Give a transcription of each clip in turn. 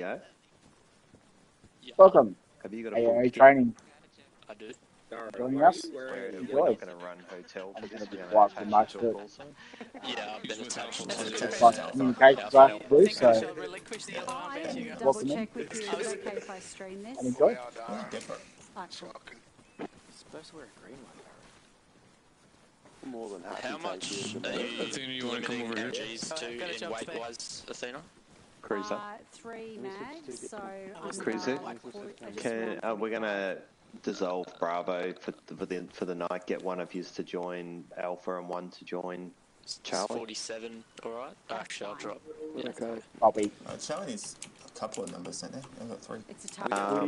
go. Welcome. Have you got a AAO full training. I do. Joining us? We're Enjoy. not going to run hotel for this. We're going to Watch the attach it to a market. call sign. Yeah, I've been attached to Plus communications I have to do, so welcome in. Check with you. Is it okay if I stream this? And enjoy. Supposed to wear a green one. More than happy. How much are Athena, you want to come over here? MGs to in weight-wise, Athena? Cruiser. 3 mags, so Cruiser. We're going to dissolve Bravo for the night. Get one of you to join Alpha and one to join Charlie. 47, alright? Actually, I'll drop. Yeah. Okay. Bobby. Charlie needs a couple of numbers, isn't there? I've got 3. It's a tough Where are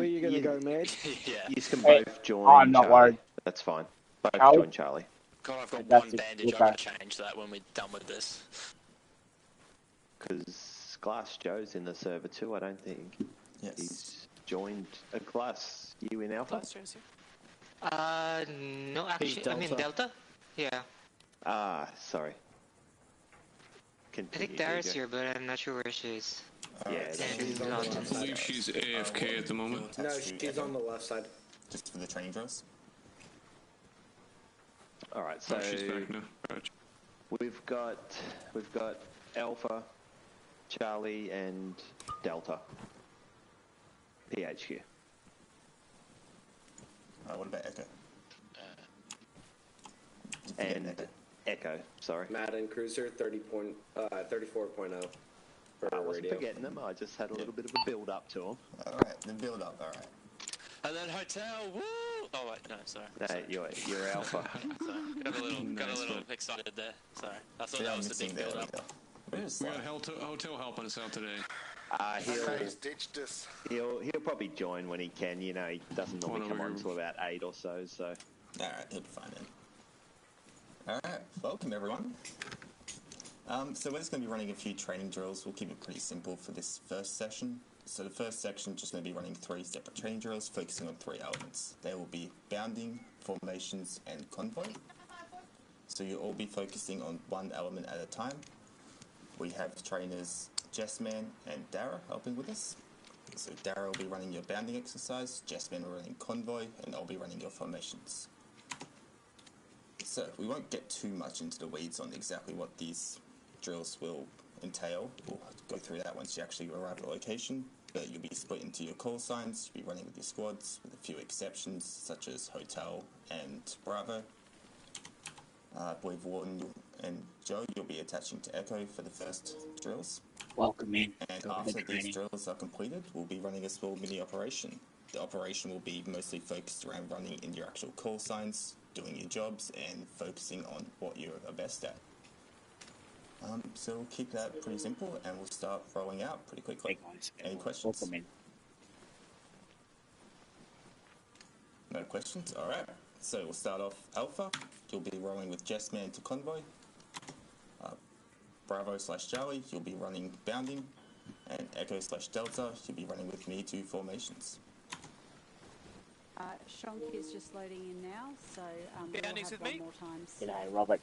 you going to go, Mad? Yeah. You can both join I'm not Charlie. worried. That's fine. Both Charlie? join Charlie. God, I've got That's one it. bandage. Okay. I'm going to change that when we're done with this. Because Glass Joe's in the server too, I don't think. Yes. He's joined a Glass. You in Alpha? No, actually, I'm in Delta. Yeah. Ah, sorry. I think Dara's here, but I'm not sure where she is. Yeah, I believe she's AFK at the moment. No, she's on the left side. Just for the training drills. Alright, so She's back now. Right. we've got Alpha, Charlie, and Delta. PHQ. What about Echo? And Echo, sorry. Matt and Cruiser 34.0 for I wasn't radio. forgetting them, I just had a little bit of a build up to them. Alright, then build up, alright. And then hotel, woo! Oh wait, no, sorry. No, you're Alpha. Sorry. Got a little excited there. Sorry. I thought that was the big build up. We got hotel helping us out today. He'll probably join when he can. You know, he doesn't normally come on until about 8 or so. Alright, he'll be fine then. Alright, welcome everyone. So we're just going to be running a few training drills. We'll keep it pretty simple for this first session. So the first section is just going to be running 3 separate training drills focusing on 3 elements. They will be bounding, formations, and convoy. So you'll all be focusing on one element at a time. We have trainers Jessman and Dara helping with us. So Dara will be running your bounding exercise, Jessman will be running convoy, and I'll be running your formations. So we won't get too much into the weeds on exactly what these drills will entail. We'll go through that once you actually arrive at the location. But you'll be split into your call signs, you'll be running with your squads, with a few exceptions such as Hotel and Bravo. I believe Wharton and Joe, you'll be attaching to Echo for the first drills. Welcome in. And after these drills are completed, we'll be running a small mini operation. The operation will be mostly focused around running in your actual call signs, doing your jobs, and focusing on what you are best at. So we'll keep that pretty simple, and we'll start rolling out pretty quickly. Any questions? Welcome in. No questions? Alright. So we'll start off Alpha. You'll be rolling with Jessman to convoy. Bravo/Charlie, you'll be running bounding. And Echo/Delta, you'll be running with me to formations. Shonk is just loading in now, so we'll have one more times. G'day, Robert.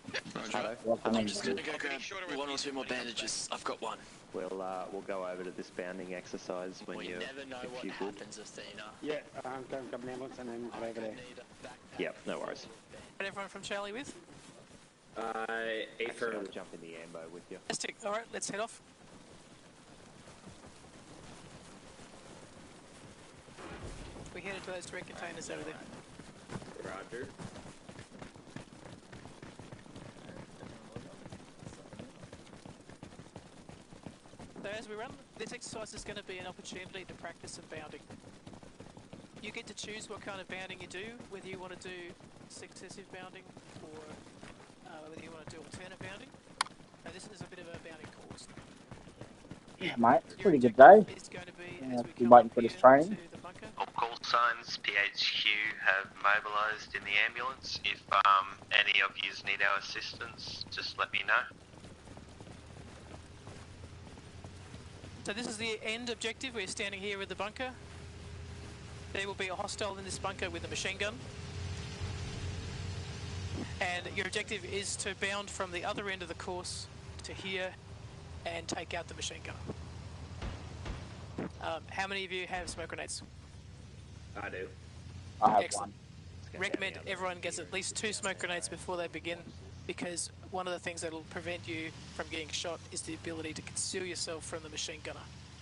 Hello. Welcome in. I'm just going to go grab 1 or 2 more bandages. I've got 1. We'll go over to this bounding exercise when We you're never know what happens, Athena. Yeah, I'm going to grab an ambulance and then I'll over there. Yep, no worries. And everyone from Charlie with? Actually, I'll jump in the ambo with you. Alright, let's head off. We headed to those 3 containers over there. Roger. So as we run, this exercise is going to be an opportunity to practice some bounding. You get to choose what kind of bounding you do, whether you want to do successive bounding or whether you want to do alternate bounding. Now this is a bit of a bounding course. Yeah, mate, it's a pretty good day. It's going to be Been waiting for this training. All call signs, PHQ have mobilised in the ambulance. If any of you need our assistance, just let me know. So this is the end objective. We're standing here with the bunker. There will be a hostile in this bunker with a machine gun. And your objective is to bound from the other end of the course to here and take out the machine gun. How many of you have smoke grenades? I do. I have Excellent. Recommend everyone gets at least 2 smoke grenades before they begin, because one of the things that will prevent you from getting shot is the ability to conceal yourself from the machine gunner.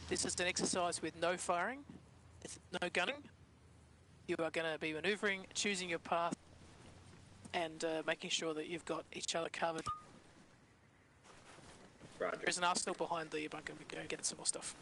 This is an exercise with no firing, no gunning. You are going to be manoeuvring, choosing your path, and making sure that you've got each other covered. Roger. There's an arsenal behind the bunker. We go get some more stuff.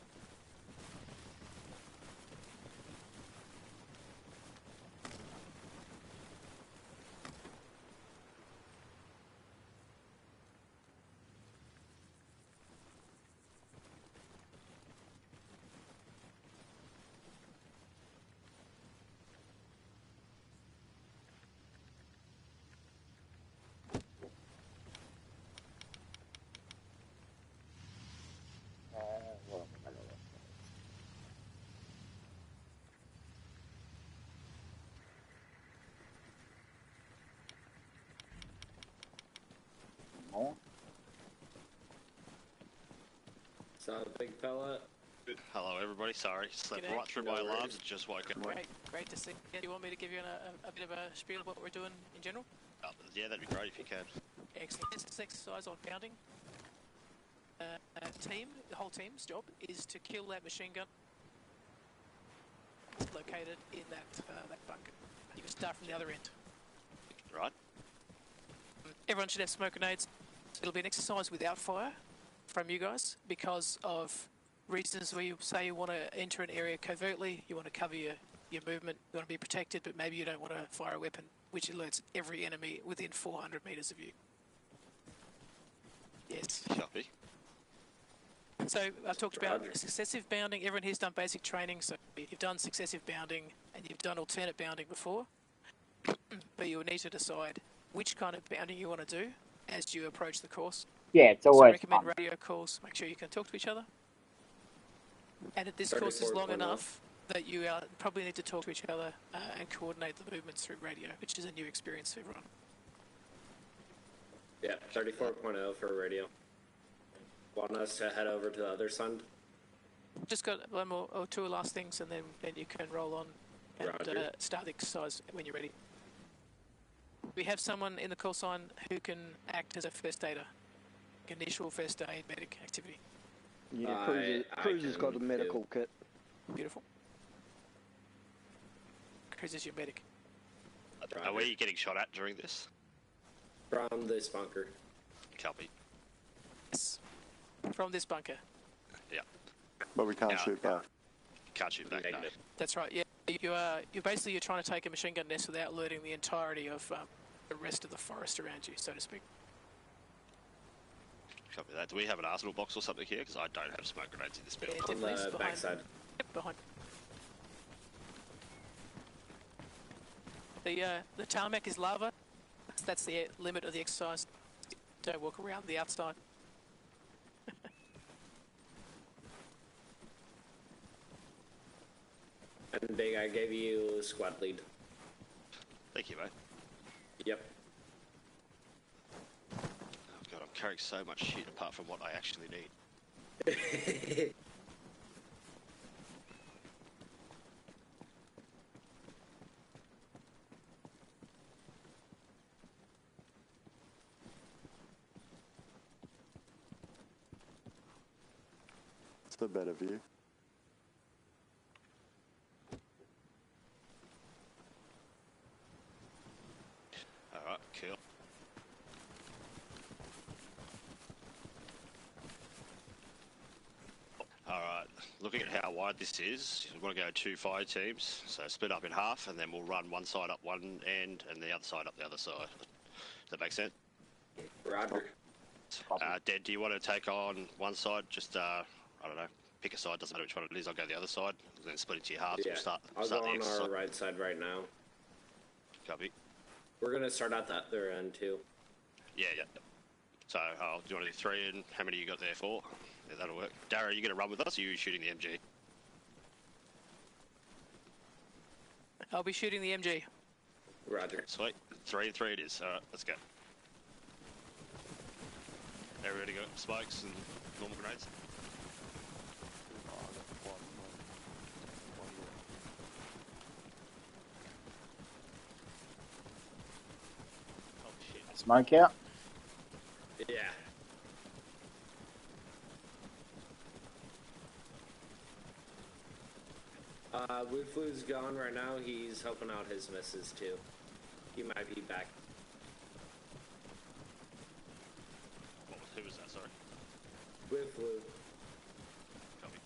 So, big fella. Hello, everybody. Sorry, slept right through my alarms and just woke up. Great to see. Do you want me to give you a bit of a spiel of what we're doing in general? Yeah, that'd be great if you can. Excellent. This exercise on bounding. The whole team's job is to kill that machine gun located in that bunker. You can start from the other end. Right. Everyone should have smoke grenades. It'll be an exercise without fire from you guys because of reasons where you say you want to enter an area covertly, you want to cover your movement, you want to be protected, but maybe you don't want to fire a weapon which alerts every enemy within 400 metres of you. Yes. Copy. So I've talked about successive bounding. Everyone here's done basic training, so you've done successive bounding and you've done alternate bounding before, but you'll need to decide which kind of bounding you want to do as you approach the course. Yeah, it's always so recommend fun. radio calls. Make sure you can talk to each other. And that this course is long enough that you probably need to talk to each other and coordinate the movements through radio, which is a new experience for everyone. Yeah, 34.0 for radio. Want us to head over to the other side? Just got one more or two last things, and then you can roll on and start the exercise when you're ready. We have someone in the call sign who can act as a first aider, initial first aid medic activity. Yeah, Cruiser's got a medical kit. Beautiful. Cruiser's your medic. Are we getting shot at during this? From this bunker. Copy. Yes. From this bunker. Yeah. But we can't shoot back. Can't shoot back, no. That's right, yeah. You're basically trying to take a machine gun nest without alerting the entirety of the rest of the forest around you, so to speak. Copy that. Do we have an arsenal box or something here? Because I don't have smoke grenades in this building. Yeah, on the backside. Yep, behind. The tarmac is lava. That's the limit of the exercise. Don't walk around the outside. And Big, I gave you squad lead. Thank you, mate. Yep. Oh god, I'm carrying so much shit apart from what I actually need. It's the better view. Alright, cool. Alright, looking at how wide this is, we want to go 2 fire teams, so split up in half, and then we'll run one side up one end and the other side up the other side. Does that make sense? Roger. Dad, do you want to take on one side? Just, I don't know, pick a side, doesn't matter which one it is, I'll go the other side, and then split into your halves, Yeah, we'll start I'll the go on exercise. our right side right now. Copy. We're gonna start at the other end too. Yeah. So, do you want to do 3 and how many you got there for? Yeah, that'll work. Dara, are you going to run with us or are you shooting the MG? I'll be shooting the MG. Roger. Sweet. 3 and 3 it is. Alright, let's go. Everybody got smokes and normal grenades? Smoke out. Yeah. Woodflu's gone right now. He's helping out his missus too. He might be back. Who was that? Sorry. Woodflu. Copy.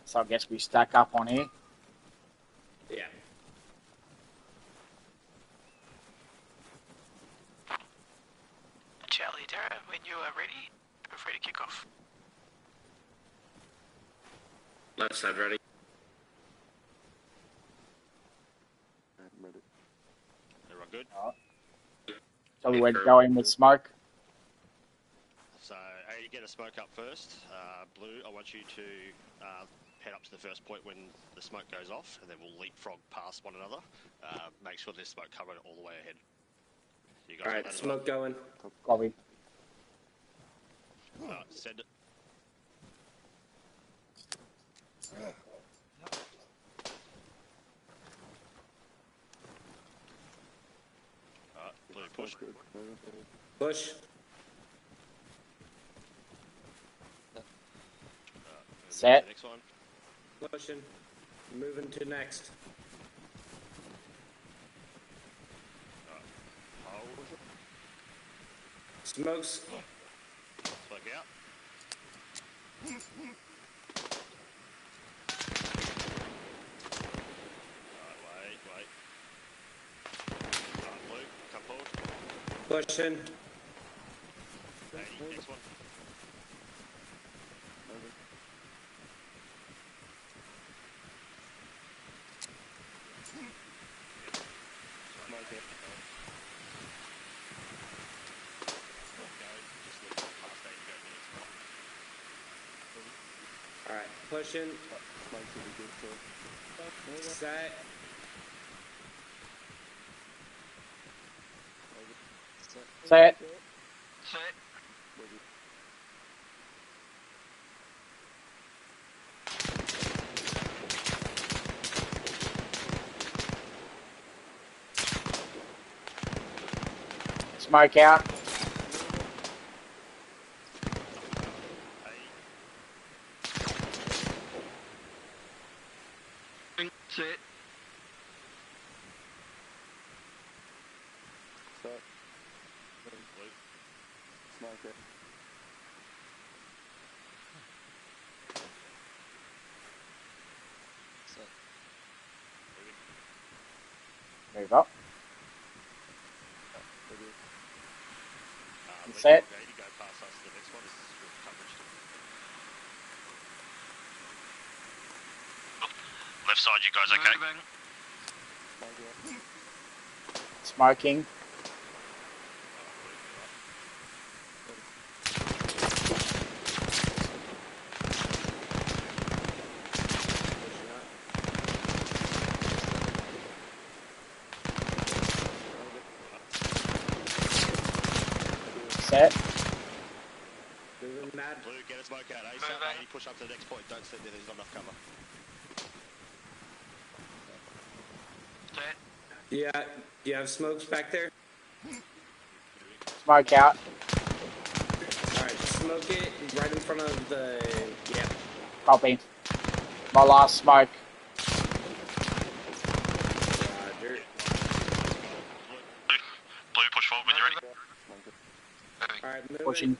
So I guess we stack up on here. Yeah. Charlie, Dara, when you are ready, feel free to kick off. Left side ready. Everyone good? So we would go in with smoke. So, you get a smoke up first. Blue, I want you to head up to the first point when the smoke goes off, and then we'll leapfrog past one another. Make sure there's smoke covered all the way ahead. You guys Alright, smoke going. Copy. Send it. Blue, push. Push. Set. Next one. Pushing. Moving to next. Hold. Smokes. Smoke out. Wait. Blue, come forward. Pushing. 80, next one. Alright, pushing. Set. Set. Smoke out. Set. Smoke it. Move up. Set. Go past us to the next one. This is good coverage. Left side, you guys okay? Smoking. Set. Moving mad. Blue, get a smoke out. ASAP, 80, push up to the next point. Don't sit there, there's not enough cover. Yeah, do you have smokes back there? Smoke out. Alright, smoke it right in front of the... Yeah. Copy. My last smoke. Roger. Blue, push forward when you're ready. Alright, moving. Pushing.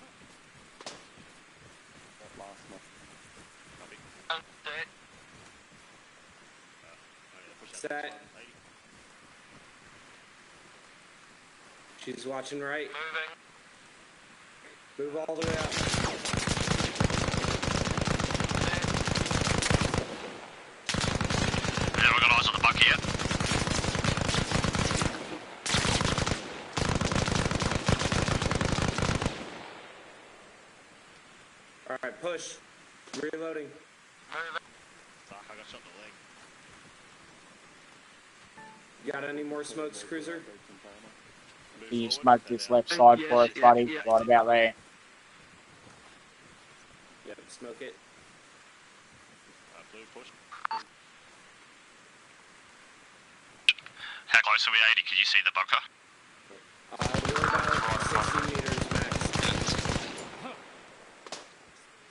Set. She's watching right. Move all the way up. Yeah, we got eyes on the bucket yet. Alright, push. Reloading. Fuck, I got shot in the leg. You got any more smokes, Cruiser? Can you smoke this left side for us, buddy? Right about there. smoke it. Blue, push. How close are we, 80? Can you see the bunker? We're about 60 meters max.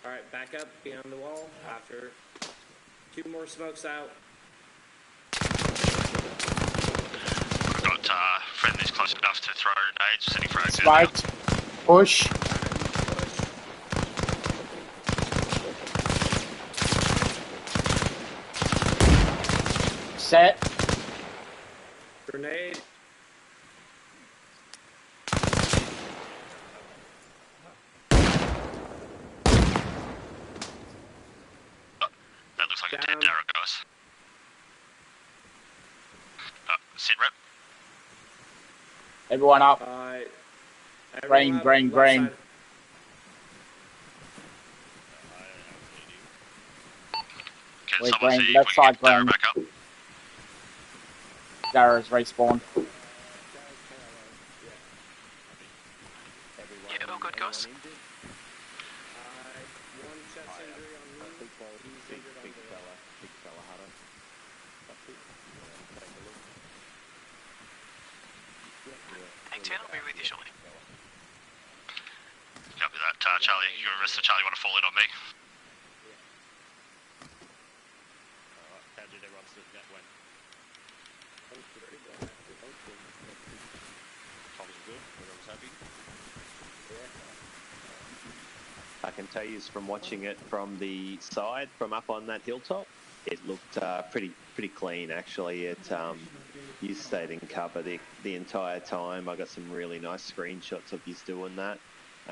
Alright, back up behind the wall after 2 more smokes out. We've got friendlies close enough to throw nades, sending frags Smoked. Push. Set. Grenade. That looks like a dead Dara, guys. Sit rep. Everyone up. Green, green, green. Can We're someone green, see left if we can side get Dara green. back up? Dara's respawned. Yeah, all good, guys. One chest injury on me. He's injured on the Big fella, Hutto. That's it. Take a look. Hang 10, I'll be with you shortly. Copy that. Charlie, you're arrested. Charlie, want to fall in on me? Alright, how did everyone sit that way? Tom's good, everyone's happy. I can tell you from watching it from the side, from up on that hilltop, it looked pretty clean actually. It you stayed in cover the entire time. I got some really nice screenshots of you doing that.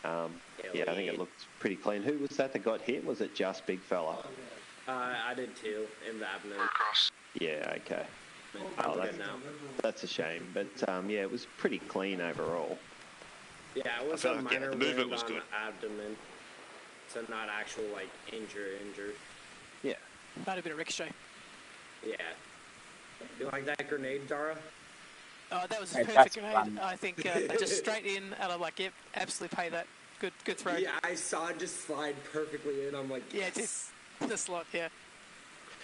Yeah, I think it looked pretty clean. Who was that got hit? Was it just big fella? I did too, in the abdomen. Across. Yeah, okay. I'm Oh, good now. that's a shame, but yeah, it was pretty clean overall. Yeah, it was I a feel like, minor the movement wound was on good. the abdomen. So not actual, like, injured. Yeah. Might a bit of ricochet. Yeah. You like that grenade, Dara? Oh, that was a Hey, perfect that's grenade. fun. I think just straight in, and I'm like, yep, absolutely pay that. Good throw. Yeah, I saw it just slide perfectly in. I'm like, Yeah, it did. The slot, yeah.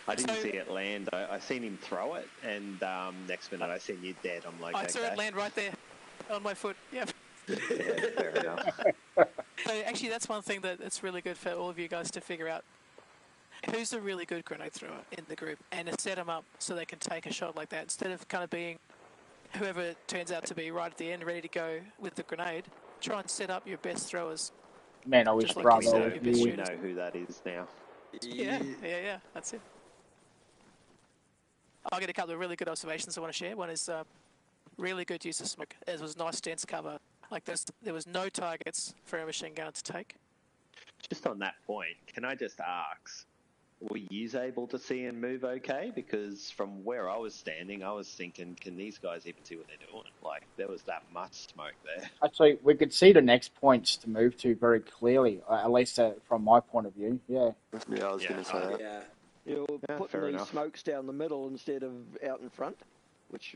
I didn't So- see it land. I seen him throw it, and next minute I seen you dead. I'm like, I saw it land right there on my foot. Yep. Yeah, fair enough. So actually, that's one thing it's really good for all of you guys to figure out. Who's a really good grenade thrower in the group, and to set them up so they can take a shot like that instead of kind of being whoever turns out to be right at the end, ready to go with the grenade. Try and set up your best throwers. Man, I wish Just like Bravo you said, was your best We here. shooters. know who that is now. Yeah, that's it. I'll get a couple of really good observations I want to share. One is really good use of smoke. It was nice dense cover. Like there was no targets for a machine gun to take. Just on that point, can I just ask, were you able to see and move okay? Because from where I was standing, I was thinking, can these guys even see what they're doing? Like, there was that much smoke there. Actually, we could see the next points to move to very clearly, at least from my point of view. Yeah. Yeah, I was going to say that. yeah. You're Yeah, putting fair these enough. smokes down the middle instead of out in front, which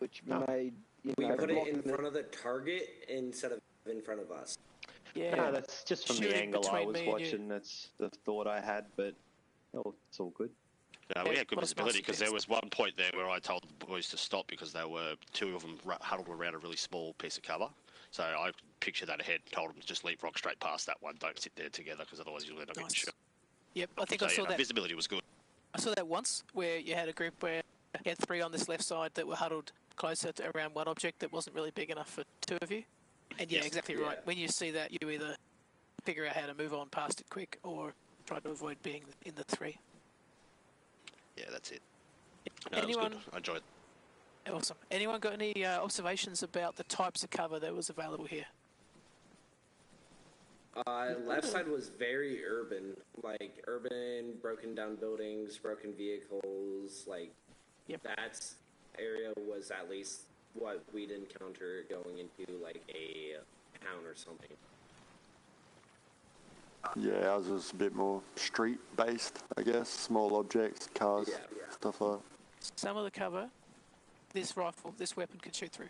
made We put it in blocking front of the target instead of in front of us. Yeah. No, that's just from the Shooting angle I between was me and you. watching. That's the thought I had, but it's all good. No, Yeah, we had good what a visibility because there nice was one point there where I told the boys to stop because there were 2 of them huddled around a really small piece of cover. So I pictured that ahead, told them to just leapfrog straight past that one. Don't sit there together because otherwise you'll end up getting Nice. shot. Yep, I think So I saw yeah, that. visibility was good. I saw that once where you had a group where you had 3 on this left side that were huddled closer to around one object that wasn't really big enough for 2 of you. And yeah, Yes. exactly right. When you see that, you either figure out how to move on past it quick or try to avoid being in the 3. Yeah, that's it. No, it was Anyone? good. I enjoyed it. Awesome. Anyone got any observations about the types of cover that was available here? Left side was very urban, like urban, broken down buildings, broken vehicles, like that area was at least what we'd encounter going into like a town or something. Yeah, ours was a bit more street based, I guess. Small objects, cars, stuff like that. Some of the cover, this weapon could shoot through.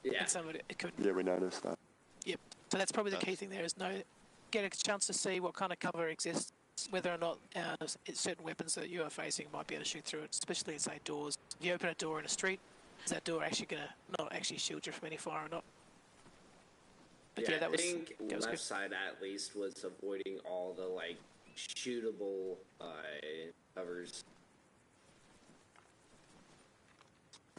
Yeah. And some of it couldn't. Yeah, we noticed that. Yep. So that's probably the key thing there is get a chance to see what kind of cover exists, whether or not certain weapons that you are facing might be able to shoot through it, especially say doors. If you open a door in a street, is that door actually going to not actually shield you from any fire or not? But yeah, that I think left side at least was avoiding all the like shootable covers.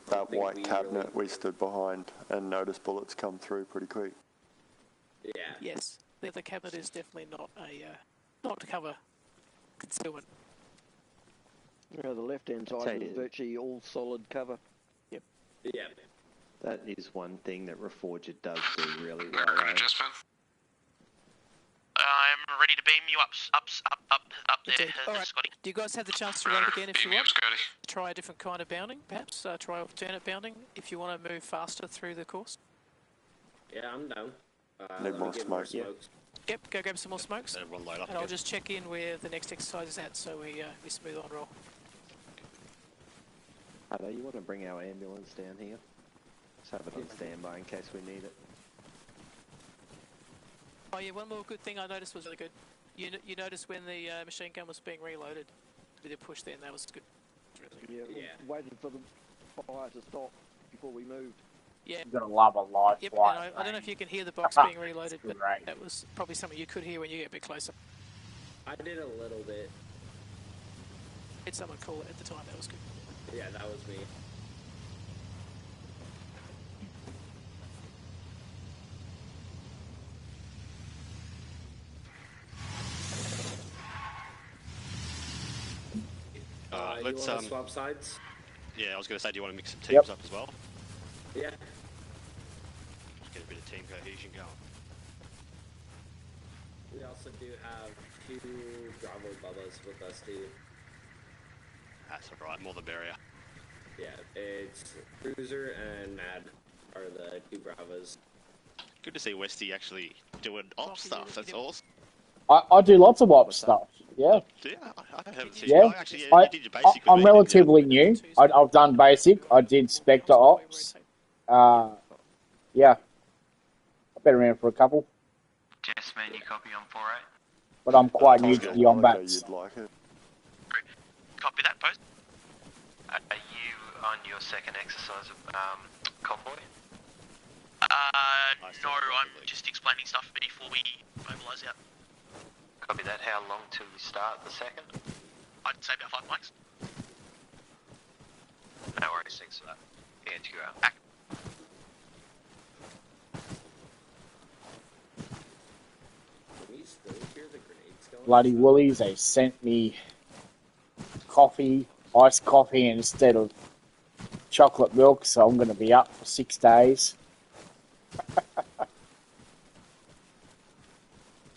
That white cabinet we stood behind and noticed bullets come through pretty quick. Yeah. Yes, the cabinet is definitely not to cover concealment. Yeah, the left-hand side is virtually all solid cover. Yep. Yeah. That is one thing that Reforger does do really well. I'm ready to beam you up there, Alright. Scotty. Do you guys have the chance to run it again if you want? Try a different kind of bounding, perhaps. Try alternate bounding if you want to move faster through the course. Yeah, I'm down. Need more smoke. Yep, go grab some more smokes. And I'll just check in where the next exercise is at so we smooth on roll. Hello, you want to bring our ambulance down here? Let's have it on standby in case we need it. Oh yeah, one more good thing I noticed was really good. You noticed when the machine gun was being reloaded, with a push then, that was good. Really good. Waiting for the fire to stop before we moved. Yeah. You're gonna love a live flight. And I don't know if you can hear the box being reloaded, but that was probably something you could hear when you get a bit closer. I did a little bit. Had someone call it at the time, that was good. Yeah, that was me. Let's you want to swap sides? Yeah, I was going to say, do you want to mix some teams up as well? Yeah. Just get a bit of team cohesion going. We also do have 2 Bravo Bubbas with us too. That's alright, more the barrier. Yeah, it's Cruiser and Mad are the 2 Bravos. Good to see Westy actually doing op stuff, that's awesome. I do lots of op stuff, yeah. Yeah, I haven't seen you did your basic I'm relatively new. I've done basic, I did Spectre Ops. Yeah. I've been around for a couple. Yes, man, you copy on 4-8. But I'm quite new to the Ombats. Copy that, post. Are you on your second exercise of convoy? No, I'm just explaining stuff before we mobilise out. Copy that. How long till we start the second? I'd say about 5 mics. No worries, thanks for that. Yeah, to go out. Back. Can you still hear the grenades going? Bloody woolies, they sent me coffee, iced coffee instead of chocolate milk, so I'm going to be up for 6 days.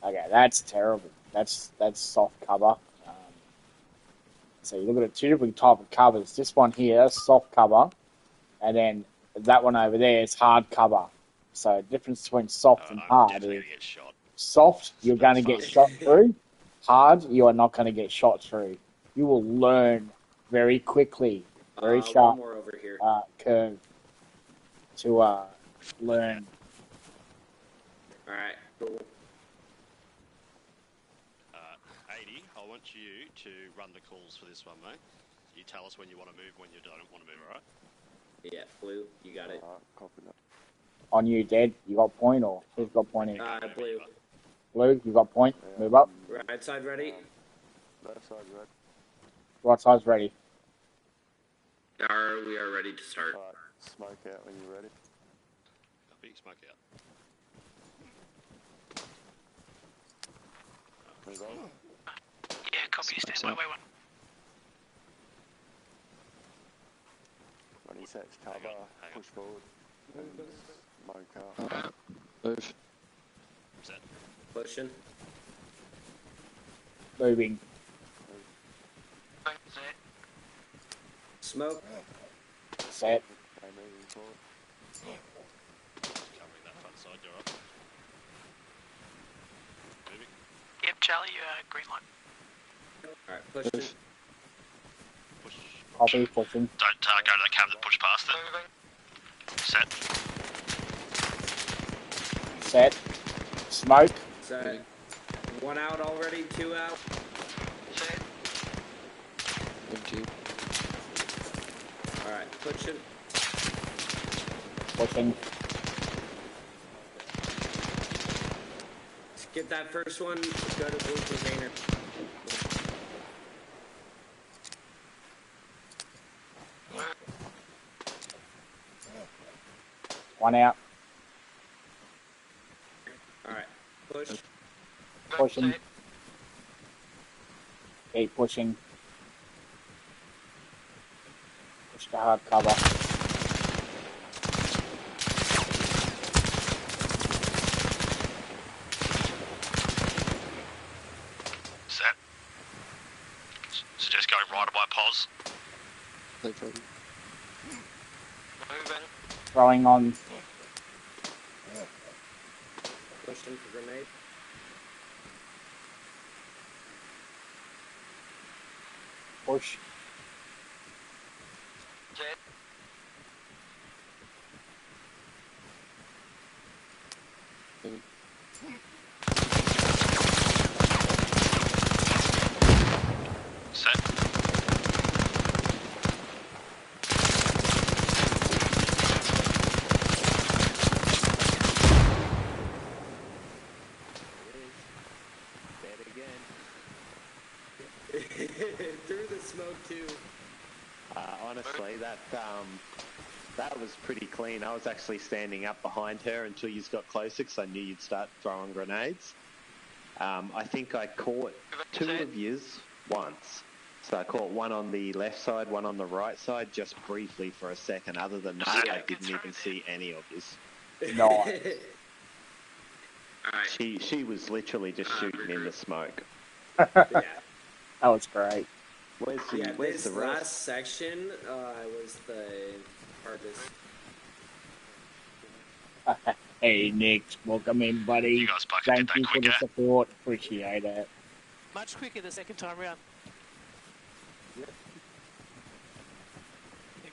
Okay, that's terrible. That's soft cover. So you look at it, 2 different type of covers. This one here, that's soft cover, and then that one over there is hard cover. So the difference between soft and hard is soft, you're going to get shot through. Hard, you are not going to get shot through. You will learn very quickly, very sharp more over here. curve to learn. Alright, cool. 80, I want you to run the calls for this one, mate. You tell us when you want to move, when you don't want to move, alright? Yeah, Blue, you got it. Copy that. On you, Dead. You got point, or who's got point in? Blue. Blue, you got point. Move up. Right side ready. Left side red. Right side's ready. We are ready to start. Alright, smoke out when you're ready. Copy, smoke out. Move on. Yeah, copy, stand by, way 1. Running sets, cover, push forward. Smoke out. Move. Set. Pushing. Moving. Set. Smoke. Set. Okay, moving forward. Covering that front side, you're up. Moving. Yep, Charlie, green light. Alright, push. Push. Copy, pushing. Don't go to the cabinet, push past it. Set. Set. Smoke. Set. One out already, 2 out. Empty. Alright, pushing. Pushing. Get that first one, go to blue container. One out. Alright, push. Pushing. Keep pushing. Push to hard cover. Set. Suggest going right of my pause. No problem. Moving. Throwing on. Pushing for grenade. Push. Set. Through the smoke too. Honestly, that was pretty clean. I was actually standing up behind her until you got closer because I knew you'd start throwing grenades. I think I caught two of yous once. So I caught one on the left side, one on the right side, just briefly for a second. Other than that, I didn't even see any of yous. Nice. She was literally just shooting in the smoke. That was great. Where's the This rest? last section was the hardest. Hey, Nick, welcome in, buddy. You guys both can Thank get you that for the quicker. support. Appreciate it. Much quicker the second time round.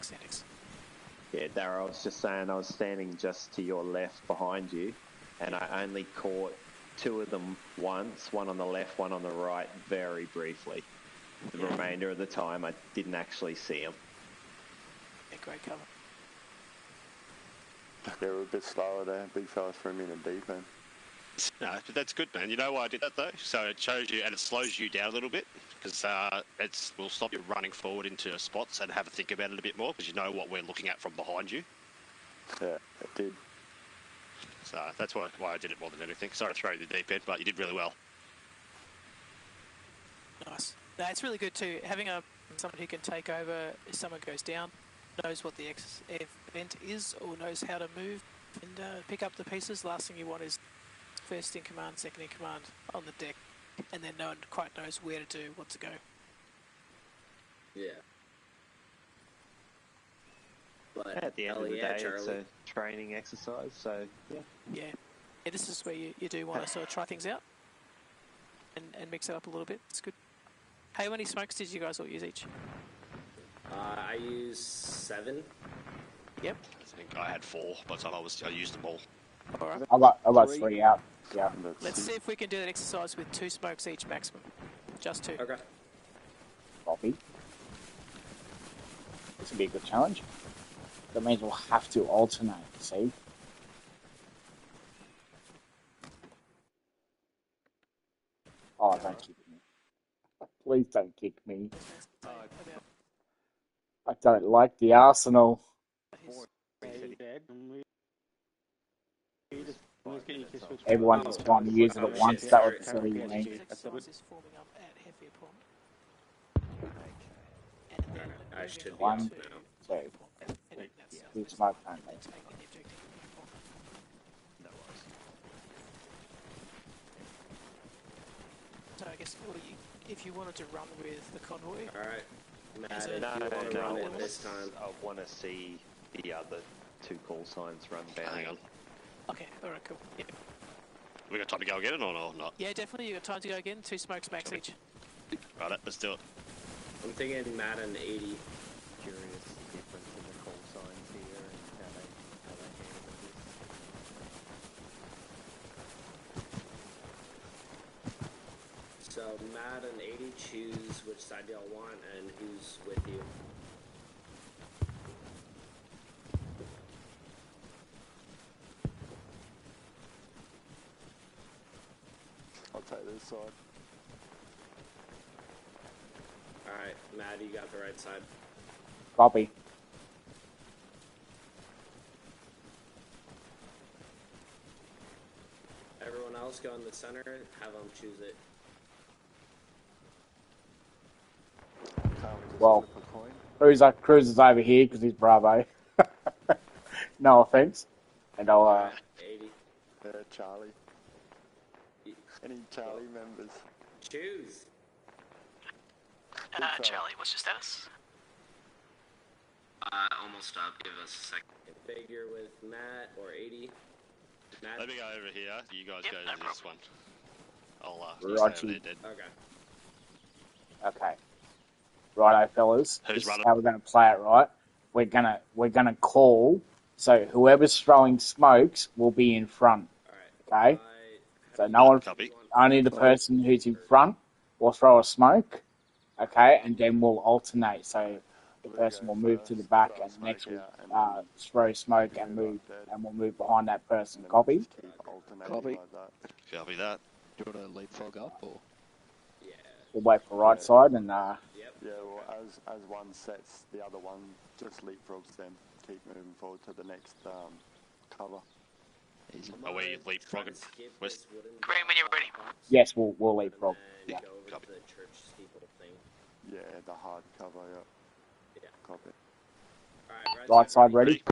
Thanks. Yeah, Darryl, I was just saying I was standing just to your left behind you, and I only caught two of them once, one on the left, one on the right, very briefly. The remainder of the time, I didn't actually see them. Yeah, great cover. They were a bit slower there. Big fella threw me in a deep end. No, but that's good, man. You know why I did that though? So it shows you and it slows you down a little bit because will stop you running forward into spots and have a think about it a bit more because you know what we're looking at from behind you. Yeah, it did. So that's why I did it more than anything. Sorry to throw you the deep end, but you did really well. Nice. No, it's really good too. Having someone who can take over if someone goes down, knows what the event is or knows how to move and pick up the pieces. Last thing you want is first in command, second in command on the deck, and then no one quite knows where to do, what to go. Yeah. But At the end of the day, Charlie. it's a training exercise, so Yeah, this is where you do want to sort of try things out and mix it up a little bit. It's good. Hey, how many smokes did you guys all use each? I used 7. Yep. I think I had 4 by the time I used them all. All right. I got 3 out. Yeah. Let's see if we can do that exercise with 2 smokes each maximum. Just 2. Okay. Copy. This will be a good challenge. That means we'll have to alternate, see? Oh, don't kick me. Please don't kick me. I don't like the Arsenal. Everyone just trying to use it at once. That would silly me. I should be 1, off 2. now. 2 smoke only. So I guess if you wanted to run with the convoy. Alright. Matt, Is if it- you no, want to run I it this time. want to see the other 2 call signs run down. Hang on. Okay, alright, cool. Yeah. We got time to go again or not? Yeah, definitely. You got time to go again. 2 smokes max each. Right, let's do it. I'm thinking Madden 80. Curious difference in the call signs here and how they handle this. So Matt and 80 choose which side y'all want and who's with you. I'll take this side. Alright, Matt, you got the right side. Copy. Everyone else go in the center, have them choose it. Well, Cruz is over here because he's Bravo. No offense. And I'll, 80. Charlie. Any Charlie members? Choose. Charlie, what's your status? Almost up. Give us a second. Figure with Matt or 80. Matt. Let me go over here. You guys go to this one. I'll Right, stay over there, dead. Okay. okay. Righto, fellas. Who's This is running? how we're going to play it, right? We're gonna call. So whoever's throwing smokes will be in front. Okay. So no one, only the person who's in front will throw a smoke. Okay, and then we'll alternate. So the person will move to the back, and the next will throw smoke and move, and we'll move behind that person. Copy. Copy. Copy that. Do you want to leapfrog up or? We'll wait for right side and. Yeah, well, as one sets, the other one just leapfrogs them. Keep moving forward to the next cover. Easy. Are we leapfrogging? West? Green, when you're ready. Yes, we'll leapfrog. Yeah. Go over to the church steeple thing. Yeah, the hard cover, yeah. Copy. Alright, Right side ready?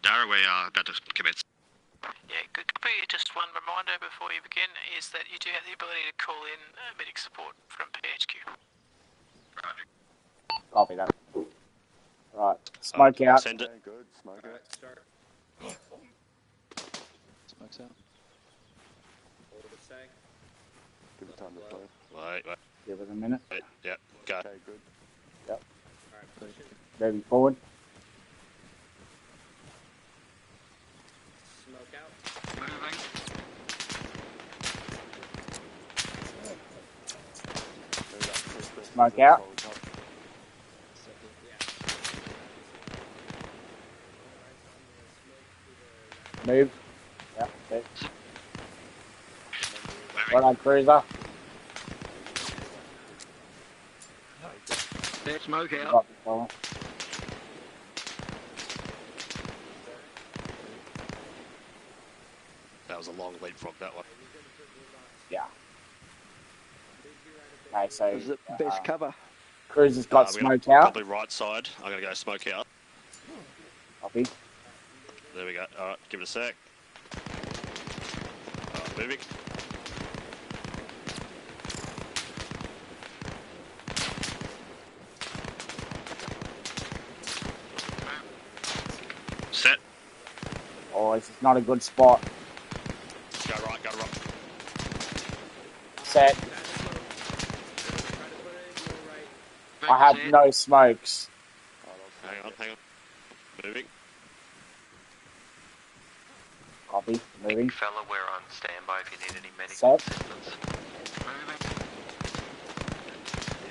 Dara, we are about to commence. Yeah, good copy. Just one reminder before you begin is that you do have the ability to call in medic support from PHQ. Copy that. Right, smoke out. Send it. Good, smoke out. Start. Smokes out. Hold a sec. Give it time to play. Wait. Give it a minute. Wait, yeah, go. Okay, good. Yep. Alright, push it. Moving forward. Smoke out. Moving. Smoke out. Move. Yep, okay. Right on, cruiser. That smoke out. Copy, fella. That was a long leapfrog, that one. Yeah. Okay, so. Is it best cover? Cruiser's got smoke out. Probably right side. I'm going to go smoke out. Copy. There we go. Alright, give it a sec. Moving. Set. Oh, this is not a good spot. Go right. Set. I have no smokes. Hang on. Moving. Copy. Moving. Fella, we're on standby if you need any medical Set. assistance.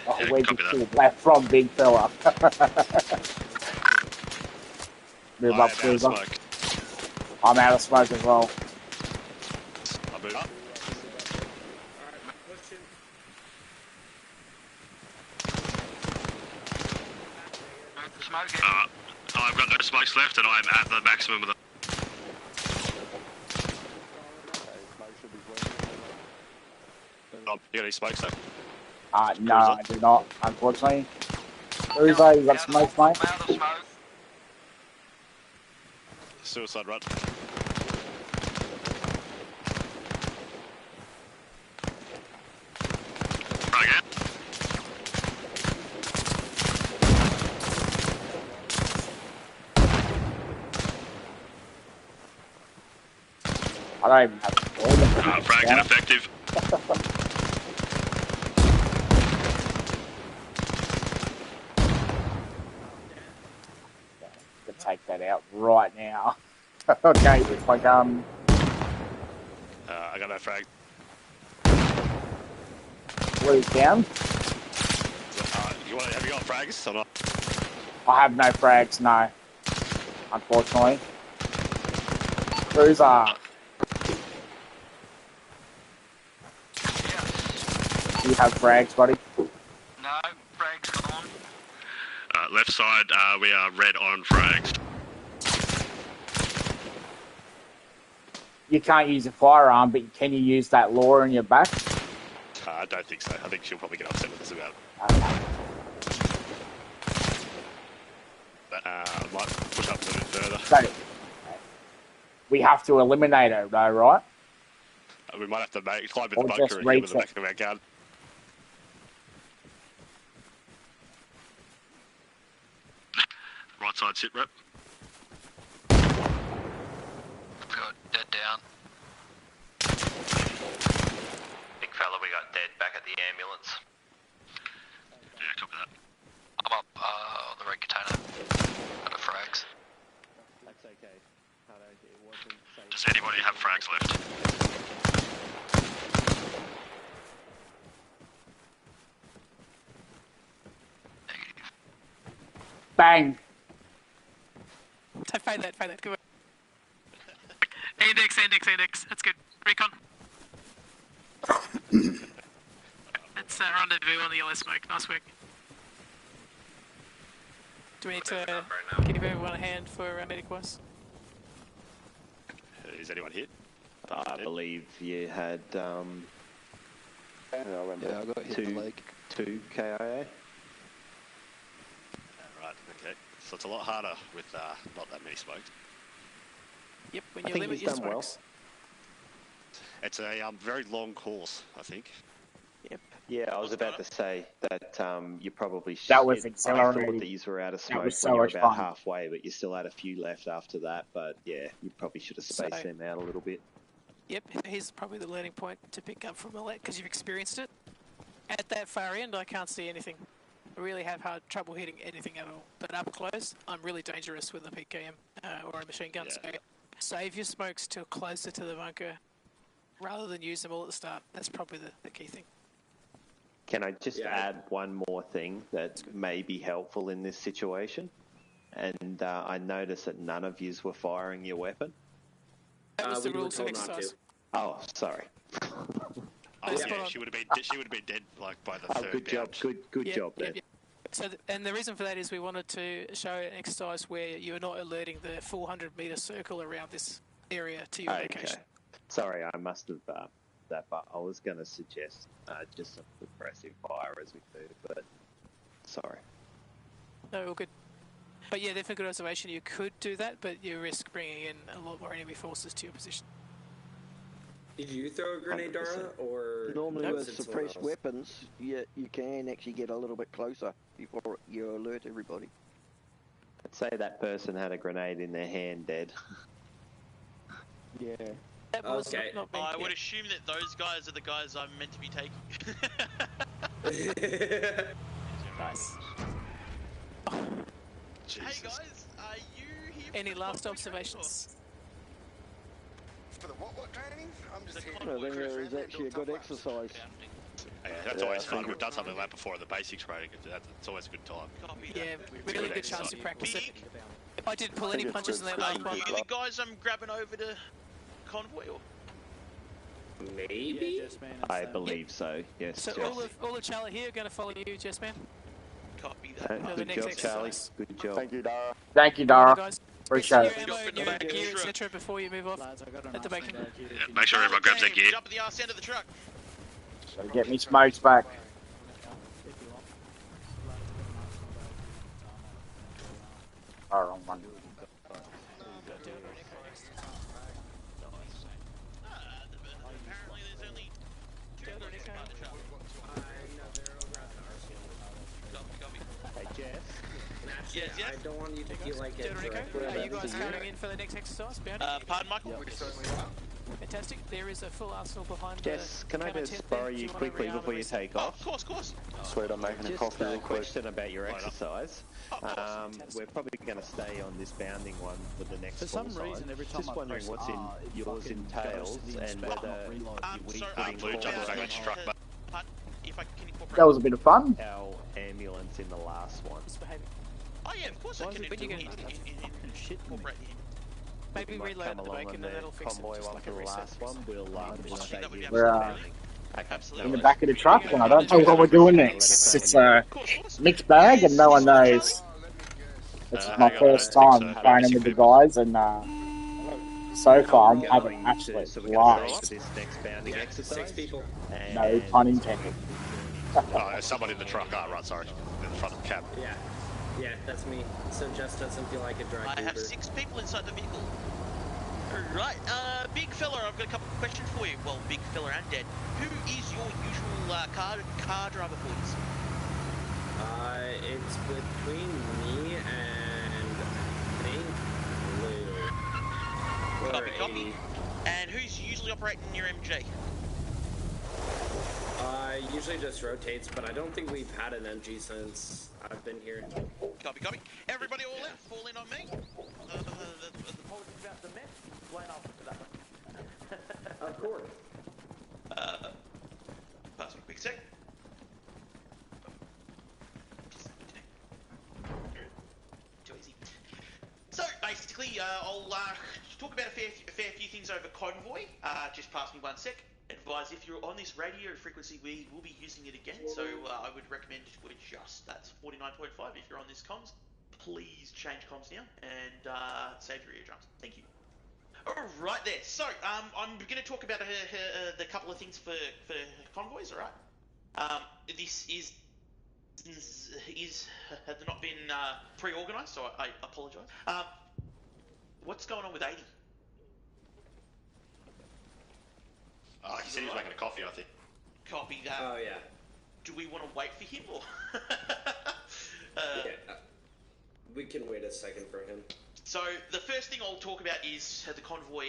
Oh, Yeah, we copy just that. pulled back from big fella. Move I am up, out of cruiser. smoke. I'm out of smoke as well. I'll move up. I've got no smokes left and I'm at the maximum of the... You got any smokes though? No, I do not, unfortunately. Cruiser, you got smokes, mate? Suicide run. Again. I don't even have a ball. Frag ineffective. Could take that out right now. Okay, with my gun. I got no frag. Blue's down. Have you got frags or not? I have no frags, no. Unfortunately. Blue's are. Do you have frags, buddy? No, frags gone. Left side, we are red on frags. You can't use a firearm, but can you use that law in your back? I don't think so. I think she'll probably get upset with us about it. Okay. Might push up a little bit further. So, we have to eliminate her, though, right? We might have to climb in Or the bunker just and hit with the reach back of our gun. Right side sit rep. Got dead down. Big fella, we got dead back at the ambulance. Yeah, copy that. I'm up on the red container. Got frags. That's okay. It wasn't safe. Does anybody have frags left? Bang! Fade that, good work. Index, that's good. Recon. It's rendezvous on the yellow smoke, nice work. Do we need to give everyone a hand for medic wise? Is anyone hit? I believe you had Yeah, I got hit in the leg. two KIA. Right, okay. So it's a lot harder with not that many smokes. Yep, when I you think limit he's your done well. smokes. It's a very long course, I think. Yep. Yeah, I was about to say that you probably should. That was I exhilarating. thought these were out of That smoke was so when you were much about fun. halfway, but you still had a few left after that. But yeah, you probably should have spaced them out a little bit. Yep, here's probably the learning point to pick up from Alette, because you've experienced it. At that far end, I can't see anything. I really have hard trouble hitting anything at all. But up close, I'm really dangerous with a PKM or a machine gun. Yeah. So save your smokes till closer to the bunker, rather than use them all at the start. That's probably the key thing. Can I just add one more thing that may be helpful in this situation? And I noticed that none of yous were firing your weapon. That was the we were rules of told not exercise. to. Oh, sorry. Oh, yeah, she would have been dead like by the third good job. bout. Good job then. So, and the reason for that is we wanted to show an exercise where you're not alerting the 400-meter circle around this area to your location. Sorry, I must have that, but I was going to suggest just some progressive fire as we move, but sorry. No, all good. But yeah, definitely good observation. You could do that, but you risk bringing in a lot more enemy forces to your position. Did you throw a grenade, Dara, or Normally was with it someone suppressed else? weapons, you can actually get a little bit closer before you alert everybody. I'd say that person had a grenade in their hand, dead. Yeah. That was Okay. not I would assume that those guys are the guys I'm meant to be taking. Nice. Hey guys, are you here? Any last observations? For the what training? I'm just here. I think there is actually a good exercise. Yeah, that's always fun. We've done something like that before in the basics training. It's always a good time. Yeah, really good chance to practice it. I didn't pull any punches in that last one. Are you the guys I'm grabbing over to convoy or? Maybe? I believe so, yes. So Jess. all the Charlie here are going to follow you, Jess man. Copy For the Good next job, Charlie. exercise. Good job. Thank you, Dara. Thank you, Dara. Guys, Appreciate your it. ammo and your gear, etc. before you move off at the bacon. Yeah, make sure everyone grabs their gear. Jump at the arse end of the truck. So get me smokes back. Oh, wrong one. Apparently there's only two bodies in the truck. Copy. Hey, Jess. Yes. I don't want you to feel like it. Are you guys coming in for the next exercise? Bounty? Pardon, Michael? Fantastic. There is a full arsenal behind Jess, can I camera just tent borrow there. Do you wanna quickly rearm before and you reset? take off? Of course. Sweet, I'm making a Just coffee a real quick. question about your exercise. We're probably going to stay on this bounding one for the next For some full reason, side. every time Just I wondering press what's in R, it yours fucking entails goes to the and inspector, whether not reload. we Sorry, putting Blue, jump forward back on truck. if I can incorporate. That was a bit of fun. Our ambulance in the last one. Oh yeah, of course I can incorporate him. Maybe reload the bacon and that'll fix it. Convoy Just one like for a the reset. last one. We'll just stay here. We're Absolutely. in the back of the truck, and I don't know what we're doing next. It's a mixed bag, and no one knows. This is my first time training with the guys, and so far I'm having an absolute blast. This next bounding exercise. 6 people. No pun intended. There's someone in the truck. Oh, right, sorry. In the front of the cab. Yeah, that's me. So just doesn't feel like a drag I have Uber. 6 people inside the vehicle. Right, big fella, I've got a couple of questions for you. Well, big fella and dead. Who is your usual car driver, please? It's between me and I think Lou. Copy. And who's usually operating your MG? Usually just rotates, but I don't think we've had an MG since I've been here. Copy. Everybody all in? Fall in on me? About the mess, explain off to that one. Of course. Pass me a quick sec. Too easy. So basically, I'll talk about a fair few things over convoy. Just pass me 1 sec. Advise if you're on this radio frequency, we will be using it again. So I would recommend to adjust. That's 49.5. If you're on this comms, please change comms now and save your eardrums. Thank you. All right there. So I'm going to talk about the couple of things for convoys. All right. This has not been pre-organised, so I apologise. What's going on with 80? He said he was making a coffee, I think. Copy that. Oh yeah. Do we want to wait for him or? We can wait a second for him. So the first thing I'll talk about is the convoy,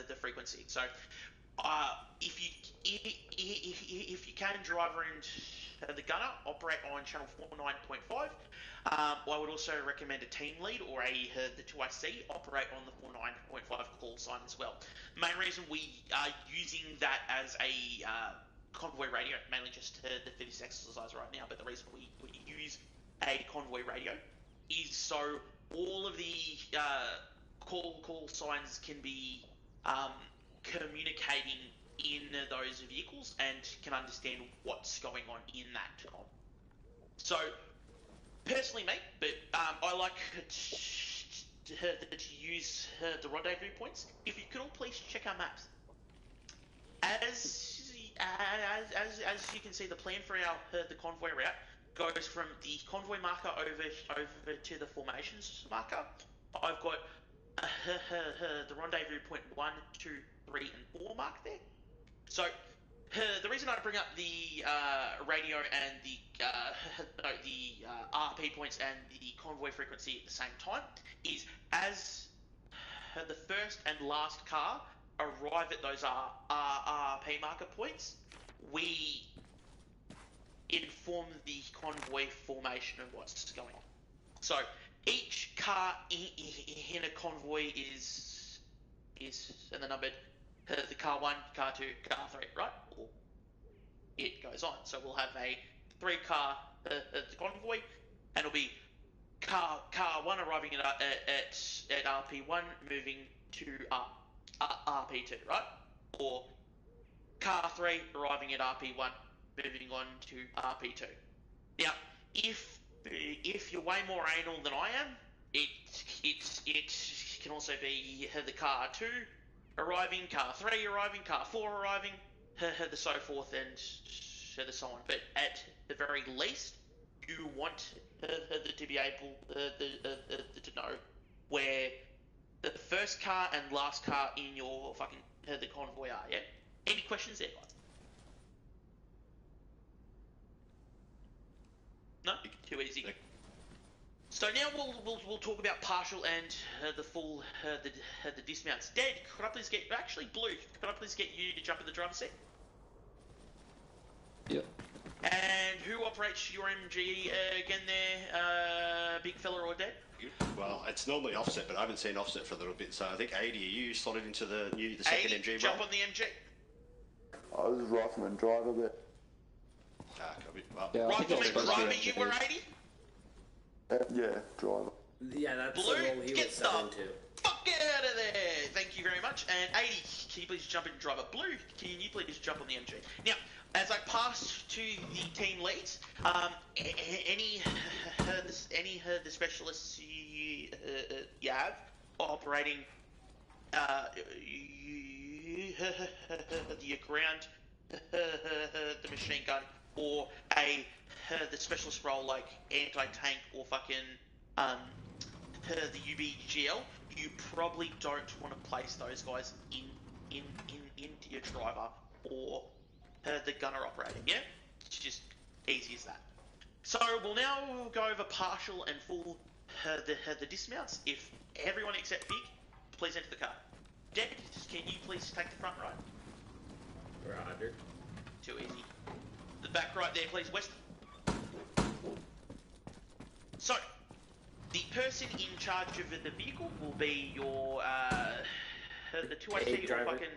the frequency. So if you can, driver and the gunner operate on channel 49.5. I would also recommend a team lead or the 2IC operate on the 49.5 call sign as well. Main reason we are using that as a convoy radio, mainly just for this exercise right now, but the reason we use a convoy radio is so all of the call signs can be communicating in those vehicles and can understand what's going on in that. So, personally, mate, but I like to use the rendezvous points. If you could all please check our maps. As you can see, the plan for the convoy route goes from the convoy marker over to the formations marker. I've got the rendezvous point 1, 2, 3, and 4 mark there. So the reason I bring up the radio and the RP points and the convoy frequency at the same time is as the first and last car arrive at those RP marker points, we inform the convoy formation of what's going on. So each car in a convoy is and the numbered the car 1, car 2, car 3, right? Or it goes on. So we'll have a 3-car convoy, and it'll be car 1 arriving at RP1, moving to RP2, right? Or car 3 arriving at RP1, moving on to RP2. Now, if you're way more anal than I am, it can also be the car 2 arriving, car 3 arriving, car 4 arriving, the so forth and the so on. But at the very least, you want to be able to know where the first car and last car in your fucking the convoy are. Yeah. Any questions there, guys? No, too easy. So now we'll talk about partial and the full the dismounts. Dad, could I please get Blue? Could I please get you to jump in the driver's seat? Yep. And who operates your MG again there, big fella or Dad? Well, it's normally Offset, but I haven't seen Offset for a little bit. So I think 80, are you slotted into the second 80, MG? jump on the MG. I was rifleman driver, but Yeah, Rifleman driver, you were 80? Yeah, driver. Yeah, that's Blue, the role he get was set the into. fuck out of there! Thank you very much. And 80, can you please jump in driver? Blue, can you please jump on the MG? Now, as I pass to the team leads, any the specialists you have operating the ground, the machine gun, or the specialist role like anti-tank or fucking the UBGL, you probably don't want to place those guys into your driver or the gunner operating. Yeah, it's just easy as that. So we'll now go over partial and full the dismounts. If everyone except Big, please enter the car. Dead, can you please take the front right? Roger. Too easy. The back right there, please, West. So, the person in charge of the vehicle will be your the 2IC or fucking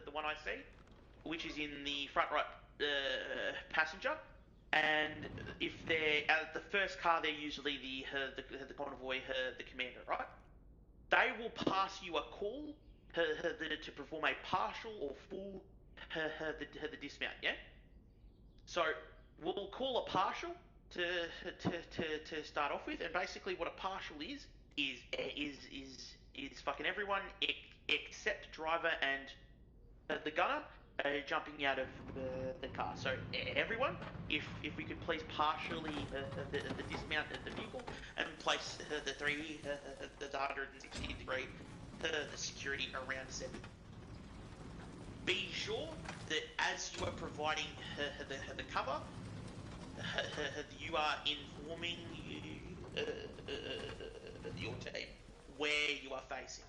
the 1IC, which is in the front right passenger. And if they're at the first car, they're usually the convoy, the commander, right? They will pass you a call to perform a partial or full the dismount. Yeah. So we'll call a partial to start off with, and basically what a partial is fucking everyone except driver and the gunner jumping out of the car. So everyone, if we could please partially the dismount of the vehicle and place the 160 degree the security around 7. Be sure that as you are providing the cover, you are informing your team where you are facing.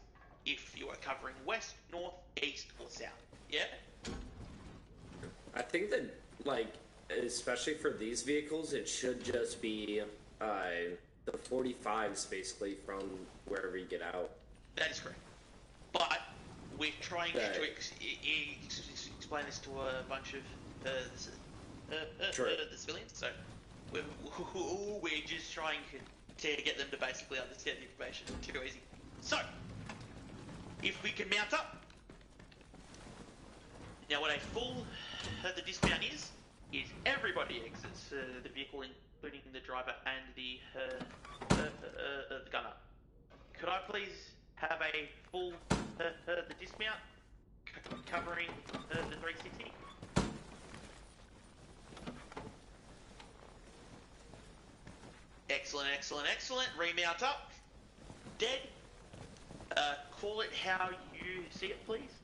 If you are covering west, north, east, or south. Yeah? I think that, like, especially for these vehicles, it should just be the 45s basically from wherever you get out. That is correct. But we're trying to explain this to a bunch of the civilians, so we're just trying to get them to basically understand the information. Too easy. So, if we can mount up. Now, what a full the dismount is everybody exits the vehicle, including the driver and the gunner. Could I please have a full the dismount covering the 360? Excellent, excellent, excellent. Remount up. Dead. Call it how you see it, please.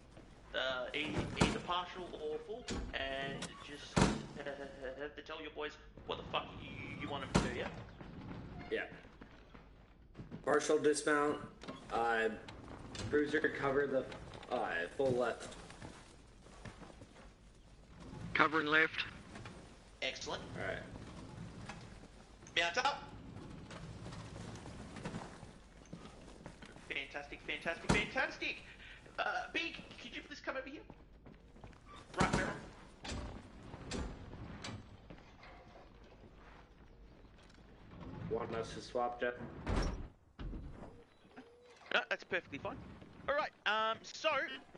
Either partial or full, and just have to tell your boys what the fuck you want them to do, yeah? Yeah. Partial dismount, cruiser cover the full left. Covering left. Excellent. Alright. Mount up. Fantastic, fantastic, fantastic. Big, could you please come over here? Right, Barrel. Want us to swap, Jeff? No, that's perfectly fine. Alright, so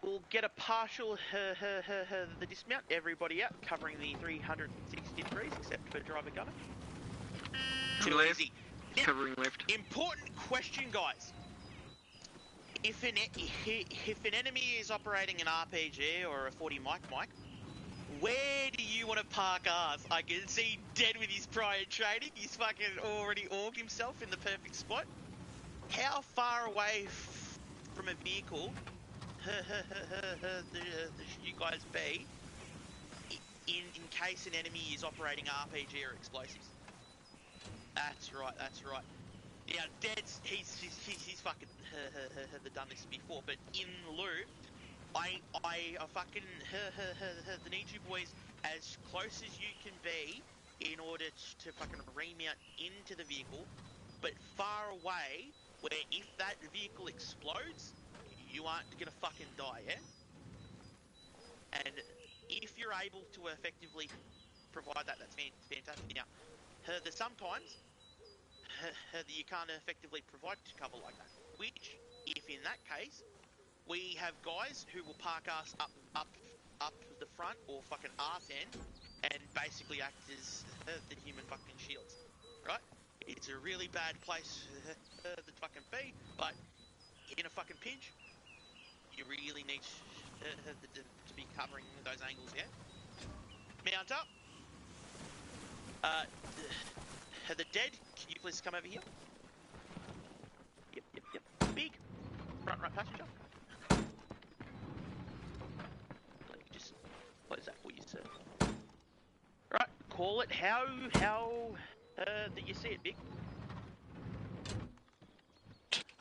we'll get a partial the dismount, everybody out, covering the 360 degrees, except for driver gunner. Too easy. Now, Covering left. Important question, guys. If an enemy is operating an RPG or a 40 mic, where do you want to park ours? I can see Dead with his prior training. He's fucking already orged himself in the perfect spot. How far away from a vehicle should you guys be in case an enemy is operating RPG or explosives? That's right, that's right. Now, Dead's, he's fucking done this before, but in lieu, I fucking need you boys as close as you can be in order to fucking remount into the vehicle, but far away where if that vehicle explodes, you aren't gonna fucking die, yeah? And if you're able to effectively provide that, that's fantastic. Now, there's sometimes that you can't effectively provide cover like that. Which, if in that case, we have guys who will park us up the front or fucking arse end, and basically act as the human fucking shields, right? It's a really bad place to fucking be, but in a fucking pinch, you really need to be covering those angles, yeah? Mount up. The dead, can you please come over here? Yep. Big. Front right passenger. Let me just close that for you, sir. Right, call it how that you see it, Big.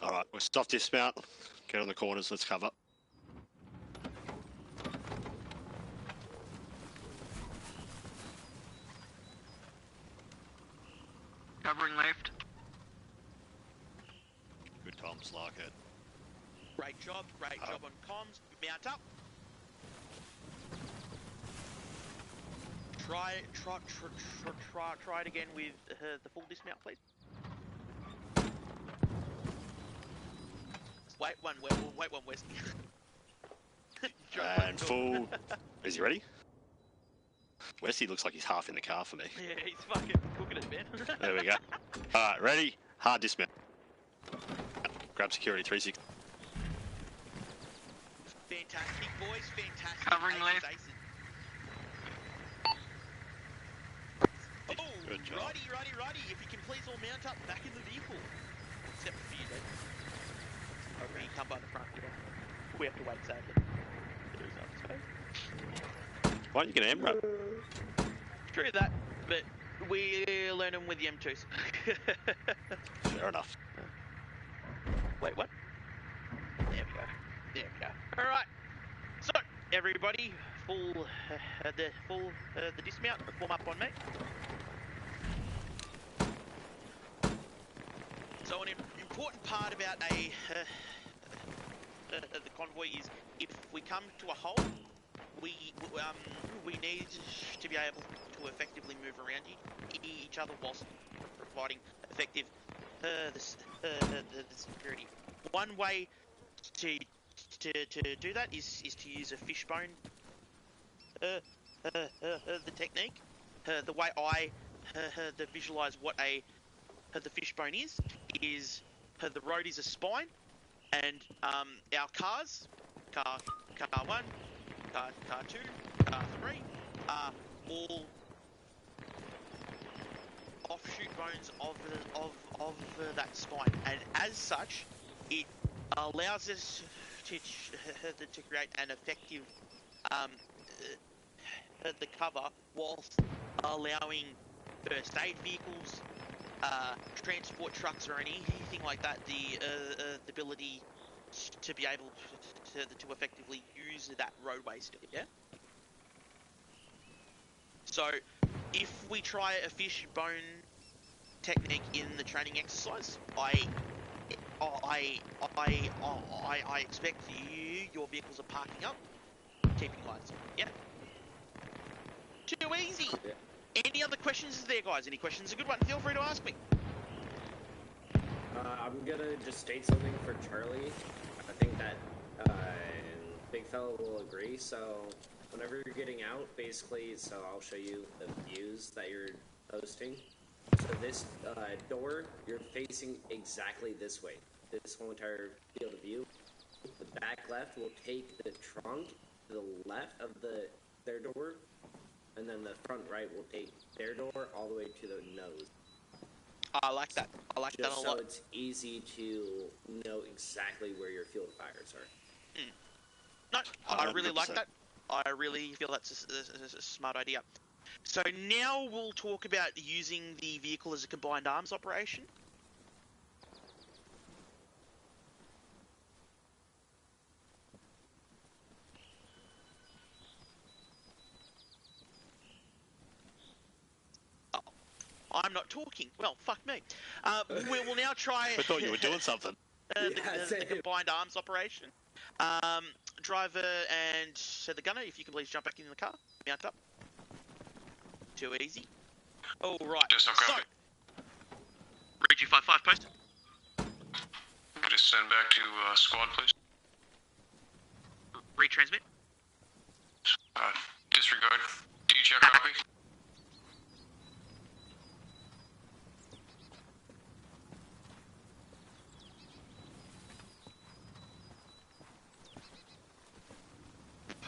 Alright, we'll stop dismount. Get on the corners, let's cover. Covering left. Good comms, like it. Great job on comms. Mount up. Try it again with the full dismount, please. Wait one, Wesley. And full. Is he ready? Wesley looks like he's half in the car for me. Yeah, he's fucking cooking it, man. There we go. Alright, ready? Hard dismount. Grab security 360. Fantastic, boys, fantastic. Covering left. Oh, good job. righty. If you can please all mount up back in the vehicle. Except for you, Dave. Oh, you come by the front, yeah. We have to wait, sadly. There is no space. Why don't you get an M-run? True that, but we learn them with the M2s. Fair enough. Wait, what? There we go. Alright. So, everybody, the dismount, form up on me. So an important part about the convoy is if we come to a halt, we need to be able to effectively move around each other whilst providing effective the security. One way to do that is to use a fishbone the technique. The way I visualize what the fishbone is the road is a spine, and our cars, car 1, car 2, car 3, are all offshoot bones of that spine, and as such, it allows us to create an effective the cover whilst allowing first aid vehicles, transport trucks, or anything like that the ability to be able to effectively use that roadway still. Yeah. So, if we try a fishbone technique in the training exercise, I expect your vehicles are parking up, keeping lights on. Yeah. Too easy. Yeah. Any other questions there, guys? Any questions? A good one. Feel free to ask me. I'm gonna just state something for Charlie. I think that Big Fella will agree. So whenever you're getting out, basically, so I'll show you the views that you're posting. So this door, you're facing exactly this way. This whole entire field of view. The back left will take the trunk to the left of their door, and then the front right will take their door all the way to the nose. I like that. I like that a lot. So it's easy to know exactly where your field fires are. No, I really like that. I really feel that's a smart idea. So now we'll talk about using the vehicle as a combined arms operation. I'm not talking. Well, fuck me. We will now try... I thought you were doing something. The combined arms operation. Driver and the gunner, if you can please jump back in the car. Mount up. too easy. All right. Yes, I'll So, copy. Regi 5-5 post. Just send back to squad, please. Retransmit. Disregard. Do you check copy?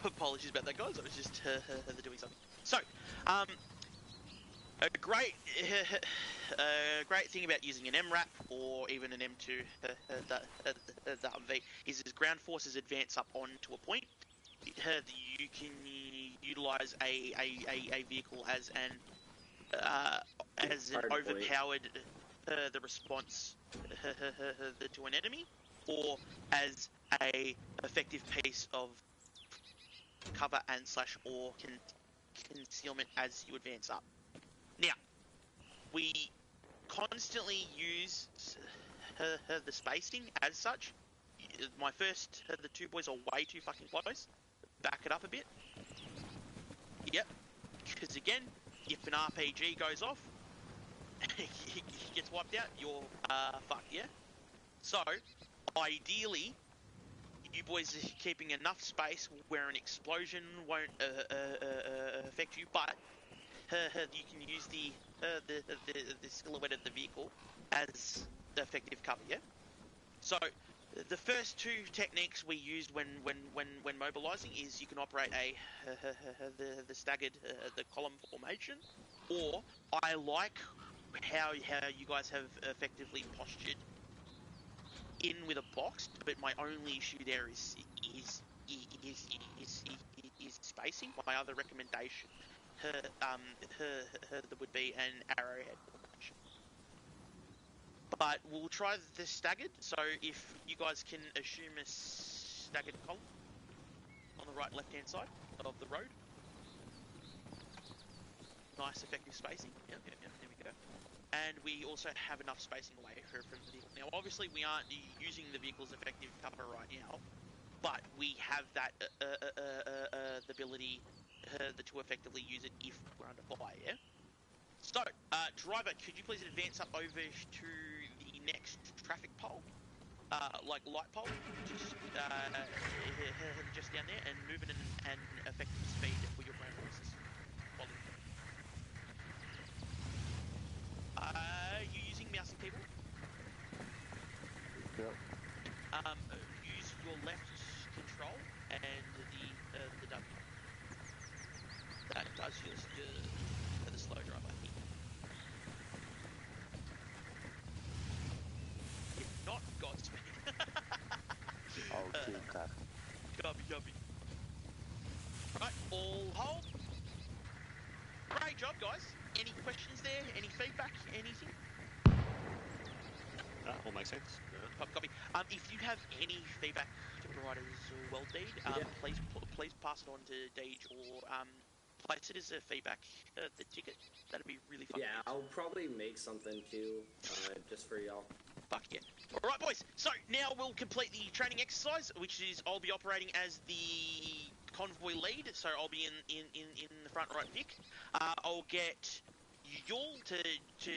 Apologies about that, guys. I was just doing something. So, a great thing about using an MRAP or even an M2 the Humvee is as ground forces advance up onto a point, you can utilize a vehicle as an overpowered the response to an enemy, or as a effective piece of cover and / or concealment as you advance up. Now, we constantly use the spacing as such. My first, the two boys are way too fucking close. Back it up a bit. Yep. Because again, if an RPG goes off, he gets wiped out, you're fucked, yeah? So, ideally, you boys are keeping enough space where an explosion won't affect you, but you can use the silhouette of the vehicle as the effective cover, yeah? So, the first two techniques we use when mobilizing is you can operate the staggered the column formation, or I like how you guys have effectively postured in with a box, but my only issue there is spacing. My other recommendation would be an arrowhead formation. But we'll try the staggered, so if you guys can assume a staggered column on the right left-hand side of the road. Nice effective spacing. Yep, there we go. And we also have enough spacing away from the vehicle. Now, obviously, we aren't using the vehicle's effective cover right now, but we have that the ability to effectively use it if we're under fire, yeah? So, driver, could you please advance up over to the next traffic pole? Like light pole, just down there, and move it in an effective speed for your ground forces. You using mouse and keyboard? Yep. Use your left control and the W. That does use the slow driver. If not, Godspeed. I'll keep that. Copy. Right, all hold. Great job, guys. Any questions there? Any feedback? Anything? All makes sense. Copy. If you have any feedback to provide as well, Deed, please pass it on to Deej, or place it as a feedback the ticket. That'd be really fun. Yeah, I'll probably make something too, just for y'all. Fuck yeah. All right, boys. So now we'll complete the training exercise, which is I'll be operating as the convoy lead. So I'll be in the front right pick. I'll get y'all to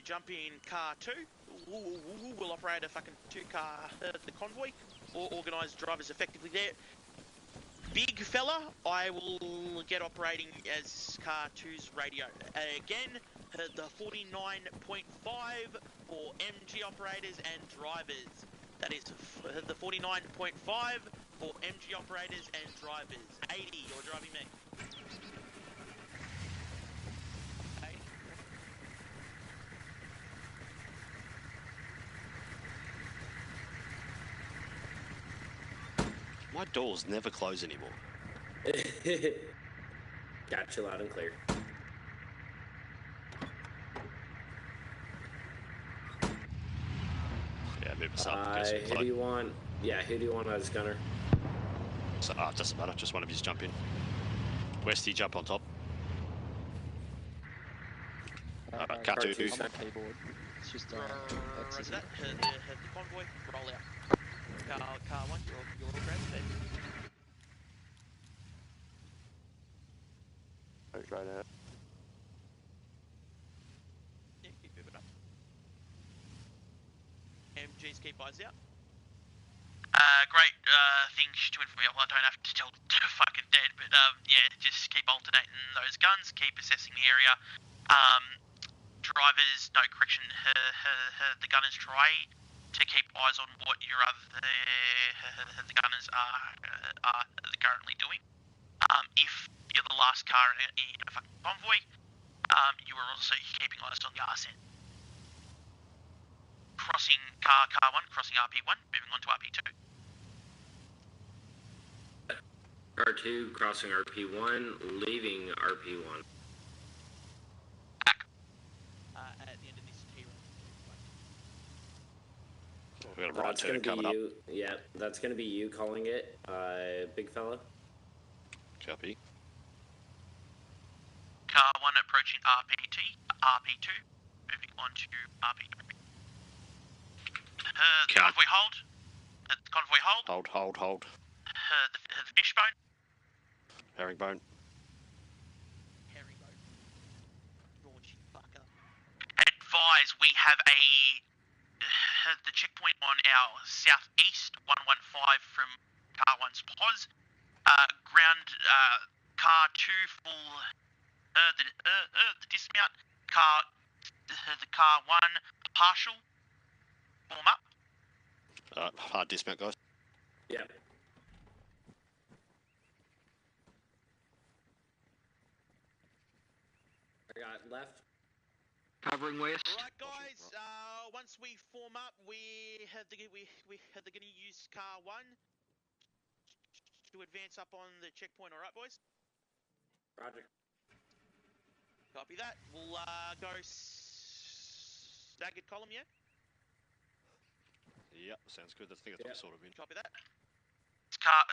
jump in car 2. We'll operate a fucking 2-car the convoy, or organise drivers effectively there. Big fella, I will get operating as car 2's radio. Again, the 49.5 for MG operators and drivers. That is the 49.5 for MG operators and drivers. 80, you're driving me. My doors never close anymore. Got you loud and clear. Yeah, move us up. Who do you want? Yeah, who do you want as gunner? So, it doesn't matter. Just one of you jump in. Westy, jump on top. Car 2. I'm on keyboard. It's just Roger that. The convoy, roll out. Car 1, you're all great. Right ahead. RPGs, keep eyes out. Great thing to inform. Well, I don't have to tell fucking dead, but yeah, just keep alternating those guns, keep assessing the area. Drivers, no correction, the gunners try to keep eyes on what your the gunners are currently doing. If you're the last car in a fucking convoy, you are also keeping eyes on the arse end. Crossing car 1, crossing RP1, moving on to RP2. R2 crossing RP1, leaving RP1. At the end of this T run. We've got a right turn coming you. Yeah, that's going to be you calling it, big fella. Copy. Car 1 approaching RP2, moving on to RP3. The convoy hold. Convoy hold. Hold. The fishbone. Herringbone. Raunchy fucker. Advise, we have the checkpoint on our southeast 115 from car 1's pos. Ground car 2 full. The dismount. The car 1 partial. Form up. Hard dismount, guys. Yeah. I got left. Covering west. Right, guys. Once we form up, we have going to use car 1 to advance up on the checkpoint. All right, boys. Roger. Copy that. We'll go staggered column, yeah? Yep, sounds good. I think that's sort of in. Copy that. Car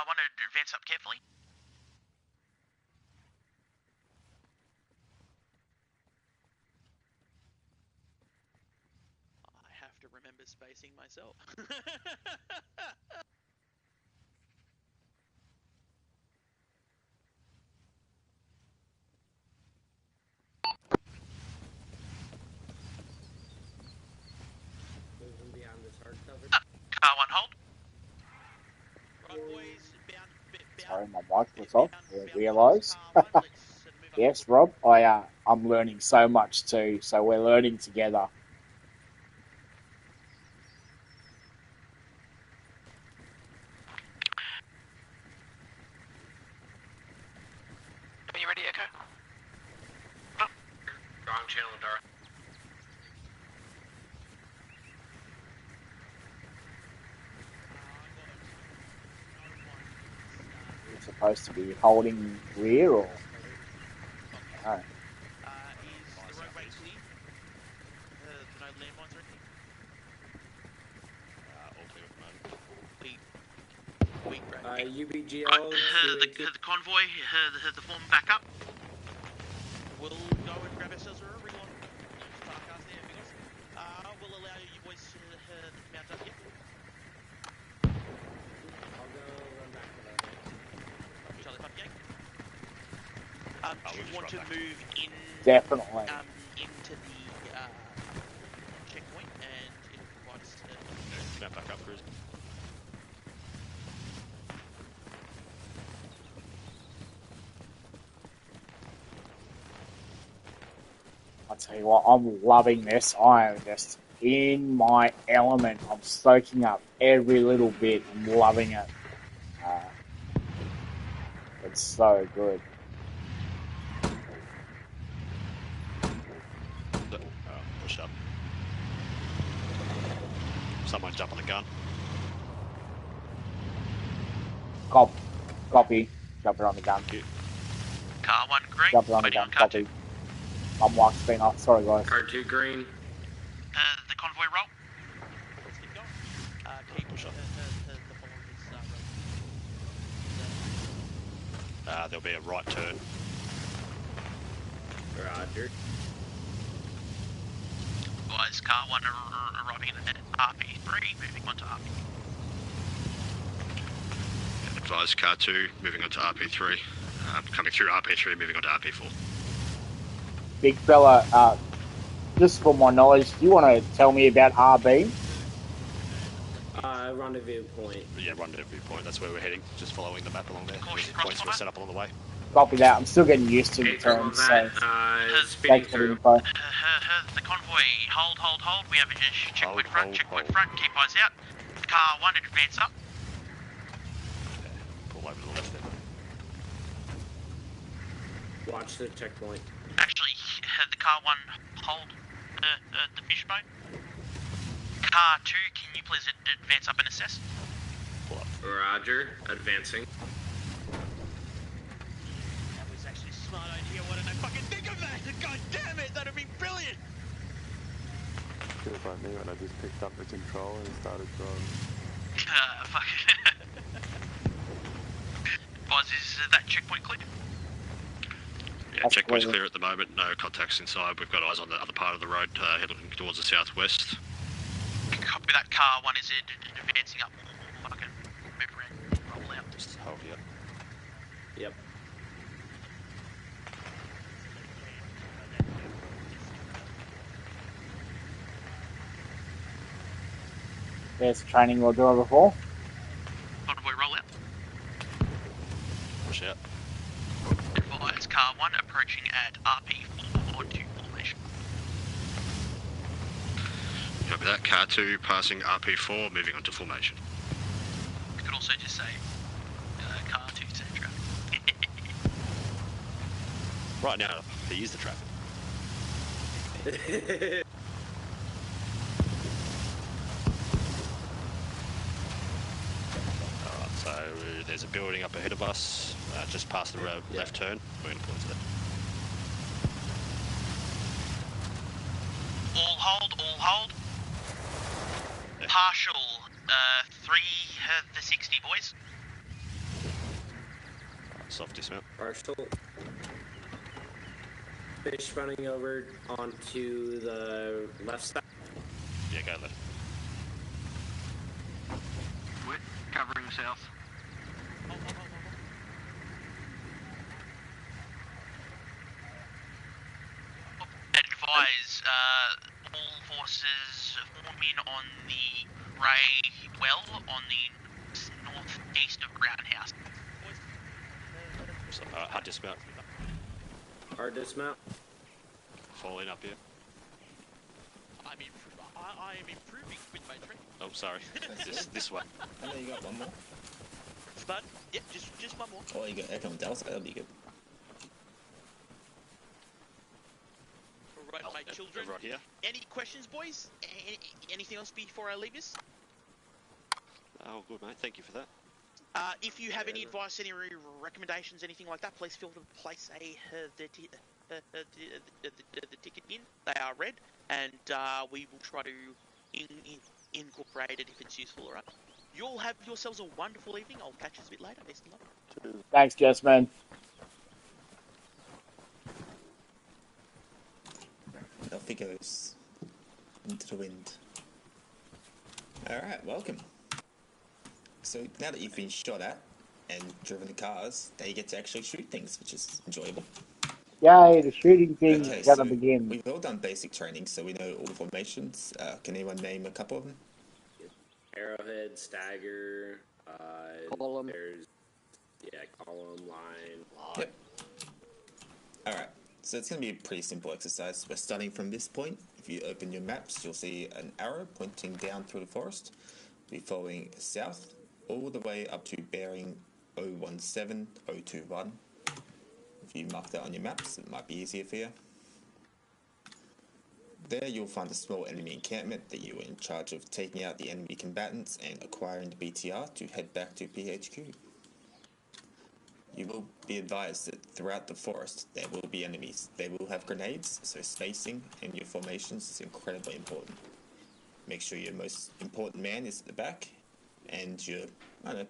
1 to advance up carefully. I have to remember spacing myself. Moving beyond this hard cover. Car 1 hold. Right, boys. Sorry, my mic was off. I realised. Yes, Rob. I'm learning so much too. So we're learning together. Are you ready, Echo? Wrong channel, Dara. You're supposed to be holding rear or? No. Is the roadway clear? No landmines or anything? All clear at the moment. UBGL. The convoy, the form back up. We'll go and grab ourselves a reload. Car cars there, amigos. We'll allow you boys to mount up here. I'll go run back to that. Charlie Papa Gang. Do you want to move in? Definitely. Into the checkpoint, and if requires Mount back up, Cruise. I tell you what, I'm loving this. I am just in my element. I'm soaking up every little bit. I'm loving it. It's so good. Push up. Someone jump on the gun. Copy. Jumping on the gun. Car 1 green. Jumping on the gun. Copy. I'm white spinner. Sorry, guys. Car 2 green. The convoy roll. Let's keep going. Keep push up. The form is There'll be a right turn. Roger. Guys, car 1 arriving at RP3, moving on to RP. Advise car 2 moving on to RP3. Coming through RP3, moving on to RP4. Big fella, just for my knowledge, do you want to tell me about RB? rendezvous point. Yeah, rendezvous point. That's where we're heading. Just following the map along there. There's points we're set up along the way. Copy that. I'm still getting used to the turns, so thanks for the info. The convoy, hold. We have a checkpoint front. Keep eyes out. Car 1 advance up. Pull over to the left there. Watch the checkpoint. Actually, the car 1 hold the fishbone. Car 2, can you please advance up and assess? Pull up. Roger, advancing. That was actually a smart idea. Why didn't I fucking think of that? God damn it, that'd be brilliant. Feels like me when I just picked up the control and started driving. Fuck. Boys, is that checkpoint clear? Yeah, checkpoint's clear at the moment. No contacts inside. We've got eyes on the other part of the road, heading towards the southwest. Copy that. Car 1 is advancing up. Fucking move around. Roll out. Just hold here. Yep. There's training we'll do before. Convoy roll out. Push out. Advise car 1 approaching at RP4 to formation. Copy that. Car 2 passing RP4, moving on to formation. You could also just say car 2 to traffic. Right now, he is the traffic. Alright, so there's a building up ahead of us, just past the road, left turn. We're going to pull into that. All hold. Yeah. Partial 3 the 60 boys. Soft dismount. Partial. Fish running over onto the left side. Yeah, go left. We're covering south. Advise all forces form in on the grey well on the northeast of Ground House. So, hard dismount. Hard dismount. Fall in up here. I am improving with my training. Oh, sorry. this way. I know you got one more. But yeah, just one more. Oh, you got Echo and Delta. That'll be good. Alright, my children. Right here. Any questions, boys? Anything else before I leave this? Oh, good, mate. Thank you for that. If you have any advice, any recommendations, anything like that, please feel free to place the ticket in. They are read, and we will try to incorporate it if it's useful. Alright. You all have yourselves a wonderful evening. I'll catch you a bit later. Peace and love. Thanks, Jess, man. Off he goes into the wind. Alright, welcome. So now that you've been shot at and driven the cars, now you get to actually shoot things, which is enjoyable. Yay, the shooting thing's gonna begin. We've all done basic training, so we know all the formations. Can anyone name a couple of them? Arrowhead, stagger, column. There's column, line. Yep. Alright, so it's going to be a pretty simple exercise. We're starting from this point. If you open your maps, you'll see an arrow pointing down through the forest. We're following south all the way up to bearing 017021. If you mark that on your maps, it might be easier for you. There you'll find a small enemy encampment that you are in charge of taking out the enemy combatants and acquiring the BTR to head back to PHQ. You will be advised that throughout the forest there will be enemies. They will have grenades, so spacing and your formations is incredibly important. Make sure your most important man is at the back and your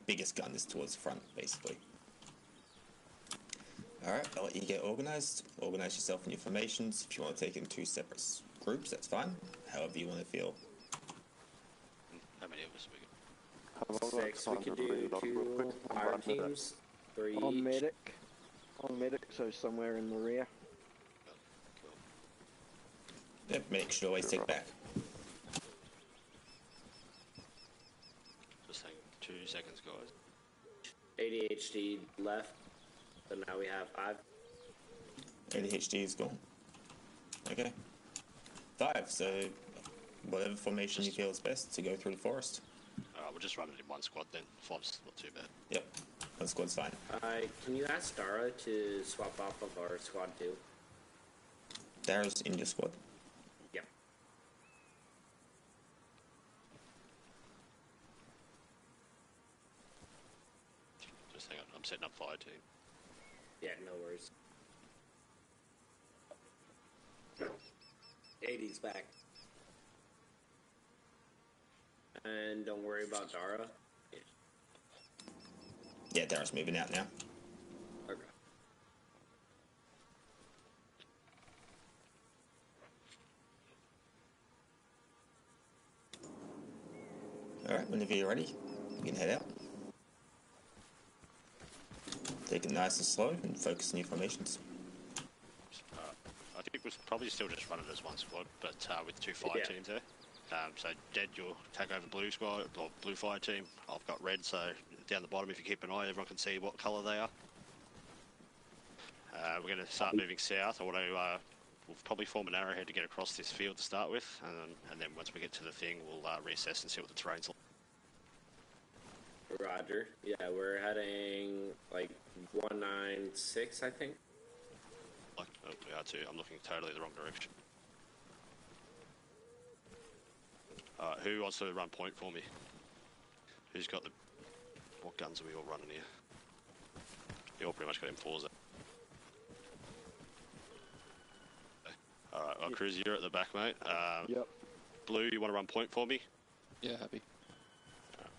biggest gun is towards the front, basically. Alright, I'll let you get organised. Organise yourself in your formations. If you want to take in 2 separate groups, that's fine. However you want to feel. How many of us we got? 6. We can do 2 fire teams. 3 On medic, so somewhere in the rear. Yep, make sure you always take back. 2 seconds, guys. ADHD left, so now we have 5. ADHD is gone. Okay. 5, so whatever formation you feel is best to go through the forest. We'll just run it in one squad then. 5's not too bad. Yep, one squad's fine. Can you ask Dara to swap off of our squad too? Dara's in your squad. Yep. Just hang on, I'm setting up fire team. Yeah, no worries. 80's back. And don't worry about Dara. Yeah, Dara's moving out now. Okay. Alright, whenever you're ready, you can head out. Take it nice and slow and focus on your formations. I think we'll probably still just run it as one squad, but with 2 fire teams there. So Dead, you'll take over blue squad, or blue fire team. I've got red, so down the bottom, if you keep an eye, everyone can see what colour they are. We're going to start moving south. We'll probably form an arrowhead to get across this field to start with, and then once we get to the thing, we'll reassess and see what the terrain's like. Roger. Yeah, we're heading like 196, I think. Like, oh, we are too. I'm looking totally the wrong direction. Who wants to run point for me? Who's got the... What guns are we all running here? You all pretty much got M4s. Alright, well, Cruz, you're at the back, mate. Yep. Blue, you want to run point for me? Yeah, happy.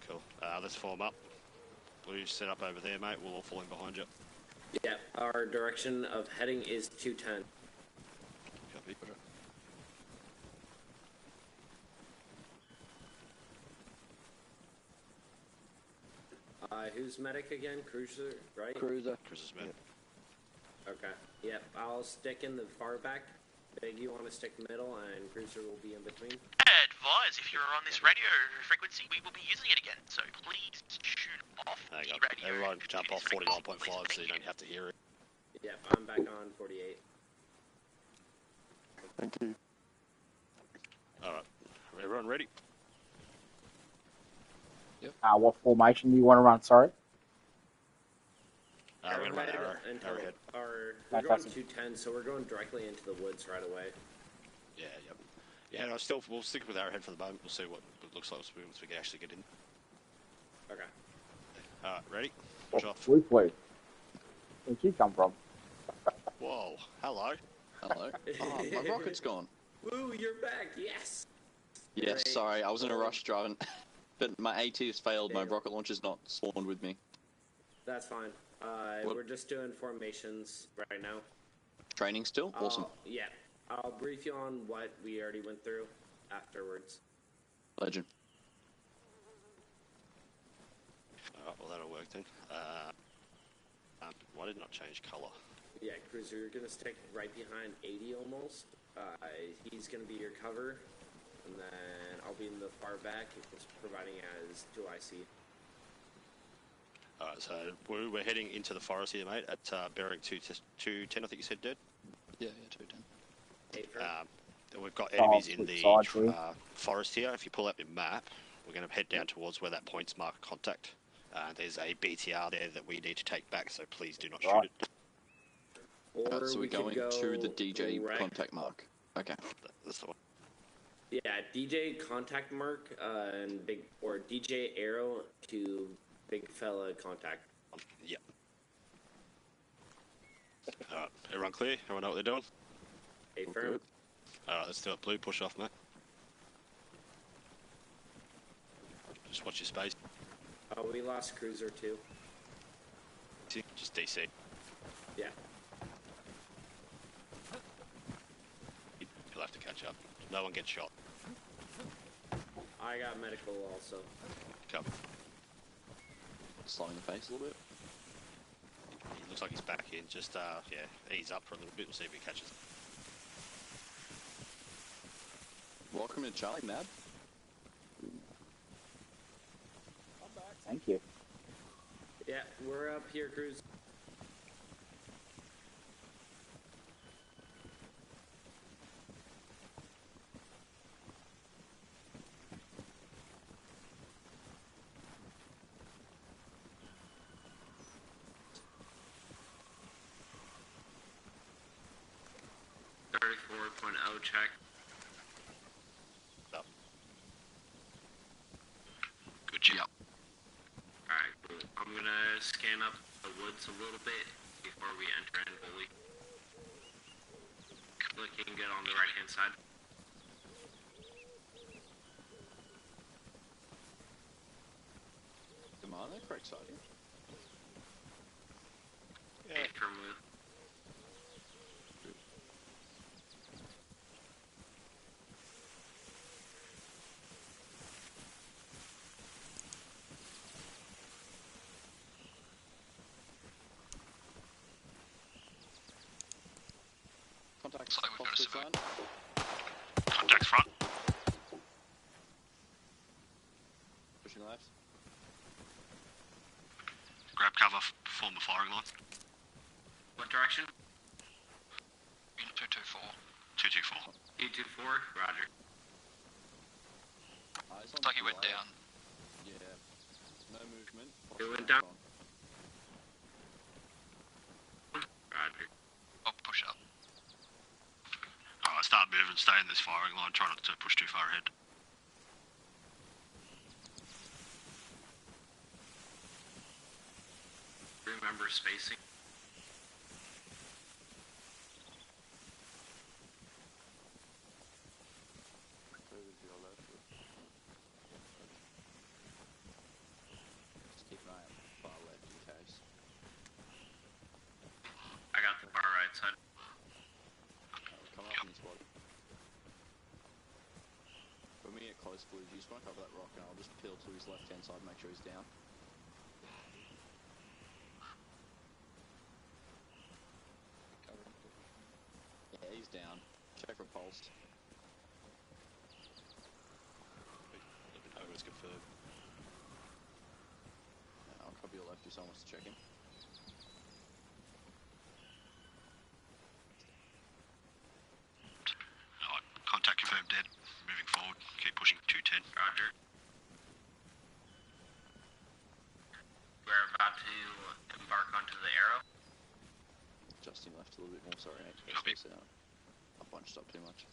Cool. Let's form up. Blue, set up over there, mate. We'll all fall in behind you. Yeah, our direction of heading is 210. Copy. Who's medic again? Cruiser, right? Cruiser. Cruiser's medic. Okay. Yep, I'll stick in the far back. Big, you want to stick middle, and Cruiser will be in between. Advise, if you're on this radio frequency, we will be using it again, so please tune off the radio. Everyone jump off 49.5 so you don't have to hear it. Yep, I'm back on 48. Thank you. Alright, everyone ready? Yep. What formation do you want to run, sorry? We're going to run arrowhead. We're going 210, so we're going directly into the woods right away. Yeah, yep. Yeah, no, we'll stick with arrowhead for the moment. We'll see what it looks like once we can actually get in. Okay. Alright, ready? Push off. Blue. Where'd you come from? Whoa, hello. Hello. Oh, my rocket's gone. Woo, you're back, yes! Yes, Great. sorry, I was in a rush driving, but my AT has failed, my rocket launcher's not spawned with me. That's fine. We're just doing formations right now. Training still? Awesome. Yeah, I'll brief you on what we already went through afterwards. Legend. Alright, well that'll work then. Why did it not change colour? Yeah, Cruiser, you're gonna stick right behind 80 almost. He's gonna be your cover, and then I'll be in the far back, just providing as do I see. Alright, so we're heading into the forest here, mate, at bearing 210, I think you said, Dead? Yeah, 210. We've got enemies in the forest here. If you pull up your map, we're going to head down towards where that point's marked contact. There's a BTR there that we need to take back, so please do not shoot it. So we're going to the DJ contact mark. Okay. That's the one. Yeah, DJ contact mark and or DJ arrow to big fella contact. Yep. Alright, everyone clear? Everyone know what they're doing? Firm. Alright, let's do it. Blue, push off, mate. Just watch your space. Oh, we lost Cruiser too. Just DC. Yeah. You'll have to catch up. No one gets shot. I got medical also. Come. Slowing the pace a little bit. He looks like he's back in. Just, yeah, ease up for a little bit. We'll see if he catches. Welcome to Charlie, Mab. I'm back, Thank you. Yeah, we're up here cruising. Check. Up. Good job. Alright, cool. I'm gonna scan up the woods a little bit before we enter in fully. Clicking good on the right hand side. Am I on the correct side here? Yeah. From Contacts. Looks like we've got a possibly civilian. front. Contacts front. Pushing left. Grab cover, form a firing line. What direction? Unit 224. 224. 224, roger. Looks like he went down. Yeah. No movement. He went down. Roger. I'll push up. Alright, start moving, stay in this firing line, try not to push too far ahead. Remember spacing. Just keep an eye out far left in case. I got the far right side. Come up in this body. When we get close, Blue, you just want to cover that rock and I'll just peel to his left hand side and make sure he's down. Yeah, he's down. Check for pulse. Over's confirmed. I'll copy your left if someone wants to check him. Contact confirmed dead. Moving forward. Keep pushing 210. Roger. We're about to embark onto the arrow. Justin left a little bit more, sorry, mate. Copy. I bunched up too much.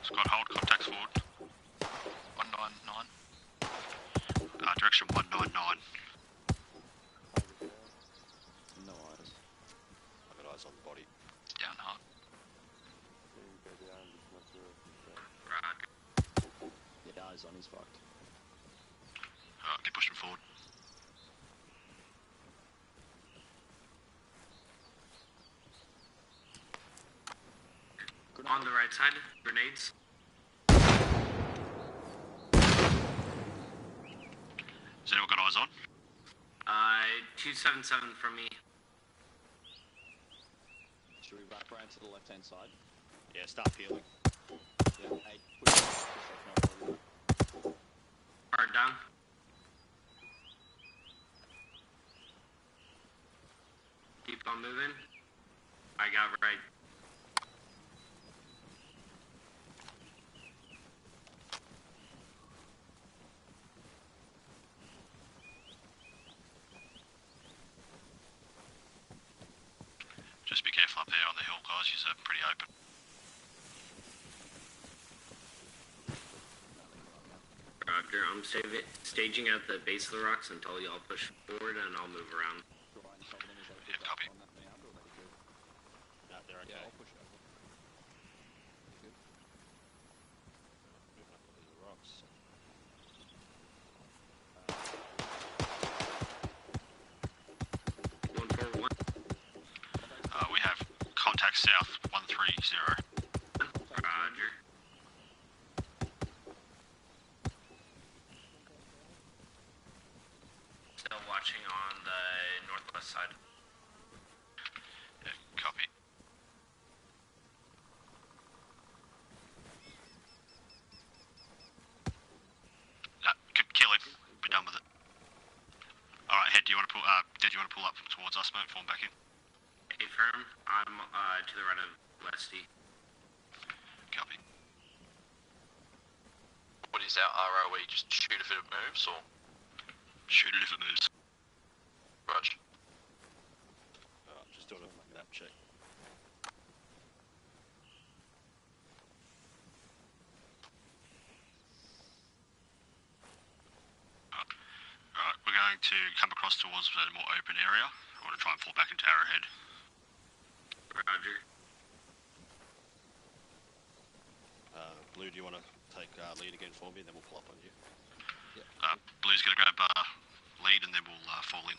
Scott, hold. Contacts forward. 199. Direction 199. No eyes. I've got eyes on the body. Down hard. Roger. Yeah, eyes on, he's fucked. Keep pushing forward. On the right side, grenades. Has anyone got eyes on? 277 from me. Should we wrap around to the left hand side? Yeah, start peeling. Yeah, 8. Push off. Hard down. Keep on moving. I got right. Just be careful up there on the hill, guys. You're pretty open. Roger, I'm staging at the base of the rocks until y'all push forward, and I'll move around. Yeah, copy. They're okay. Yeah, I'll push over. Good. Moving up onto the rocks. We have contact south 130. you want to pull up towards us, mate? Form back in. Affirm. I'm to the right of Westy. Copy. What is our ROE? Just shoot if it moves, or? Shoot it if it moves. Roger. Just doing a map check. Alright, we're going to come across towards a more open area. I want to try and fall back into Arrowhead. Roger. Blue, do you want to take lead again for me, and then we'll pull up on you? Yeah. Blue's going to grab lead, and then we'll fall in.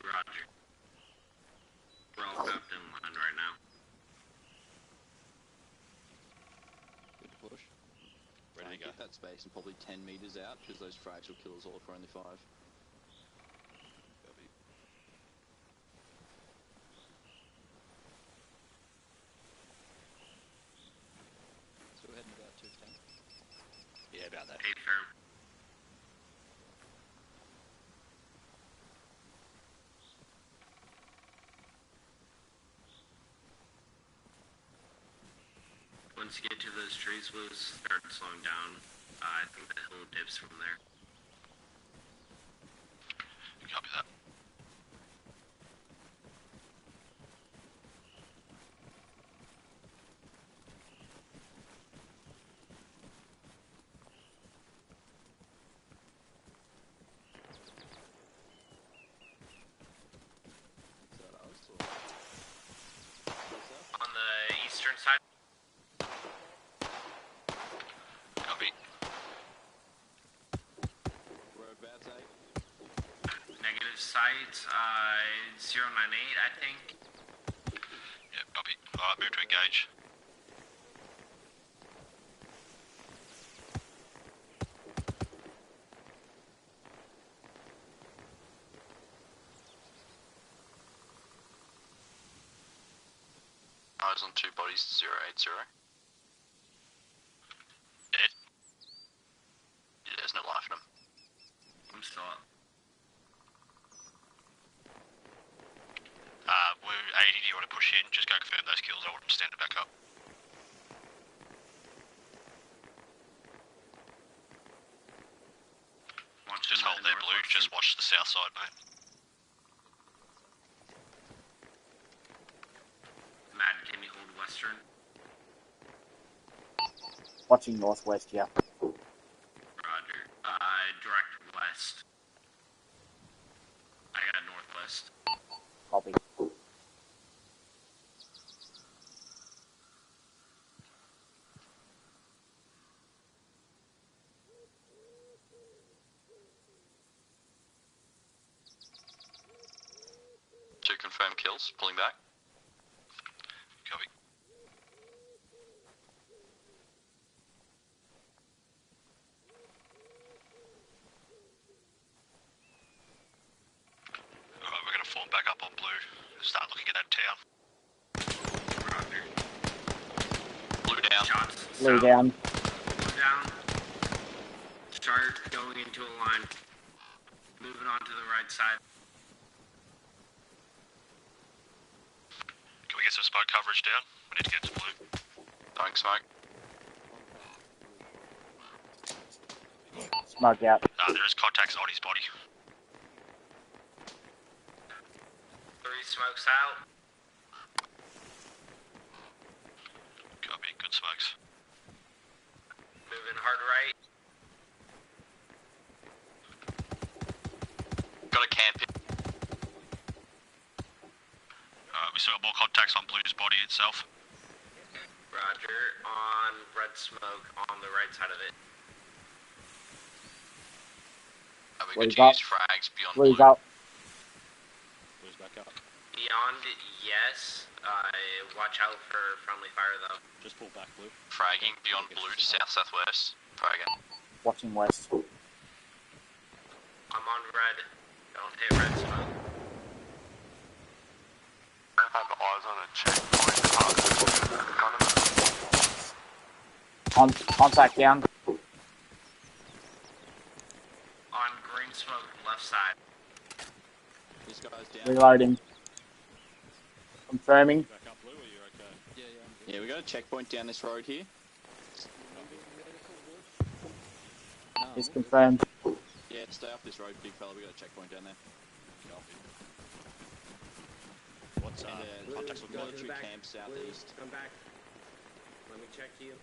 Roger. We're all wrapped in line right now. Good push. Ready to go. Keep that space and probably 10 metres out, because those frags will kill us all for only 5. So we're heading about 210. Yeah, about that. Affirm. Once you get to those trees, we'll start slowing down. I think the hill dips from there. Copy that. On the eastern side. Copy. Whereabouts, Negative sight, 098, I think. Yeah, copy. Alright, move to engage. Eyes on 2 bodies, 080. Dead? Yeah, there's no life in them. I'm still up. We're 80, do you want to push in? Just go confirm those kills, I want to stand it back up. Just hold there, Blue, just watch the south side, mate. Matt, can you hold western? Watching northwest, yeah. Roger. Direct west. I got northwest. Copy. Two confirmed kills, pulling back. Copy. Alright, we're going to form back up on Blue. Start looking at that town. Roger. Blue down. Shots. Blue south. down. Blue down. Start going into a line. Moving on to the right side. Can we get some smoke coverage down? We need to get to Blue. Throwing smoke. Smoke out. There is contacts on his body. 3 smokes out. Copy, good smokes. Moving hard right. Got a camp in. We still got more contacts on Blue's body itself. Roger. On red smoke on the right side of it. We Blue's good to up. use frags beyond Blue's Blue. up. Blue's back up. Beyond, yes. Watch out for friendly fire though. Just pull back, Blue. Fragging beyond Blue to south-southwest. Fragging. Watching west. I'm on red. Don't hit red smoke. I have eyes on a checkpoint. Contact down. On green smoke, left side. Reloading. Confirming. Back up, Blue, or you're okay? Yeah, we got a checkpoint down this road here. It's confirmed. Yeah, stay off this road, big fella. We got a checkpoint down there. What's contacts look like? military camp southeast. Come back. Let me check you.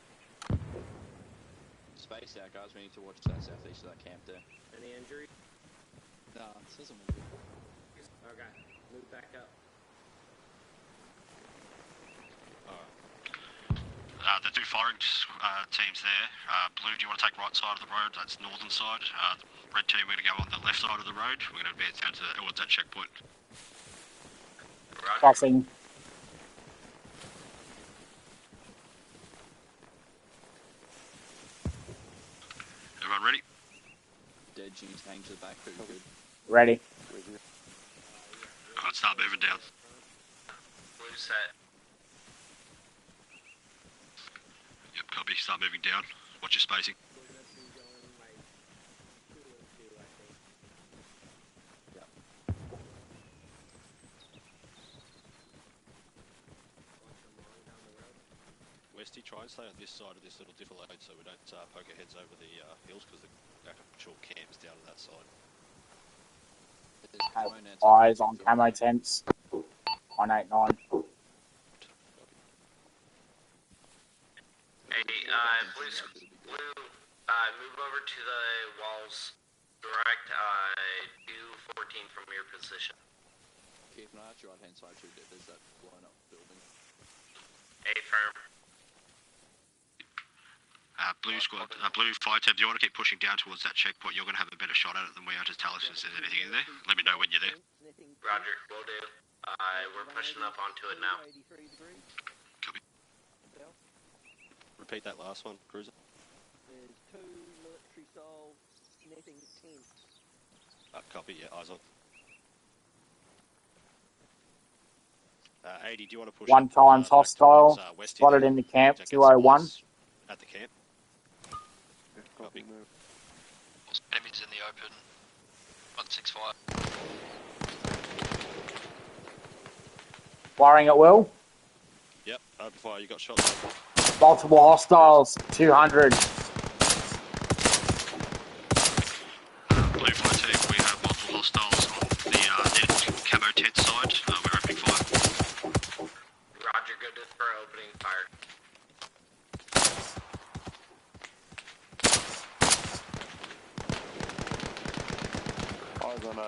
Space out, guys. We need to watch that southeast of that camp there. Any injury? No, it says I'm injured. Okay. Move back up. The two firing teams there. Blue, do you want to take right side of the road? That's northern side. The red team, we're going to go on the left side of the road. We're going to advance down towards that checkpoint. Crossing. Everyone ready? Dead G's hang to the back, pretty good. Ready. Alright, start moving down. Blue set. Yep, copy. Start moving down. Watch your spacing. Westy, try and stay on this side of this little defilade so we don't poke our heads over the hills because the actual camp is down on that side. Have eyes on camo tents. 189. Hey, Blue, move over to the walls. Direct, 214 from your position. Keep an eye out your right hand side too, there's that blown up building. A firm. Blue squad, Blue fire tab, do you want to keep pushing down towards that checkpoint? You're going to have a better shot at it than we are. Just tell us if there's anything in there. Let me know when you're there. Roger, will do. We're pushing up onto it now. Copy. Repeat that last one, Cruiser. There's 2 military style netting tents. Copy, yeah, eyes on. 80, do you want to push One times hostile. Spotted in the camp. 201. At the camp. Copy. Enemies in the open. 165. Firing at will. Yep, open fire, you got shots. Multiple hostiles. 200. Blue fire team, we have multiple hostiles on the camo tent side. We're opening fire. Roger, good for opening fire. Eyes on a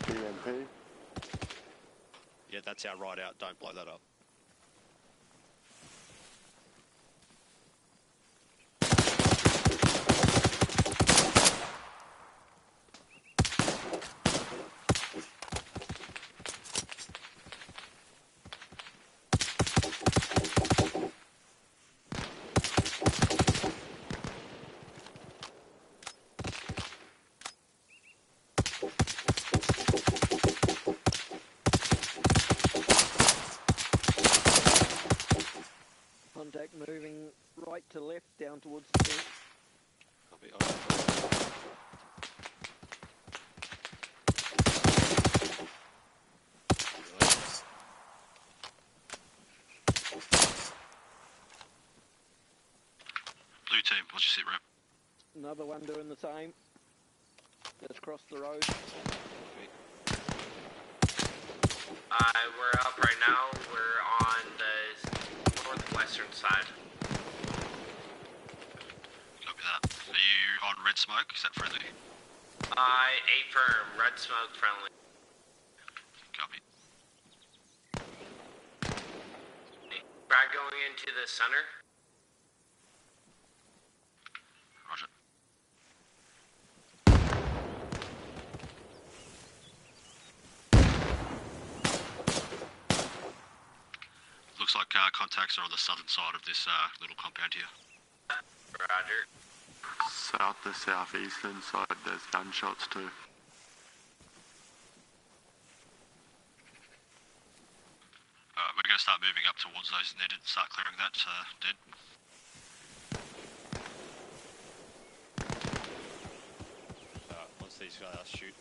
BMP. Yeah, that's our ride out. Don't blow that up. Contact moving right to left down towards the tent. Copy. Blue team, what's your sit rep? Another one doing the same. Just crossed the road. We're up right now. We're on the northwestern side. Copy that. Are you on red smoke? Is that friendly? A firm. Red smoke friendly. Copy. Brad going into the center. Roger. Looks like contacts are on the southern side of this little compound here. Roger. South to southeastern side, there's gunshots too. We're going to start moving up towards those netted, start clearing that dead. Once these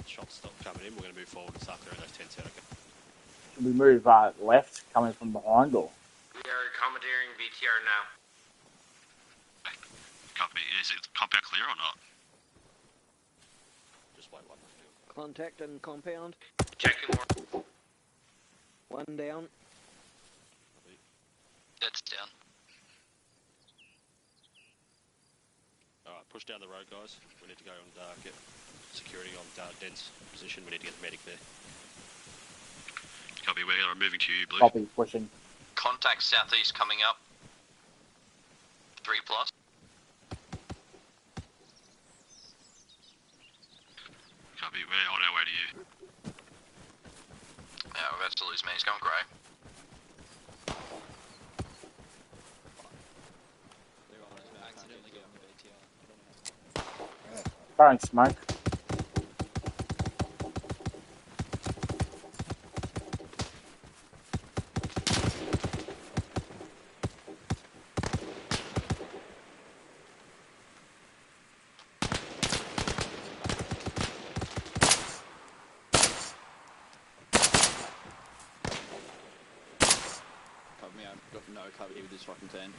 shots stop coming in, we're going to move forward and start clearing those tents out, okay? Should we move left, coming from behind, or? We are commandeering VTR now. Copy. Is it compound clear or not? Just wait one. Contact and compound. Checking more. One down. That's down. Alright, push down the road, guys. We need to go and get security on Den's position. We need to get the medic there. Copy, we are moving to you, Blue. Copy, pushing. Contact southeast coming up. 3+. Copy, we're on our way to you. Yeah, we're about to lose me. He's going grey. Throwing smoke. Cover me, I've got no cover with this fucking 10.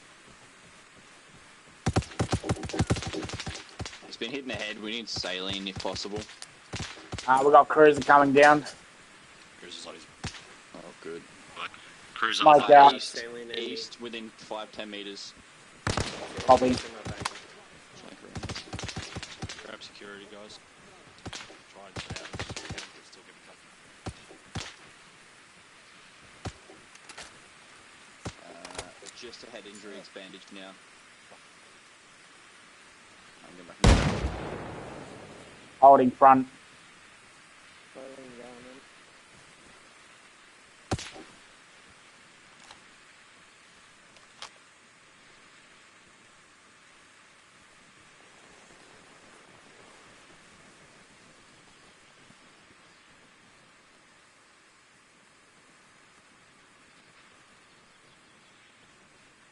He's been hitting the head. We need saline if possible. We got cruiser coming down. Cruiser's on his... Oh, good. Cruiser Smoke out. East, within 5-10 meters. Copy. Grab security, guys. Try and get out. Still give it cover. Just a head injury. It's bandaged now. I'm going back. Holding front.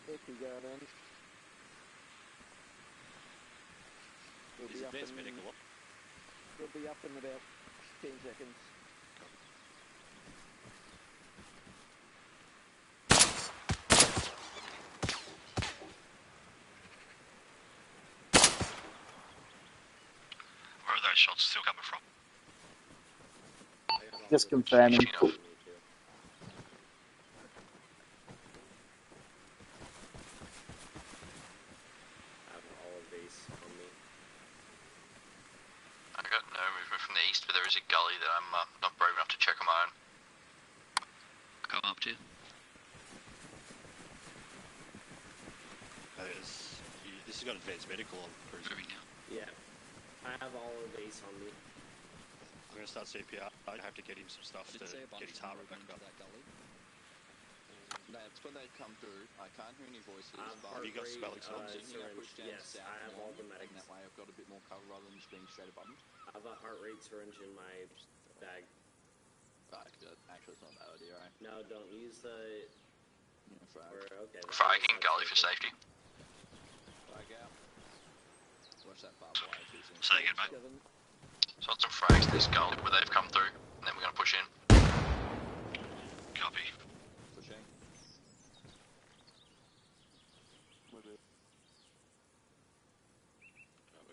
Echo Garden. Is advanced medical what? They'll be up in about 10 seconds. Where are those shots still coming from? Just confirming. I got no movement from the east, but there is a gully that I'm not brave enough to check on my own. Come up to you. This has got advanced medical on cruiser now. Yeah. I have all of these on me. I'm going to start CPR. I have to get him some stuff to get his heart rate back up. That's when they come through. I can't hear any voices. Have you got smelling salts? Yes, I have all the medics. That way I've got a bit more cover rather than just being straight above them. I have a heart rate syringe in my bag. Actually, it's not that idea, right? No, don't use the... Okay. Fragging gully for safety. Frag out. Watch that barbed wire too soon. Say again, mate. So some frags to this gully where they've come through, and then we're going to push in. Copy. Pushing. We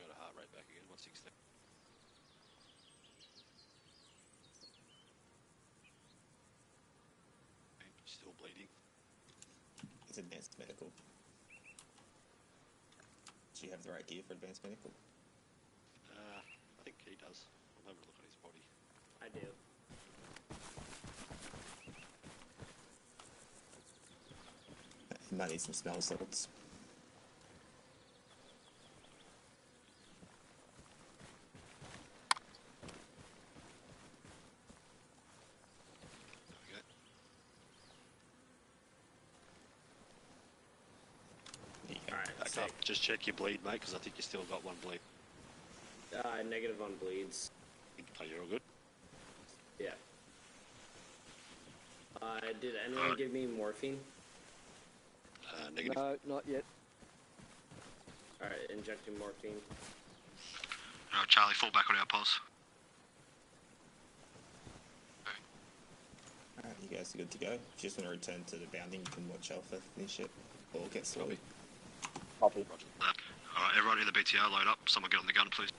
got a heart rate back again, 160. Still bleeding. It's advanced medical. Do you have the right gear for advanced medical? I think he does. I'll have a look at his body. I do. He might need some smell salts. Back up. Just check your bleed, mate, because I think you still got one bleed. Negative on bleeds. Oh, you're all good? Yeah. Did anyone give me morphine? Negative. No, not yet. Alright, injecting morphine. Alright, Charlie, fall back on our pulse. Alright, you you guys are good to go. If you just want to return to the bounding, you can watch Alpha finish it, or get slowly. Copy. Alright, everyone in the BTR, load up. Someone get on the gun, please.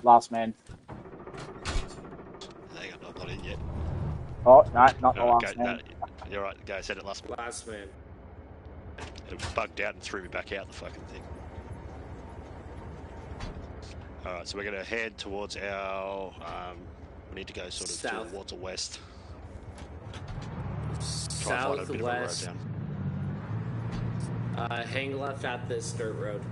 Last man. Hang on, I'm not in yet. Oh, no, not the last go, man. No, you're right, go, said it last man. Last man. It bugged out and threw me back out the fucking thing. Alright, so we're going to head towards our... we need to go sort of South. towards the west. Try and find a bit of a road Southwest. down. Hang left at this dirt road.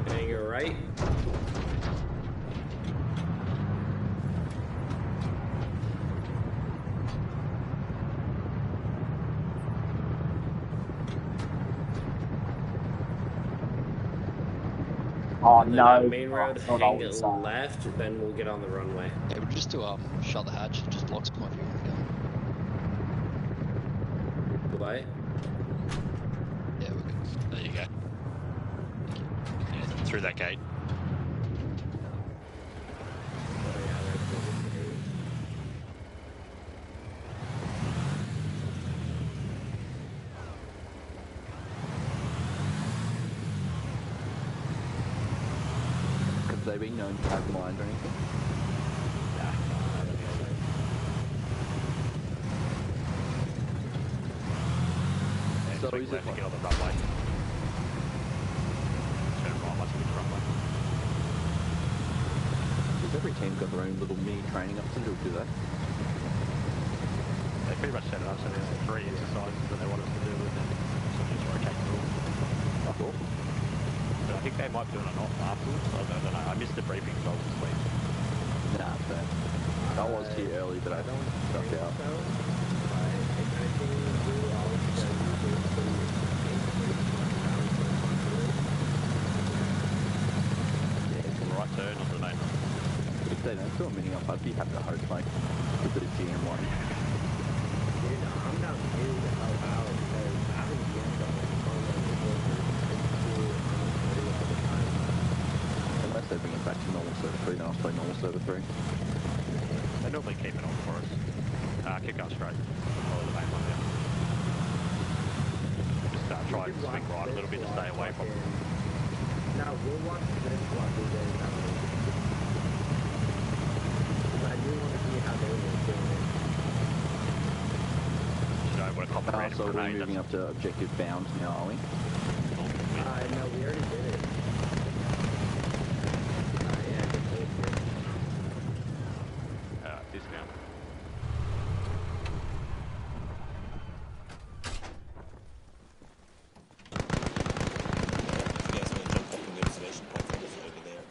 Hang your right. Oh, And then no. on main road, not hang always that. left, then we'll get on the runway. Yeah, we'll just do shut the hatch. It just blocks my view. What? Yeah, we're good. There you go. Yeah, through that gate. Have they been known to have mines or anything? So is it get on the runway? Turn right, let's get the runway. Does every team got their own little mini training up to do they? They pretty much set it up so there's 3 exercises that they want us to do with them. So just rotate through. That's all. But I think they might be doing it off afterwards. I don't know. I missed the briefing, so I was asleep. Nah, fair. I was here early, but I stuck out. Right turn onto the main road. If they don't do a mini up, I'd be happy to host like a bit of GM1. Dude, I'm down here to help out because I haven't GM'd on the phone before. Unless they bring it back to normal server 3, then I'll play normal server 3. They normally keep it on for us. Kick up straight. Follow the main one down. Just try and swing right a little bit to stay away from them. Now we'll watch this while we get that one. I do want to see how they were doing it. You know what a complicated So we're grenade moving up to objective bound now, are we? No, we already did it. Yeah, good place here. Dismount. You guys want to jump up in the observation platform over there?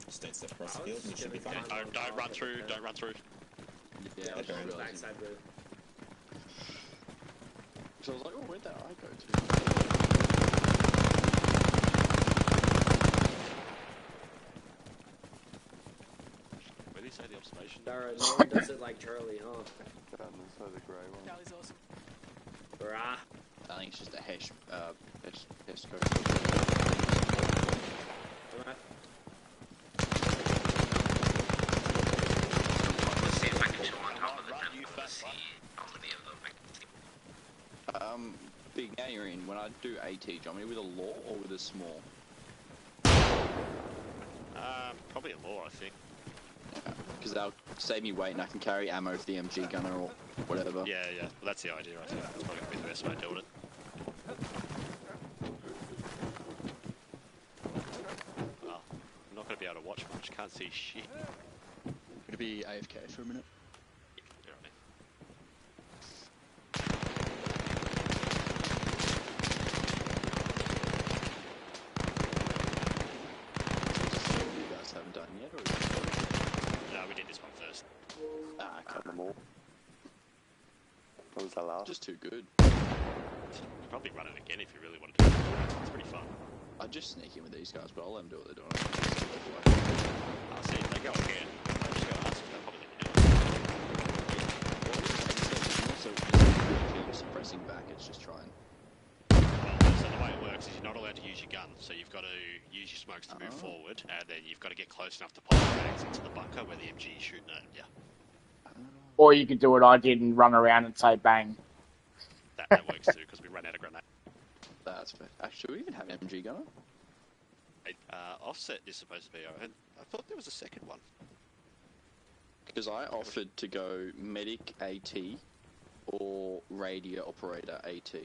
Just don't step across the field and you should be fine. Don't run through. Don't run through. Yeah, Okay. on the backside road. So I was like, oh, where'd that eye go to? Where did he say the observation? Dara, no one does it like Charlie, huh? Down the side of the grey one. Charlie's awesome. Brah. I think it's just a hash code. Let's see if I can chill on top of the tent. Let's see how many of them I can see. Big, now you're in. When I do AT, do you want me with a law or with a small? Probably a law, I think. Because they'll save me weight and I can carry ammo for the MG gunner or whatever. Yeah. Well, that's the idea, I think. That's probably going to be the best way to do it. Well, I'm not going to be able to watch much. Can't see shit. It'll be AFK for a minute. You're right. You guys haven't done yet, or? No, we did this one first. Ah, Cut them all. What was that last fast. Just too good. You'd probably run it again if you really wanted to. It's pretty fun. I'd just sneak in with these guys, but I'll let them do what they're doing. I'll see if they go again. I'll just go ask them. They'll probably let me do it. Also, suppressing back, it's just trying. So the way it works is you're not allowed to use your gun, so you've got to use your smokes to move forward, and then you've got to get close enough to pop the mags into the bunker where the MG is shooting at you. Or you could do what I did and run around and say bang. That works too, because we ran out of grenade. That's fair. Actually, we even have an MG gunner? Offset is supposed to be open. I thought there was a second one. Because I offered to go medic AT or radio operator AT.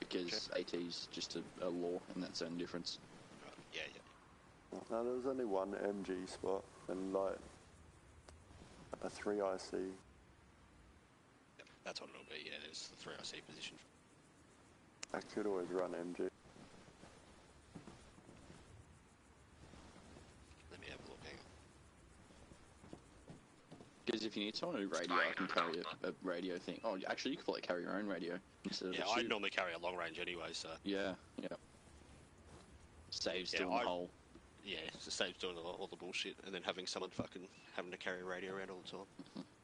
Because AT's just a law, and that's the only difference. Yeah. No, there was only one MG spot, and like a 3IC. Yep, that's what it'll be, yeah, there's the 3IC position. I could always run MG. Let me have a look, hang on. Because if you need someone to radio, I can carry a radio thing. Oh, actually, you could probably carry your own radio instead of Yeah, a I tube. normally carry a long range anyway, so... Yeah. Saves doing the whole... Yeah, it saves doing all the bullshit, and then having someone fucking having to carry a radio around all the time.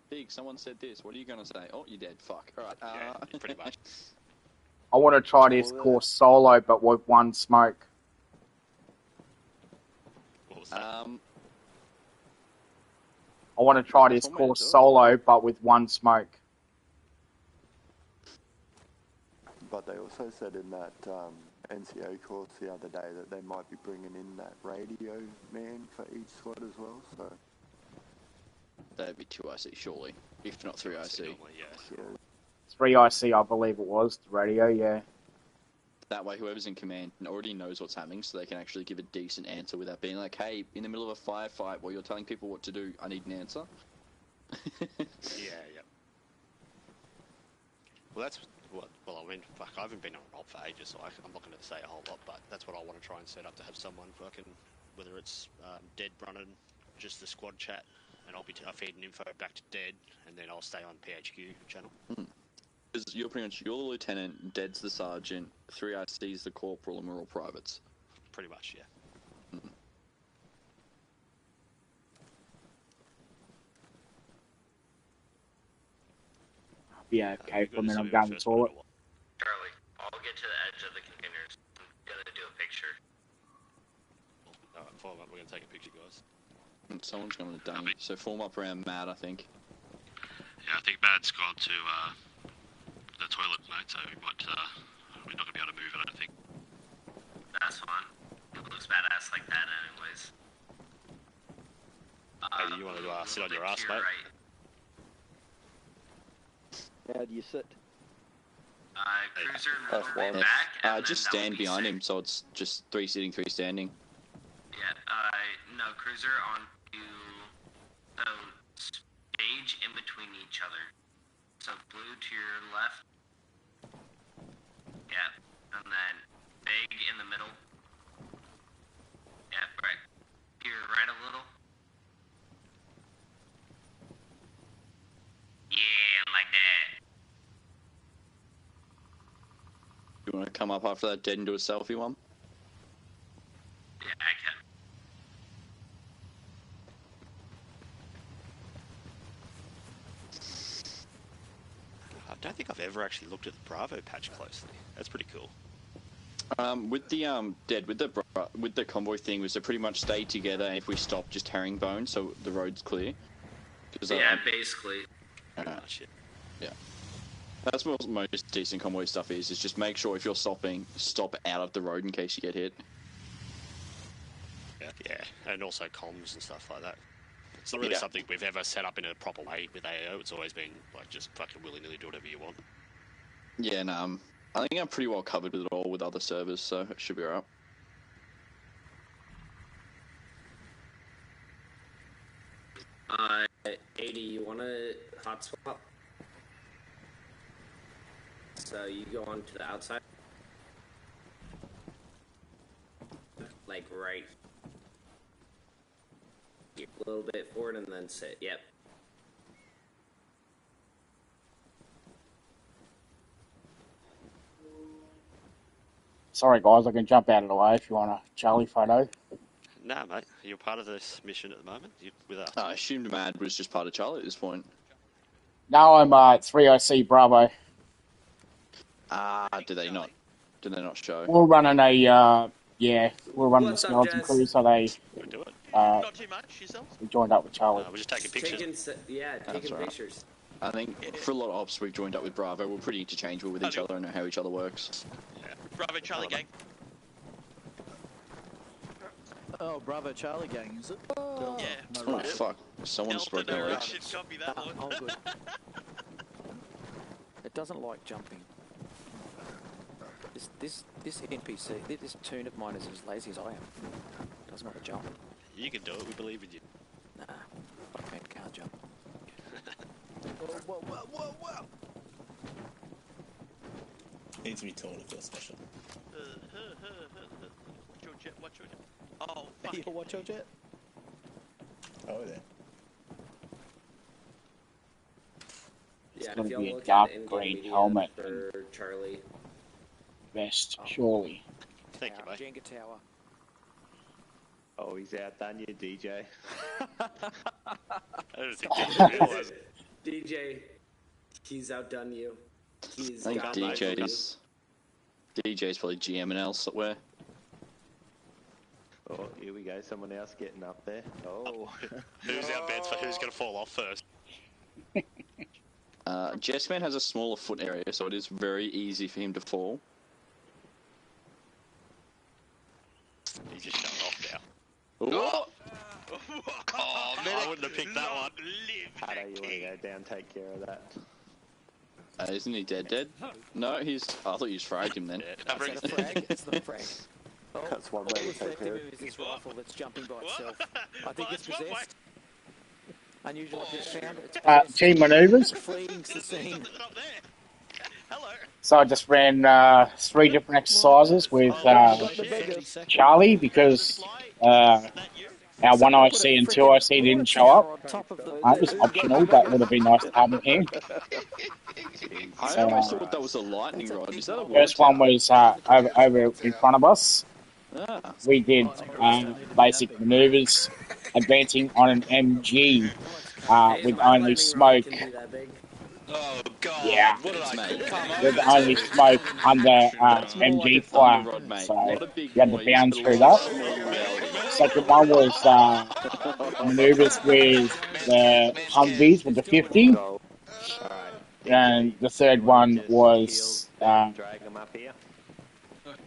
Big, someone said this. What are you going to say? Oh, you're dead. Fuck. Alright. Yeah, pretty much. I want to try this course solo, but with one smoke. What was that? I want to try this course solo, but with one smoke. But they also said in that NCO course the other day that they might be bringing in that radio man for each squad as well, so... That'd be 2IC, surely. If not 3IC. Yeah. 3IC, I believe it was, the radio, yeah. That way, whoever's in command already knows what's happening, so they can actually give a decent answer without being like, hey, in the middle of a firefight while you're telling people what to do, I need an answer. Yeah. Well, that's what... Well, I mean, fuck, I haven't been on a roll for ages, so I'm not going to say a whole lot, but that's what I want to try and set up, to have someone fucking... Whether it's Dead running just the squad chat, and I'll be feeding info back to Dead, and then I'll stay on PHQ channel. Because you're pretty much, you're the lieutenant, Dead's the sergeant, 3IC's the corporal, and we're all privates. Pretty much, yeah. Yeah, okay, for a minute I'm going to the toilet. Charlie, I'll get to the edge of the containers. I'm gonna do a picture. Alright, form up, we're going to take a picture, guys. And someone's going to dummy, so form up around Matt, I think. Yeah, I think Matt's gone to the toilet, mate, so we might, we're not going to be able to move it, I don't think. That's fine. It looks badass like that anyways. Hey, do you want to sit on your ass, mate? Right. How do you sit? Cruiser That's move way one. back. And Just then that would stand be behind safe. him, so it's just 3 sitting, 3 standing. Yeah, no, cruiser onto the stage in between each other. So blue to your left. Yeah, and then big in the middle. Yeah, right. To your right a little. Yeah, like that. You want to come up after that Dead and do a selfie one? Yeah, I can. I don't think I've ever actually looked at the Bravo patch closely. That's pretty cool. With the Dead, with the convoy thing, was to pretty much stay together, and if we stop, just herringbone, so the road's clear. Yeah, basically. Pretty much, yeah. That's what most decent convoy stuff is just make sure if you're stopping, stop out of the road in case you get hit. Yeah, and also comms and stuff like that. It's not really something we've ever set up in a proper way with AAO. It's always been like just fucking willy-nilly do whatever you want. Yeah, and I think I'm pretty well covered with it all with other servers, so it should be alright. AD, you want to hot swap? So you go on to the outside, like right here, a little bit forward, and then sit. Yep. Sorry, guys, I can jump out of the way if you want a Charlie photo. Nah, mate, you're part of this mission at the moment. You're with us. I assumed Mad was just part of Charlie at this point. No, I'm 3OC Bravo. Did they not show? We're running a we're running a What's up, skeleton Jess? crew, so they Do it. Not too much yourselves. we joined up with Charlie. We're just taking pictures. Taking right. pictures. I think for a lot of ops we've joined up with Bravo. We're pretty interchangeable with each other and know how each other works. Yeah. Bravo Charlie gang. Oh, Bravo Charlie gang, is it? Yeah. Oh fuck! Someone's broken their legs. Shit can't be that one. I'm good. It doesn't like jumping. This NPC, this toon of mine is as lazy as I am. Doesn't want to jump. You can do it. We believe in you. Nah, I can't jump. Whoa. Needs to be told if you're special. Watch your jet. Oh, fuck. Watch your jet. Oh, there. It's Yeah, going if to y'all be a look dark at green media helmet for Charlie. vest, surely. Thank you, mate. Jenga tower. Oh, he's outdone you, DJ. I don't think people realise it. DJ, he's outdone you. He's I think got DJ's probably GM and elsewhere. Oh, here we go. Someone else getting up there. Oh. Who's our bets for who's going to fall off first? Jessman has a smaller foot area, so it is very easy for him to fall. He's just showing off now. Oh, Oh, man, I wouldn't have picked that one. How do you want to go down, take care of that? isn't he dead? No, he's... I thought you just fragged him then. Is that a frag? It's not a frag. Oh, That's one way to take effective care. is this rifle that's jumping by itself. I think it's possessed. Unusual sound. It's Team manoeuvres. fleeing to the scene. So I just ran 3 different exercises with Charlie because our 1IC and 2IC didn't show up. It was optional, but it would have been nice to have him here. I always thought that was a lightning rod. Is that a First one was over in front of us. We did basic manoeuvres, advancing on an MG with only smoke. Oh, God. Yeah, What did I come with over only to? smoke under MG fire. So you had to bounce through that. Second one was manoeuvres with the Humvees with the 50. And the third one was Drag them up here.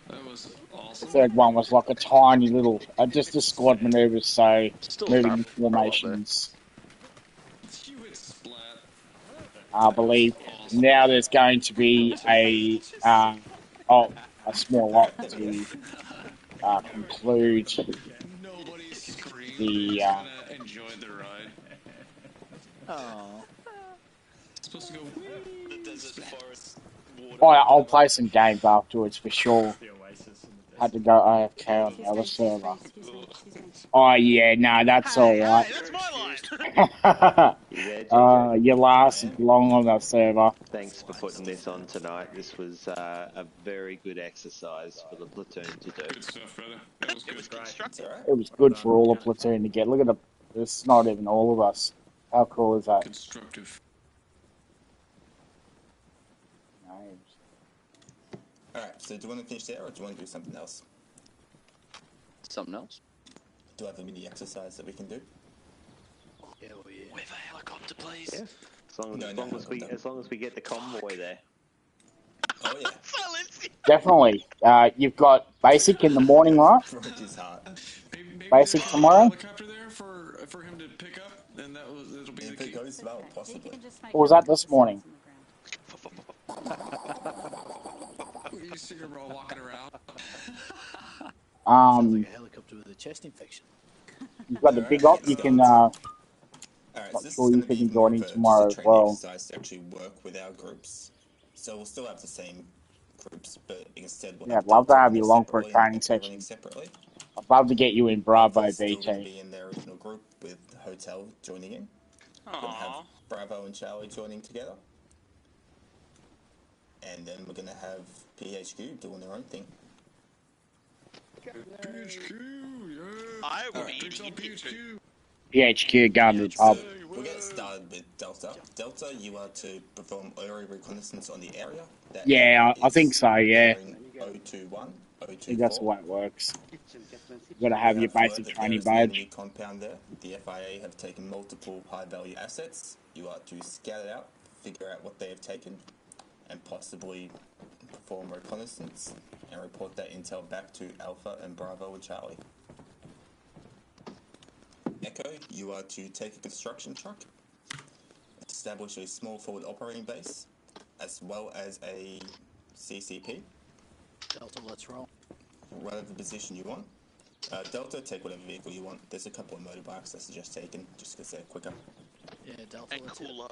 That was awesome. the third one was like a tiny little just a squad manoeuvres, so moving in formations. I believe now there's going to be a small op to conclude the. Enjoyed the ride. Oh. Supposed to go. The desert forest. I'll play some games afterwards for sure. Had to go AFK on the other server. Oh yeah, no, that's alright. You lasted long on that server. Thanks for putting this on tonight. This was a very good exercise for the platoon to do. Good stuff, brother. That was good. It was good for all the platoon to get. Look at it's not even all of us. How cool is that? Constructive. Alright, so do you want to finish there or do you want to do something else? Something else? Do I have a mini exercise that we can do? Yeah, with a helicopter, please. Yeah. As long as we get the convoy there. Oh yeah. Definitely. You've got basic in the morning, right? Basic tomorrow. Helicopter there for him to pick up, and it'll be the key. Goes well, possibly. Or was that this morning? You see him all walking around. Sounds like a helicopter with a chest infection. You've got the big op. You can. Not sure you can join in tomorrow as well. Exercise to actually work with our groups. So we'll still have the same groups, but instead we'll I'd love to have you along for a training session. separately. I'd love to get you in Bravo, Still going to BT. be in their original group with Hotel joining in. We're going to have Bravo and Charlie joining together. And then we're going to have PHQ doing their own thing. I will be eating India too. PHQ Garden So Pub. we'll get started with Delta. Delta, you are to perform aerial reconnaissance on the area. That Yeah, area I think is so, yeah. bearing 021, I think 024. that's the way it works. You've got to have You your have word basic that training there is an enemy badge. compound there. The FIA have taken multiple high-value assets. You are to scout it out, figure out what they have taken, and possibly perform reconnaissance and report that intel back to Alpha and Bravo and Charlie. Echo, you are to take a construction truck, establish a small forward operating base, as well as a CCP. Delta, let's roll. Whatever position you want. Delta, take whatever vehicle you want. There's a couple of motorbikes I suggest taking, just because they're quicker. Yeah, Delta, And let's cooler.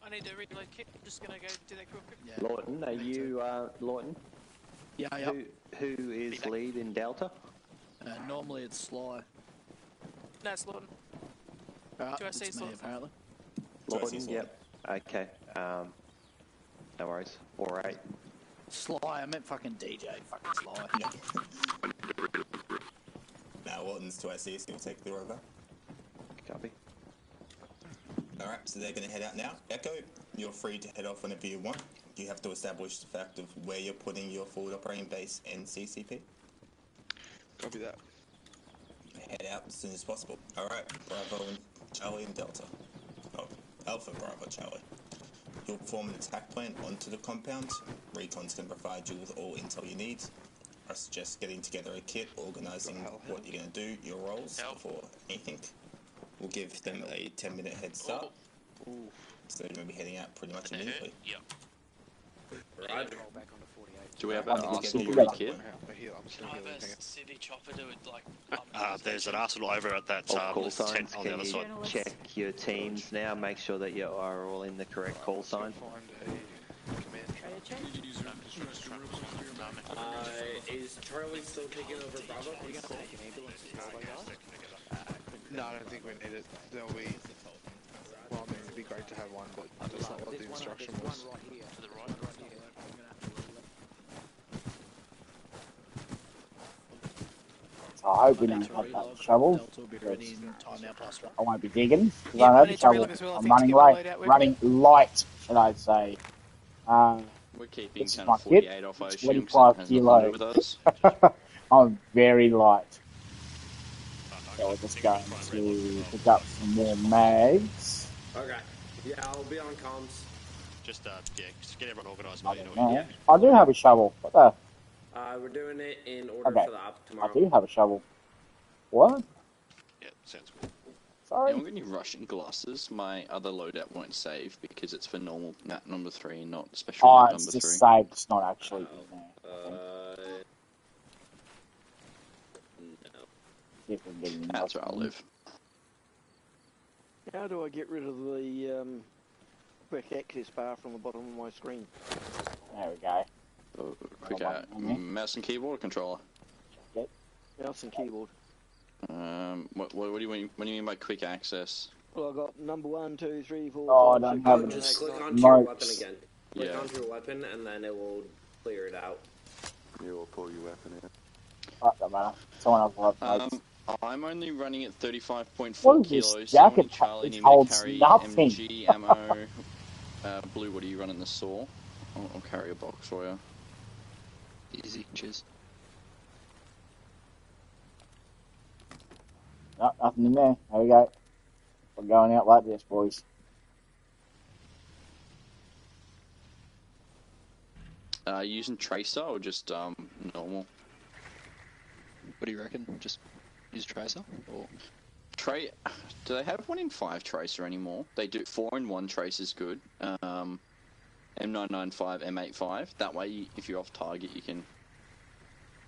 I need to reload kit. I'm just gonna go do that quick. Yeah. Lawton, are you Lawton? Yeah, yeah. Who is lead in Delta? Normally it's Sly. No, it's Lawton. Do I see It's me, Lawton? apparently. Lawton, yep. Okay. No worries. 4-8. Sly, I meant fucking DJ. Fucking Sly. Now Lawton's to IC, so you'll take the over. Copy. Alright, so they're going to head out now. Echo, you're free to head off whenever you want. You have to establish the fact of where you're putting your forward operating base and CCP. Copy that. Head out as soon as possible. Alright, Bravo and Charlie and Delta. Oh, Alpha, Bravo, Charlie. You'll form an attack plan onto the compound. Recon's can provide you with all intel you need. I suggest getting together a kit, organising what you're going to do, your roles before anything. We'll give them a 10-minute head start. So they're going to be heading out pretty much immediately. Yep. Roger. Do we have I an think we Arsenal get ready the- kit? Can I have a city chopper do it like? There's an arsenal over at that All call tent signs. on the Can other you side. check your teams now? Make sure that you are all in the correct call sign. Is Charlie still taking over Bravo? No, I don't think we need it. There'll be. Well, I mean, it'd be great to have one, but that's not what the instruction was. To the right. So I hope we don't have that shovel. Delta will be ready in time now, plus one. I won't be digging because Yeah, I don't I have a need to shovel. reload as well, I I'm think, to running get my late. load out with Running light, should I say. We're keeping This is kind my of kit. 48 off, I It's assume, 25 because it has nothing to do kilos. with us. I'm very light. So we're just going to pick up some more mags. Okay. Yeah, I'll be on comms. Just just get everyone organised, I mate. You know don't what you know. need. I do have a shovel. What the? We're doing it in order Okay. for the op I tomorrow. do have a shovel. What? Yeah, sounds good. Sorry? Yeah, I'm getting Russian glasses. My other loadout won't save because it's for normal map number 3, not special Oh, map it's number just 3. saved. It's not actually in there. No. See if we can get in That's where I live. How do I get rid of the quick access bar from the bottom of my screen? There we go. Oh, quick mouse and keyboard or controller? Mouse and keyboard. What do you mean by quick access? Well, I got number 1, 2, 3, 4. Oh, I 5, don't 6, have 7, it. 8, Just click 9. onto your weapon Marks. again. Click Yeah. onto your weapon and then it will clear it out. You will pull your weapon out. Oh, don't matter. Someone else will have mags. I'm only running at 35.4 What is this kilos. jacket? Charlie It need me to holds carry nothing. MG ammo. Blue, what are you running the saw? I'll carry a box for you. Easy, cheers. No, nothing in there. There we go. We're going out like this, boys. Using tracer or just normal? What do you reckon? Just use tracer or? Do they have 1 in 5 tracer anymore? They do. 4 in 1 tracer is good. M995, M85. That way, if you're off target, you can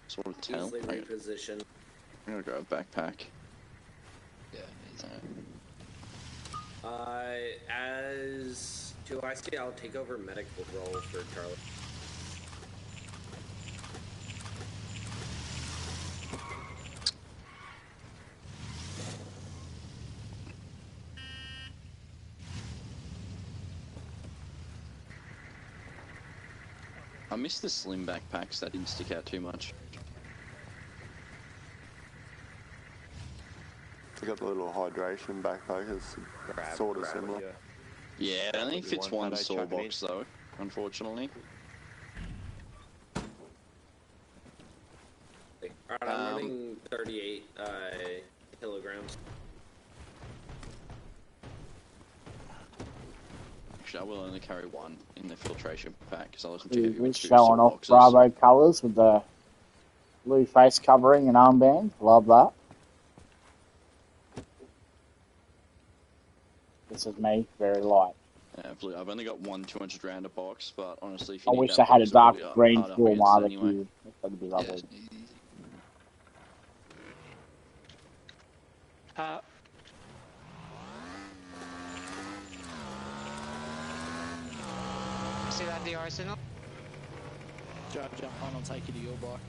sort of tell. Easily reposition. I'm gonna grab a backpack. Yeah, easy. As to IC, I'll take over medical role for Charlie. I missed the slim backpacks. That didn't stick out too much. We got the little hydration backpack. It's sort of similar. Yeah, it only fits one saw box though, unfortunately. Alright, I'm running 38 kilograms. Actually, I will only carry one in the filtration pack because I wasn't too heavy with He's two showing saw off boxes. Bravo colours with the blue face covering and armband. Love that. This is me, very light. Absolutely. I've only got one 200 rounder box, but honestly, if I you need wish that I had a box, dark it'll be green hard up fuel against it barbecue. anyway. That'd be lovely. Still at the arsenal? Jump on, I'll take you to your bike.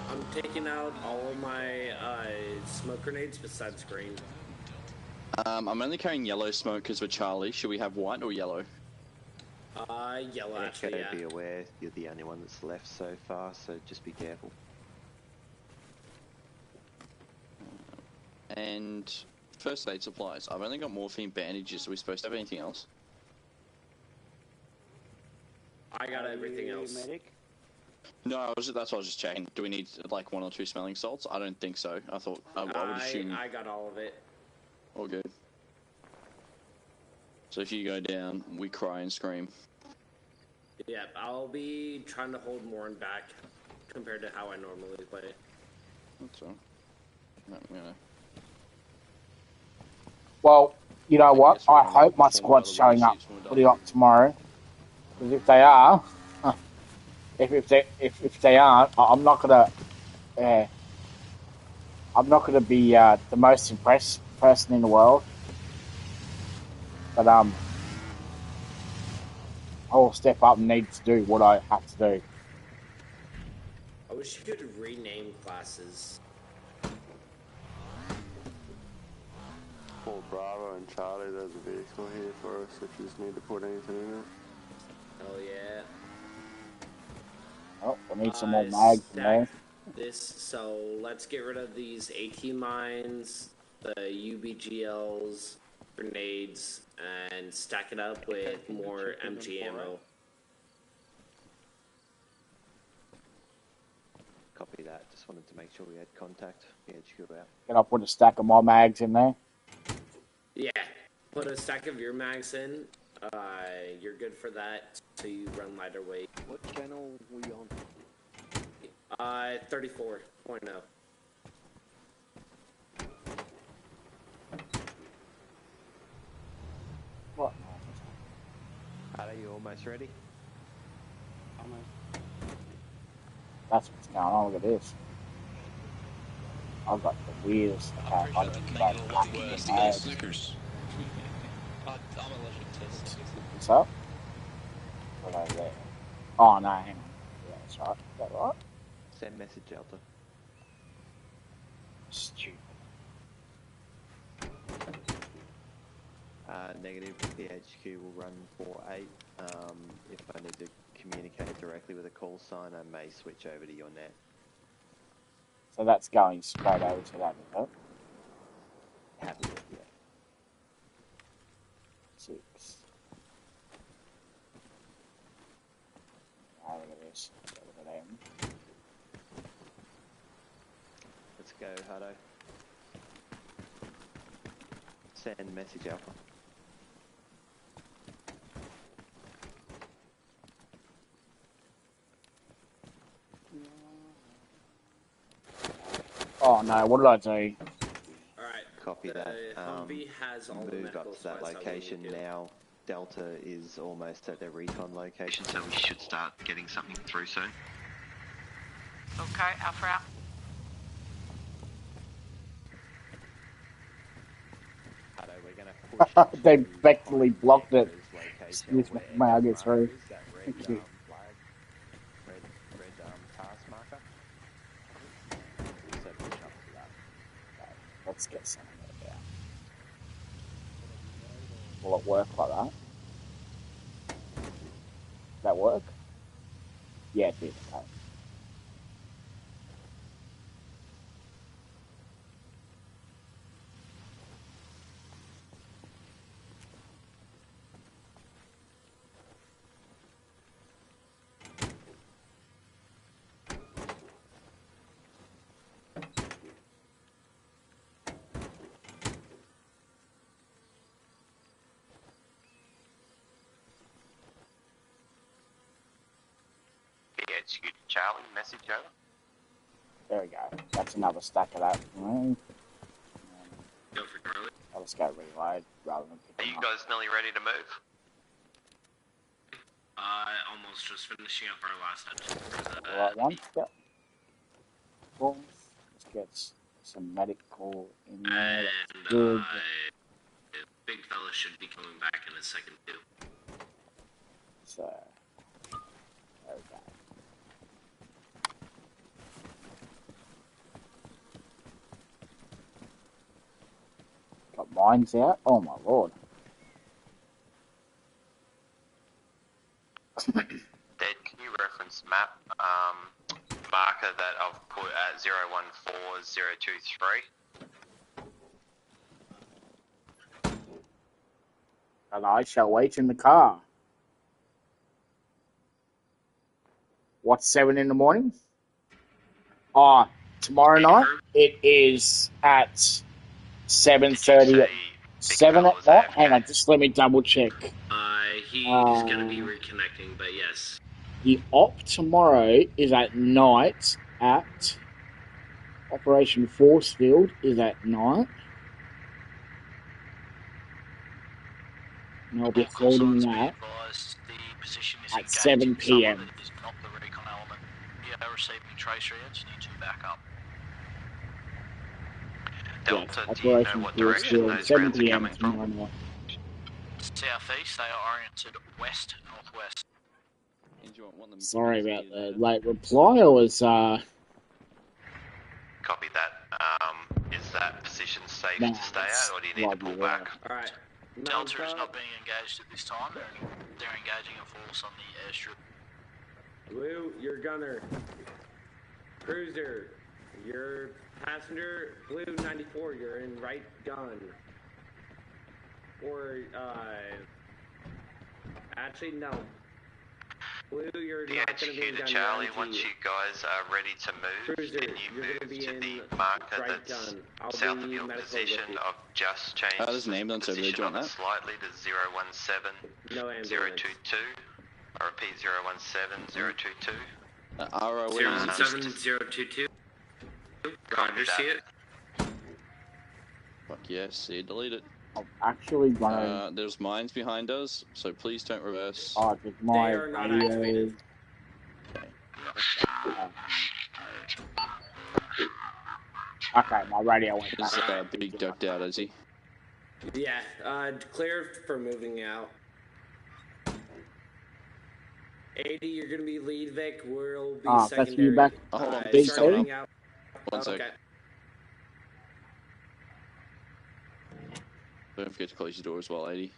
I'm taking out all of my smoke grenades besides green. I'm only carrying yellow smoke because we're Charlie. Should we have white or yellow? Yellow actually, Echo, yeah. be aware, you're the only one that's left so far, so just be careful. And first aid supplies. I've only got morphine bandages. Are we supposed to have anything else? I got everything else. Medic? No, that's what I was just checking. Do we need like 1 or 2 smelling salts? I don't think so. I thought I would assume. I got all of it. All good. So if you go down, we cry and scream. Yep, I'll be trying to hold Morin back compared to how I normally play. That's all. I'm gonna... Well, you know what? I hope my squad's showing up pretty hot tomorrow. Because if they are, if they aren't, I'm not gonna be the most impressed person in the world. But I will step up and need to do what I have to do. I wish you could rename classes. For Bravo and Charlie, there's a vehicle here for us if you just need to put anything in it. Hell yeah. Oh, I need some more mags in there. This, so let's get rid of these AT mines, the UBGLs, grenades, and stack it up with more MG ammo. Copy that. Just wanted to make sure we had contact. The HQ out. Can I put a stack of my mags in there? Yeah, put a stack of your mags in. You're good for that, so you run lighter weight. What channel were you on? 34.0. What? Are you almost ready? That's what's going on. Look at this. I've got the weirdest attack on it. Snickers. I'm allergic to Snickers. What's up? What over there? Oh, no, hang on. Yeah, that's right. Is that right? Send message, Delta. Stupid. Negative. The HQ will run 4-8. If I need to communicate directly with a call sign, I may switch over to your net. So that's going straight over to that, is it? Happy with you. 6. Oh, look at this. Look at them. Let's go, Hutto. Send message, Alpha. Oh no, what did I do? Alright. Copy that. Humvee has all the Move medical up to that supplies that we location need to. now. Delta is almost at their recon location, so we should start getting something through soon. Okay, Alpha out. We're gonna push They effectively blocked it. Excuse me, may I get through? Thank you. Red task marker. So push up to that. Let's get some of that down. Will it work like that? Does that work? Yeah, it did. Okay. PHQ Charlie, message over. There we go. That's another stack of that for me. Go for Charlie. I'll just go reload rather than Are pick you them up. guys nearly ready to move? Almost just finishing up our last episode. Right one. Yep. Cool. Let's get some medical in there. That's good. Big fella should be coming back in a second too. So, there we go. Got mines out. Oh my lord. Dad, can you reference map marker that I've put at 014023? And I shall wait in the car. What's 7 in the morning? Oh, tomorrow night it is at 7:30. 7 at night? Hang on, just let me double check. He's going to be reconnecting, but yes. The op tomorrow is at night at Operation Force Field is at night. And I'll be holding that at 7 p.m. That is not the recon element. You are receiving trace reads, you need to back up. Delta, Yes, do you know Operation what Force direction Field, those 7 rounds are p.m. coming from? tomorrow night. Southeast, they are oriented west-northwest. Sorry about the late reply. I was Copy that. Is that position safe to stay at, or do you need to pull back? Alright. Delta is not being engaged at this time. They're engaging a force on the airstrip. Blue, your gunner. Cruiser, your passenger. Blue 94, you're in right gun. Or, actually, no. Blue, you're not going to be in PHQ to gun. Charlie, once you guys are ready to move, Cruiser, can you you're move gonna be to in the marker right that's gun. I'll south be of your medical position? with you. I've just changed there's an ambulance over there, do you position want on it that? slightly to 017022. I repeat 017022. ROE 017022. Roger, see it. Fuck yes, see, delete it. actually going. There's mines behind us, so please don't reverse. Oh, just my They are not radio. activated. Okay, my radio went back. Is big ducked out, is he? Yeah, clear for moving out. 80, you're gonna be lead Vic. We'll be That's secondary. you back. Hold on, Big start moving Steve? out. One sec. Okay. Don't forget to close your door as well, 80.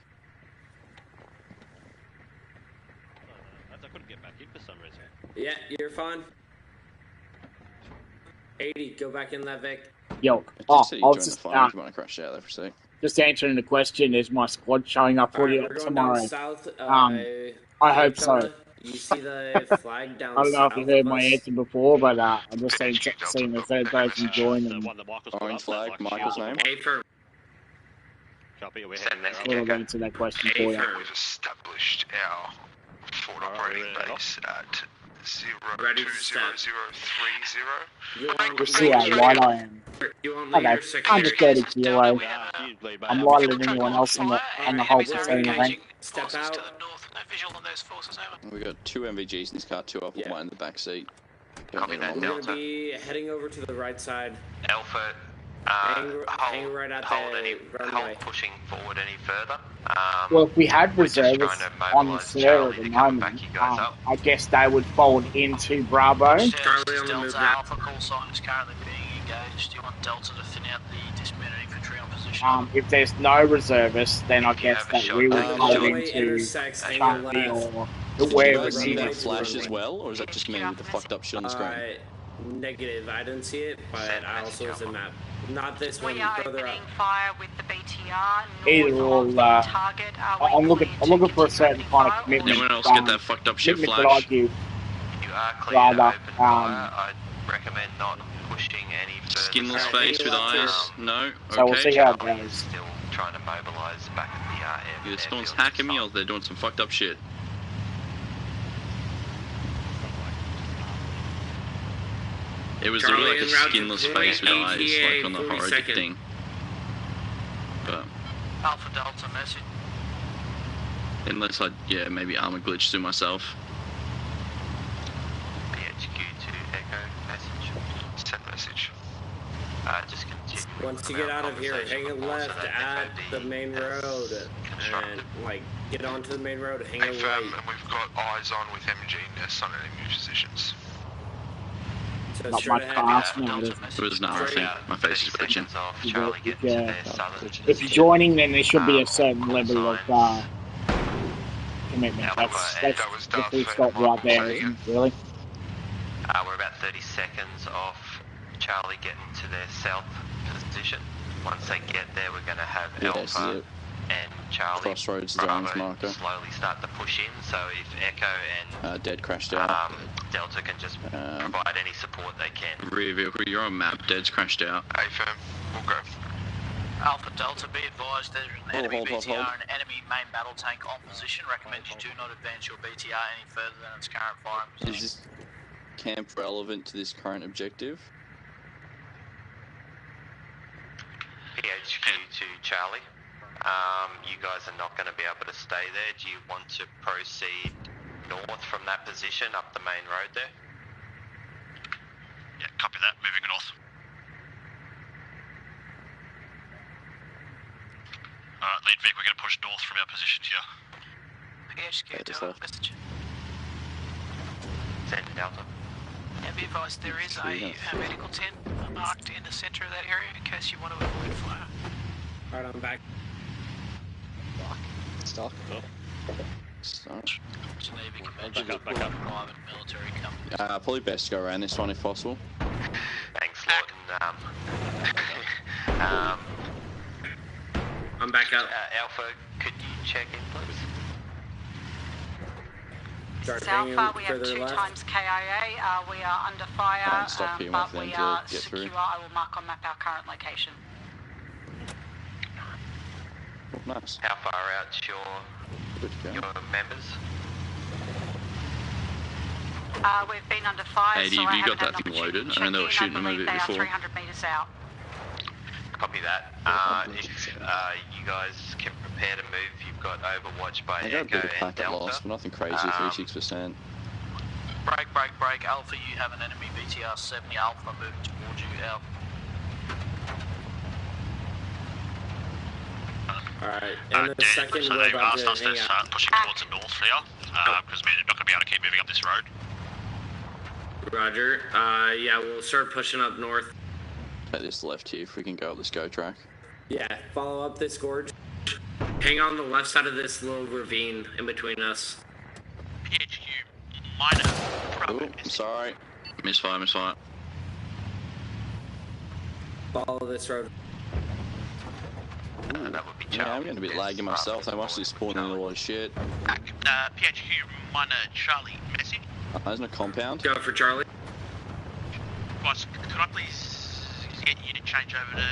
I couldn't get back in for some reason. Yeah, you're fine. 80, go back in that Vic. Yo, I I said was you joined the just, phone if you want to crash out there for a sec. just answering the question. Is my squad showing up for Alright, you we're going tomorrow? down south. I hope so. Fella, you see the flag down I don't know if south you heard of my us? answer before, but I'm just seeing the third person join. The And one that Michael's put Orange up, flag, that, like, Michael's shield. name. Affirm. Copy, we're Send heading message. I'll answer that question for you. We've established our forward operating base at Ready to start. 02030. You want We'll see how light I am. You want Okay, leader secondary. 130 kilo. I'm lighter than anyone else on the whole We're platoon, I think. Step out. To the north, no visual on those forces, over. We got 2 MVGs in this car, 2 up and 1 in the back seat. Copy that, We're Delta. gonna be heading over to the right side. Alpha, Hang right at hold the runway. hold pushing forward any further. Well, if we had we're just reservists trying to on the mobilise floor Charlie at the to come moment, back you guys up. I guess they would fold into Bravo. Charlie on the move Delta now. Alpha call sign is currently being engaged. Do you want Delta to thin out the dismounted infantry on position? If there's no reservists, then I guess that we would go into Charlie or Did you wherever guys see that nearest flash runway. as well, or is that just me with the fucked up shit on the screen? Negative. I didn't see it, but I also was in map. Not this one. We are Further opening up. fire with the BTR. Either or, I'm looking for a certain kind of commitment. Anyone else get that fucked up shit commitment flash? that I give. You are clear to Rather, open fire. I'd recommend not pushing any further. Skinless face with eyes? No? So we'll Okay. see how it Charlie goes. is still trying to mobilise back at the Either someone's hacking me or they're doing some fucked up shit. It was Charlie, literally like a en route to skinless point face with eyes, ATA, like on the 40 horror seconds. thing. But Alpha Delta message. unless I, yeah, maybe armor glitched through myself. PHQ to Echo message. Send message. Just continue. Once you get out of here, hang a left at the main road, and like get onto the main road, hang a right. And we've got eyes on with MG nests on enemy positions. So Not straight my ahead. class, no. It was nothing. My face is glitching. If you're joining, then there should be a certain level of commitment. That's the full stop right there, isn't it, really? We're about 30 seconds off Charlie getting to their south position. Once they get there, we're going to have Alpha and Charlie Crossroads is orange marker. slowly start to push in. So if Echo and Dead crashed out. Delta can just provide any support they can. Rear vehicle, you're on map. Dead's crashed out. Hey, firm. We'll go. Alpha Delta, be advised there's an enemy hold. BTR and enemy main battle tank on position. Recommend you do not advance your BTR any further than its current firing position. Is this camp relevant to this current objective? PHQ to Charlie. You guys are not going to be able to stay there. Do you want to proceed north from that position up the main road there? Yeah, copy that. Moving north. Alright, lead Vic, we're going to push north from our position here. PHQ, Delta, message. Send Delta. And be advised there is a medical tent marked in the centre of that area in case you want to avoid fire. Alright, I'm back. Stuck. Such. Navy conventions back up. private military companies. Probably best to go around this one if possible. Thanks, Lawton. I'm back up. Alpha, could you check in, please? Start This Alpha, hanging we have further 2 left. times KIA. We are under fire, Can't stop here, but wait for we them to are get secure. through. I will mark on map our current location. Oh, nice. How far out's your members? We've been under fire, Hey, so have I you haven't got had that an thing loaded? opportunity to I know they were check shooting in. them I a believe bit they are before. 300 metres out. Copy that. If you guys can prepare to move, you've got Overwatch by I got a Echo bit of and packet Delta. loss, but nothing crazy, 36%. Break. Alpha, you have an enemy BTR 70 Alpha moving towards you. Alpha. Alright, and the second so we're they've about asked to us to hang start out. pushing towards the north here, because we're not going to be able to keep moving up this road. Roger. Yeah, we'll start pushing up north. Take this left here if we can go up this go track. Yeah, follow up this gorge. Hang on the left side of this little ravine in between us. PHQ, minor. Oh, I'm sorry. Misfire. Follow this road. That would be Yeah, I'm getting a bit laggy myself. They must be spawning in a lot of shit. PHQ, minor Charlie, message. There's no compound. Go for Charlie. Guys, could I please get you to change over to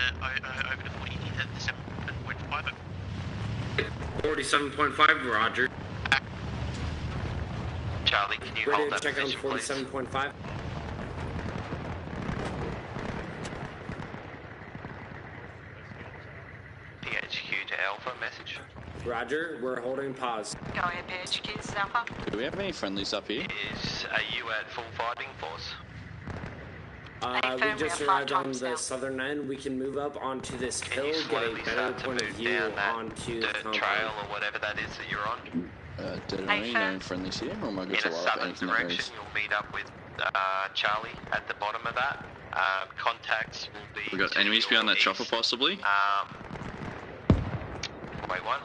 47.5? 47.5, Roger. Charlie, can you Ready hold to that check on position, please? 47.5. PHQ to Alpha, message. Roger, we're holding pause. Go ahead, PHQ, this is Alpha. Do we have any friendlies up here? Are you at full fighting force? We just arrived on the southern end. We can move up onto this hill, get a better point of view onto the trail or whatever that is that you're on. Did I know friendlies here, or am I good to In a light up southern anything that direction, moves? you'll meet up with Charlie at the bottom of that. Contacts will be. We got enemies behind that chopper, possibly. Runway 1.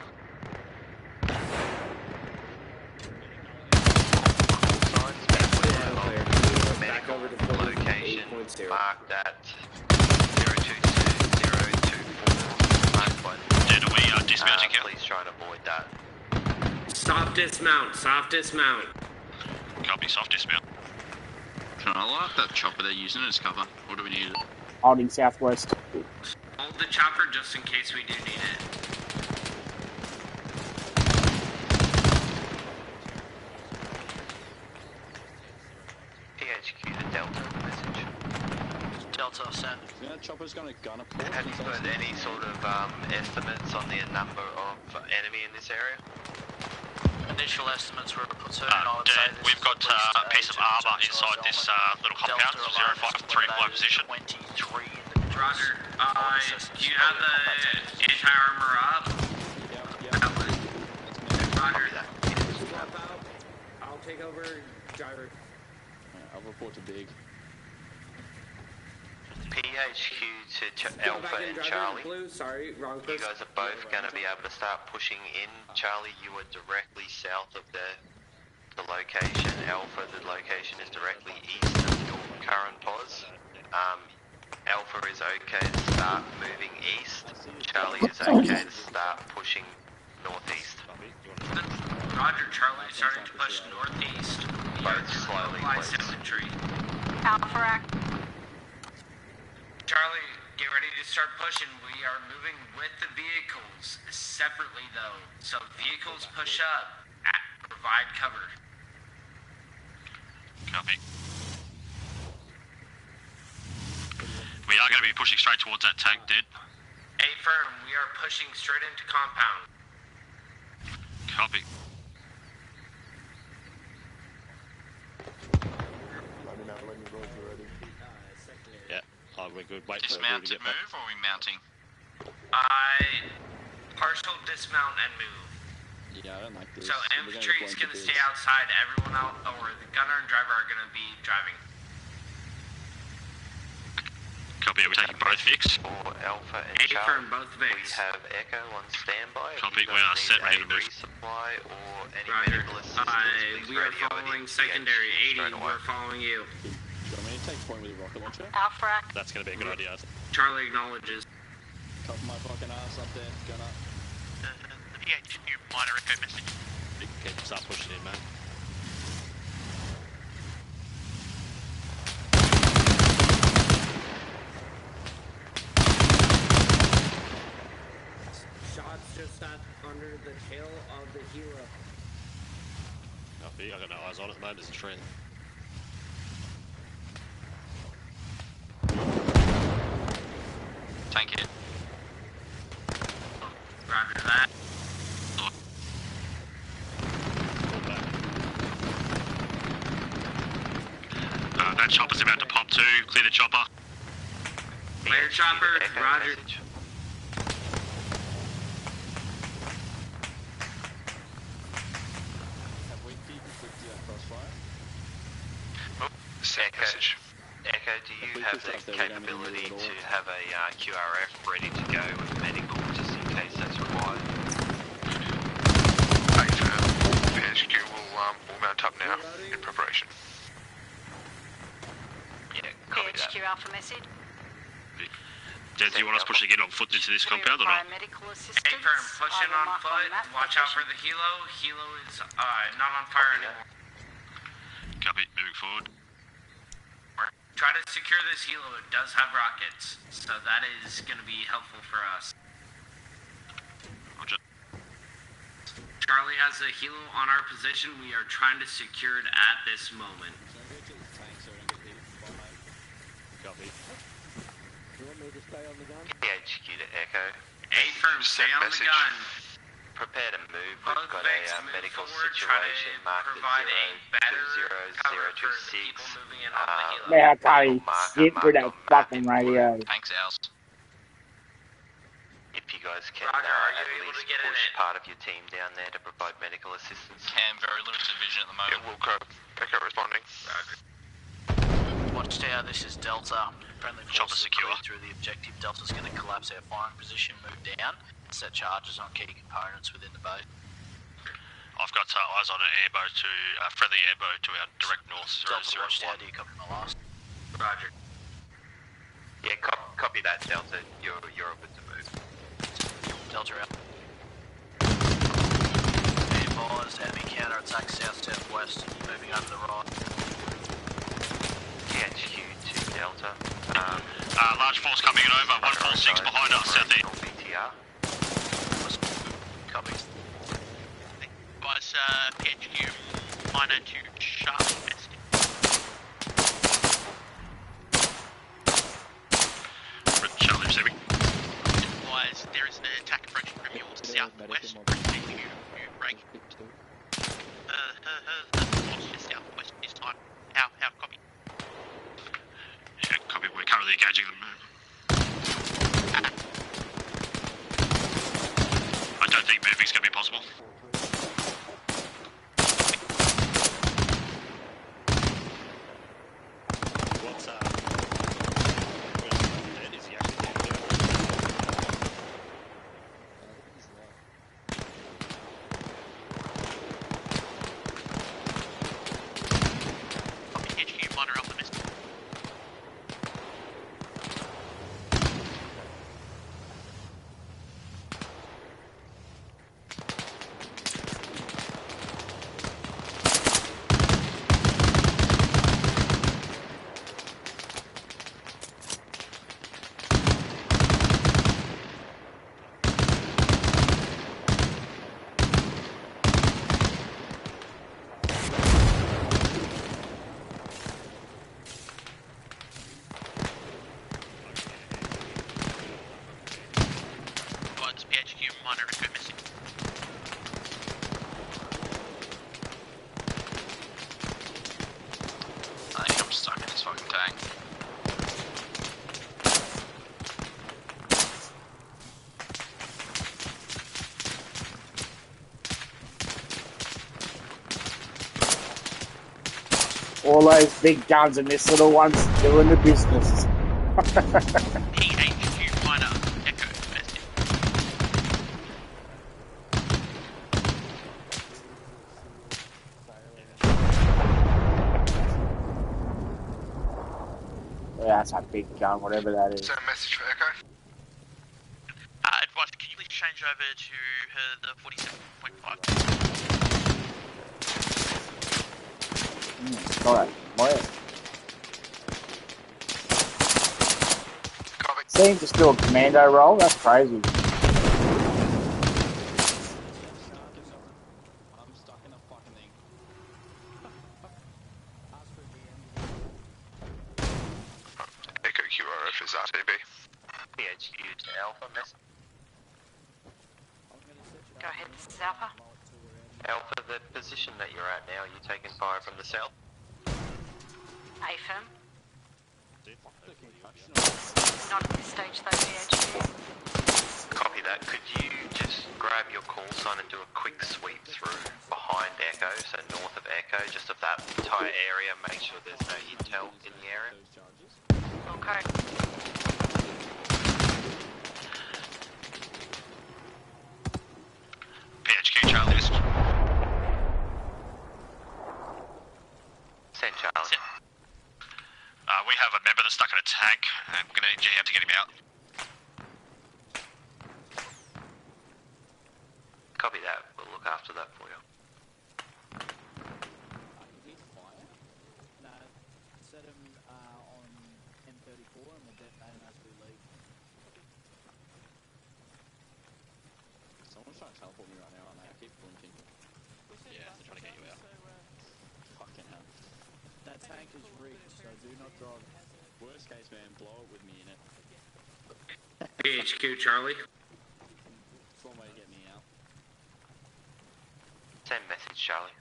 Back over to location 8.0. marked at 022024. Marked by Did we dismounting here? please try and avoid that. Soft dismount, soft dismount. Copy, soft dismount. Can I light up that chopper they're using as cover? Or do we need it? Holding southwest. Hold the chopper just in case we do need it. PHQ to Delta, message. Delta, send. You know, chopper's got a gun at port. Have you got any sort of estimates on the number of enemy in this area? Initial estimates were a platoon. We've got a piece of armour inside this little compound, 0535 position. 23 in the Roger. Do you have the anti-armor up? Roger. Swap out. I'll take over driver. I'll report to Big. PHQ to Alpha and Charlie. Blue. Sorry, wrong person. You guys are both going to be able to start pushing in. Charlie, you are directly south of the location. Alpha, the location is directly east of your current pos. Alpha is okay to start moving east. Charlie is okay to start pushing northeast. Roger, Charlie is starting to push northeast. Both slowly, please. Infantry. Alpha Act. Charlie, get ready to start pushing. We are moving with the vehicles separately, though. So vehicles push up, provide cover. Copy. We are going to be pushing straight towards that tank, dead. A firm, we are pushing straight into compound. Copy. Yeah, we're good. Wait Dismount for to move, or are we mounting? Partial dismount and move. Yeah, I don't like this. So infantry is going to stay outside. Everyone else, or the gunner and driver, are going to be driving. Copy, are we taking both Vics? For Alpha and A Charlie, firm, both Vics. we have Echo on standby. Copy, If you we are guys set, need ready to a move. resupply or any Roger. medical assistance, We are following secondary 80. We're following you. Do you want me to take point with a rocket launcher? Alpha Act. That's going to be a good idea. Charlie acknowledges. Cover my fucking ass up there, gunner. The PHQ minor echo message. Okay, start pushing in, man. Shots just under the tail of the helo. Copy. I got no eyes on it at the moment. There's a trend. Tank it. Roger that. That chopper's about to pop too. Clear the chopper. Clear chopper. Roger. Have we keep equipped that crossfire? Echo, do you have the capability to have a QRF ready to go with medical just in case that's required? PHQ will mount up now in preparation. Yeah, copy that. PHQ Alpha message. Dad, do you want us pushing in on foot into this compound or not? Medical A assistance. firm, push in I will on mark foot. map Watch out for location. the helo. Helo is not on fire anymore. Copy, moving forward. Try to secure this helo. It does have rockets, so that is going to be helpful for us. Roger. Charlie has a helo on our position. We are trying to secure it at this moment. Copy. You want me to stay on the gun? PHQ to Echo. A firm, stay on the gun. Prepare to move. Both We've got Vics a move medical forward, try to situation marked provide a better cover for the 02026. people moving in on the helo. Man, I can't even shit with that fucking radio. Thanks, Als. If you guys can Roger, are you at able to least get in push it? part of your team down there to provide medical assistance. Cam, very limited vision at the moment. Wilco, Echo responding. Roger. Watchtower, this is Delta. Friendly forces secure through the objective. Delta's going to collapse our firing position, move down, set charges on key components within the base. I've got eyes on an airboat to friendly airboat to our direct north. Delta, Watchtower, do you copy my last? Roger. Yeah, copy that, Delta. You're open to move. Delta out. Be advised, enemy counter-attack south-southwest, moving over the right. PHQ to Delta. Large force coming in over, 146 behind us, southeast. BTR. Copy. Guys, PHQ, minor to sharp west. Charlie receiving. Guys, there is an attack approaching from your southwest. PHQ, break. Just southwest this time. How copy? Yeah, copy. We're currently engaging them. I don't think moving's going to be possible. What's dead? Is he actually dead? PHQ, minor optimist. Guys, PHQ, minor recruit missing. I think I'm stuck in this fucking tank. All those big guns and this little one's doing the business. PHQ, minor, echo, message. Yeah, that's a big gun, whatever that is. Send a message for Echo. Advice, can you please change over to the 47.5? Alright, seems to still a commando role, that's crazy. I'm stuck in a fucking thing. Echo QRF is RTB. PHQ to Alpha. Go ahead, this is Alpha. Alpha, the position that you're at now, you taking fire from the south? AFIM. Not at this stage though, PHQ. Copy that. Could you just grab your call sign and do a quick sweep through behind Echo, so north of Echo, just of that entire area, make sure there's no intel in the area? Okay. PHQ, Charlie. Send Charlie. We have a member that's stuck in a tank, and we're going to jam to get him out. Copy that. We'll look after that for you. No, set him on M34 and we'll detonate him as we leave. Someone's trying to teleport me right now, aren't they? I keep blinking. Yeah, they're trying to get you out. Fucking hell. That tank is rigged, so do not drive. Worst case, man, blow it with me in it. PHQ, Charlie. It's one way to get me out. Send message, Charlie.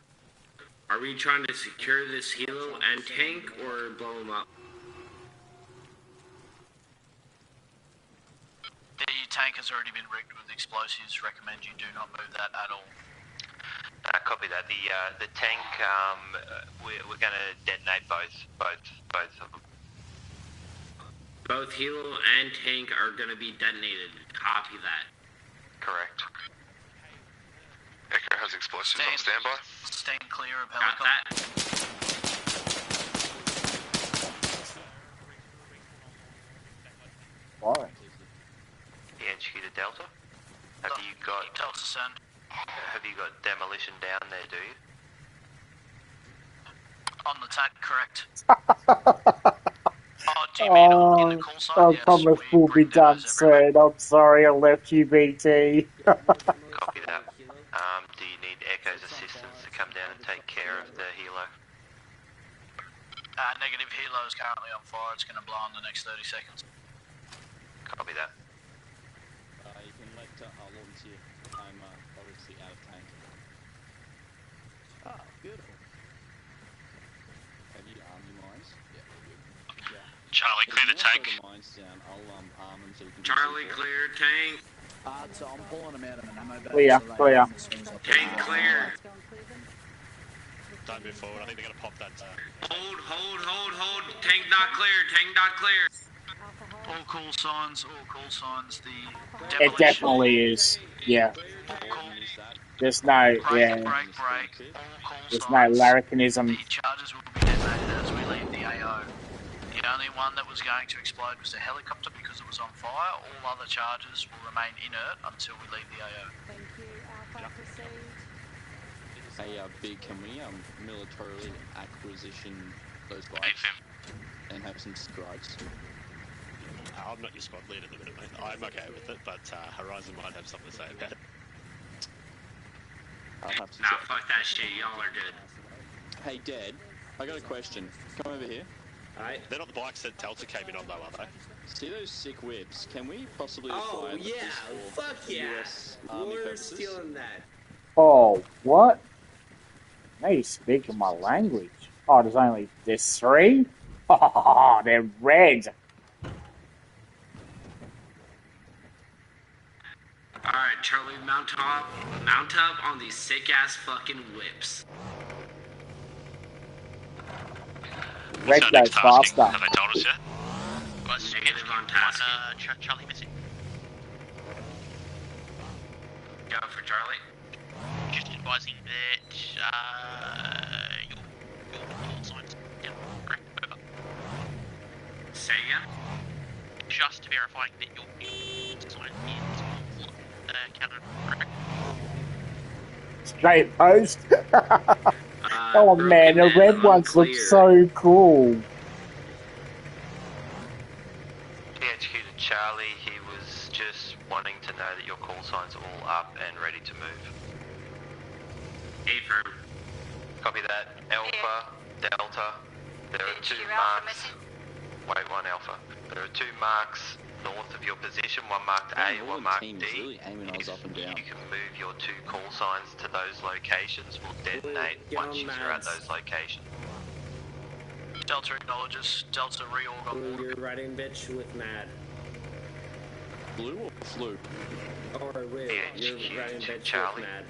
Are we trying to secure this helo and tank or blow them up? The tank has already been rigged with explosives. Recommend you do not move that at all. Copy that. The tank, we're going to detonate both of them. Both helo and tank are going to be detonated. Copy that. Correct. Echo has explosives on standby. Staying clear of Got that. Why? PHQ to Delta. Have you got Delta send. Have you got demolition down there? Do you? On the tank, correct. Oh, do you mean in the call sign? I Yes, promise we'll be done soon. I'm sorry I left you, BT. Copy that. Do you need Echo's assistance to come down and take care of the helo? Negative, helo is currently on fire. It's going to blow in the next 30 seconds. Copy that. You can let Lawrence here. I'm obviously out of tank. Ah, beautiful. Have you armed your mines? Yeah, we're good. Charlie, clear the tank. The mines down. I'll arm them so you can. Charlie, clear tank. So I'm pulling them out of an ammo bag. Clear, so they clear. Tank clear. Don't move forward. I think they're going to pop that. Hold. Tank not clear. Tank not clear. All call signs. The It demolition. definitely is. Yeah. There's no, yeah. Break. All call There's no signs. larrikinism. The charges will be detonated as we leave the AO. The only one that was going to explode was the helicopter because it was on fire. All other charges will remain inert until we leave the AO. Thank you. Alpha, proceed. Hey, Big, can we militarily acquisition those bikes and have some strikes? I'm not your squad leader at the minute, mate. I'm okay with it, but Horizon might have something to say about it. I'll have to Nah, check. fuck that shit. Y'all are good. Hey, Dad, I got a question. Come over here. Alright. They're not the bikes that Delta came in on, though, are they? See those sick whips? Can we possibly Oh, acquire yeah. this for Fuck yeah. US Army We're purposes? stealing that. Oh, what? Now you're speaking my language. Oh, there's 3? Oh, they're red. Alright, Charlie, mount up on these sick ass fucking whips. Red goes faster. Have they told us yet? Negative on task. Charlie missing. Go for Charlie. Just advising that your call signs. Yeah, correct. Over. Say again. Just verifying that your call sign is counted correct. Straight post. Oh man, the red ones look so cool. PHQ to Charlie, he was just wanting to know that your call signs are all up and ready to move. Affirm. Copy that. Alpha, Delta, there are 2 marks. Wait, 1 Alpha. There are 2 marks north of your position, one marked A, one marked D. Really aiming us up and down. You can move your 2 call signs to those locations. We'll detonate once you're at those locations. Delta acknowledges. Delta reorg on Blue, you're riding bitch with Mad. Blue or flu? Or wait, you're riding bitch Charlie. with Mad.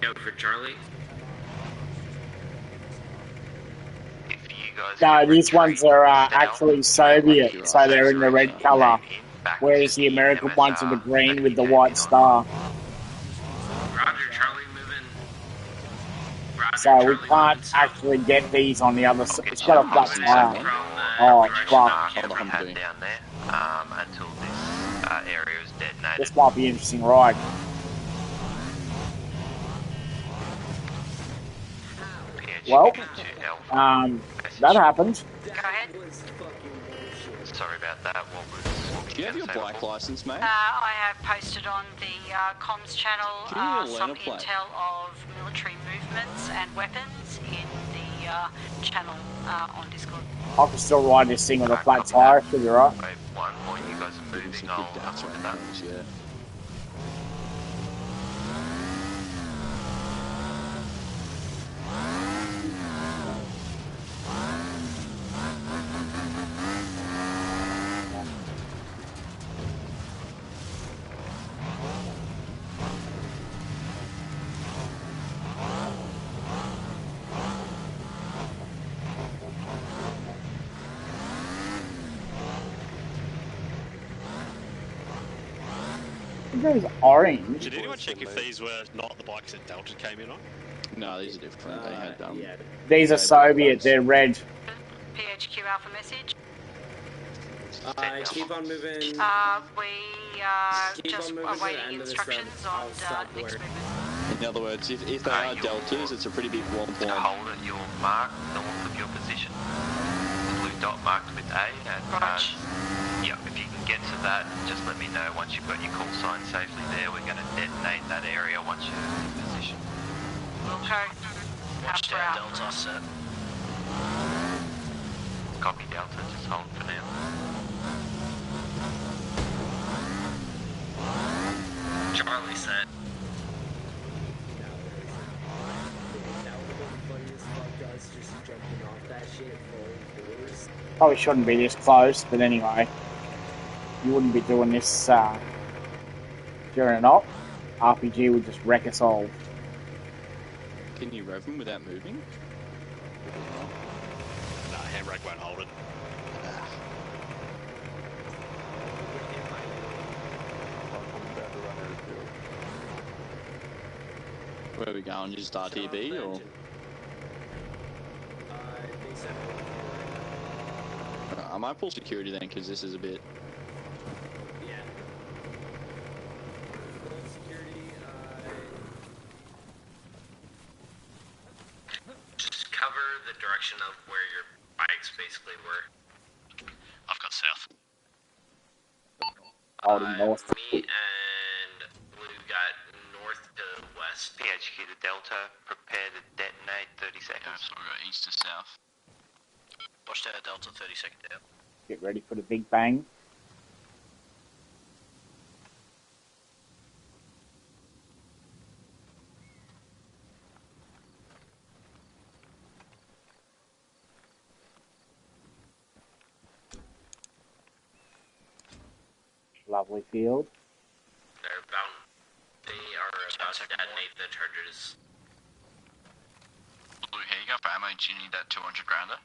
Go for Charlie. No, these ones are actually Soviet, so they're in the red colour, whereas the American ones are the green with the white star. Roger, Charlie moving. So we can't actually get these on the other side. It's got a flat tire. Oh, fuck. Down there until this area is detonated. This might be an interesting ride. Well, that happened. Go ahead. Sorry about that. What Do you have your bike license, mate? I have posted on the comms channel Can you some learn a plate? intel of military movements and weapons in the channel on Discord. I can still ride this thing on a flat tire, should be right. Wait, 1 point, you guys are moving. I'll look at that. Yeah. There's orange. Did anyone check if these were not the bikes that Delta came in on? No, these are different. They had These are Soviet. They're red. PHQ Alpha message. Keep on moving. We Keep just on moving to the awaiting end of this instructions road. on I'll stop next work. movement. In other words, if they are deltas, it's a pretty big womp womp. Hold at your mark north of your position. The blue dot marked with A. And yeah, if you can get to that, just let me know once you've got your call sign safely there. We're going to detonate that area once you're in position. Okay. Watch down Delta set. Copy Delta, just hold for now. Charlie set. Probably shouldn't be this close, but anyway. You wouldn't be doing this during an op. RPG would just wreck us all. Can you rev them without moving? No, handbrake won't hold it. Where are we going? Just RTB or? I might pull security then, because this is a bit. Just cover the direction of where your bikes basically were. I've got south. North. Me and Blue got north to west. PHQ to Delta, prepare to detonate, 30 seconds. So we got east to south. Watch that Delta, 30 seconds out. Get ready for the big bang. Lovely field. They are about to detonate the charges. Blue, here you go for ammo. Do you need that 200 grounder?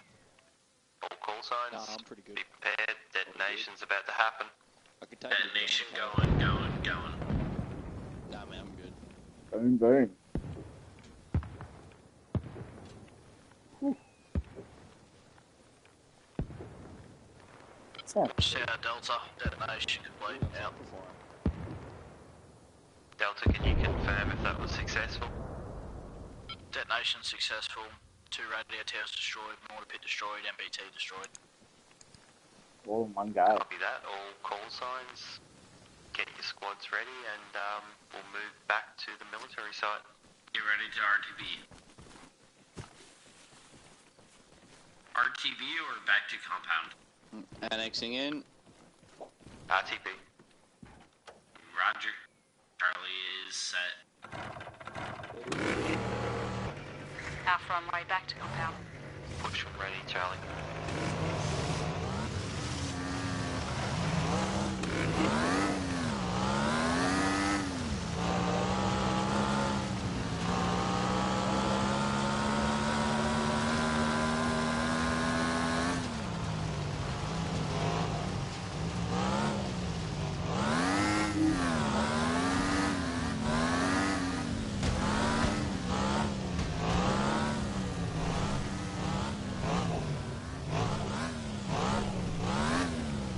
All call signs. No, I'm pretty good. Be prepared. Detonation's about to happen. I can take Detonation it. going. Nah, man, I'm good. Boom, boom. Watch out Delta, detonation complete. Out. Delta, can you confirm if that was successful? Detonation successful. 2 radio towers destroyed, mortar pit destroyed, MBT destroyed. All in one go. Copy that. All call signs. Get your squads ready and we'll move back to the military site. Get ready to RTB. RTB or back to compound? Annexing in. RTB. Roger. Charlie is set. Alpha on way back to compound. Push when ready, Charlie.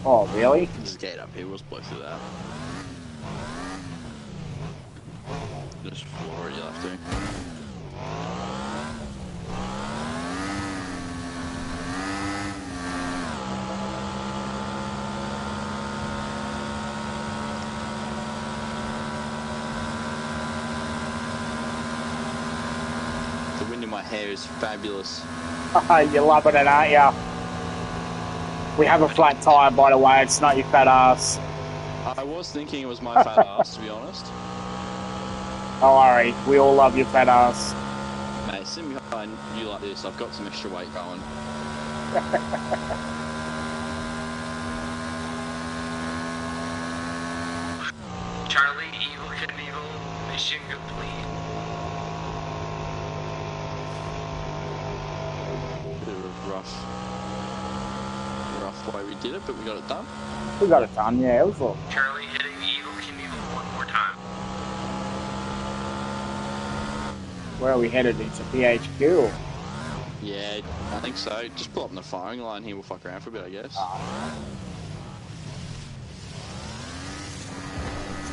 Oh, really? This gate up here was blow through that. Just floor it, you'll have to. The wind in my hair is fabulous. You're loving it, aren't you? We have a flat tire, by the way. It's not your fat ass. I was thinking it was my fat ass, to be honest. Don't worry. We all love your fat ass. Mate, sitting behind you like this, I've got some extra weight going. Charlie, Evil Knievel, mission complete. Bit of a rough way we did it, but we got it done. We got it done, yeah. It was all. Charlie hitting Evil Knievel one more time. Where are we headed? Into PHQ? Yeah, I think so. Just pull up in the firing line here. We'll fuck around for a bit, I guess.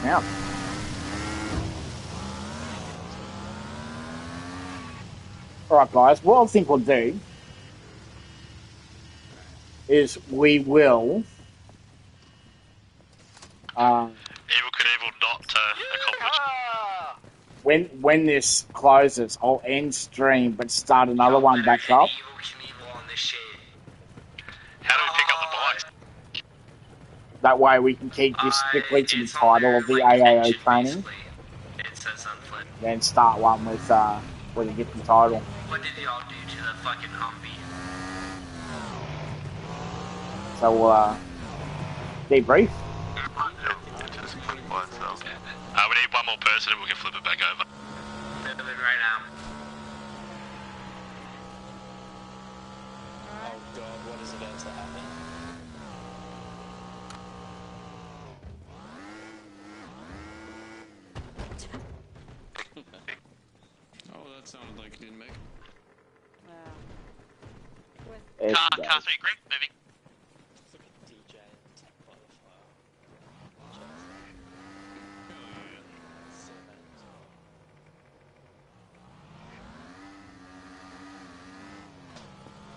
Now. Alright guys, what I think we'll do is we will Evil could evil not accomplish. when this closes, I'll end stream but start another one back up. How do we pick up the bikes? That way we can keep this strictly to the title of the AAO training. It says unflit. Then start one with a different title. What did y'all do to the fucking Humvee? So we'll debrief. Just flip by itself. We need one more person and we can flip it back over. Flip it right now. Oh god, what is about to happen? Oh, that sounded like it didn't make it. Car 3 green, moving. DJ and tech butterfly.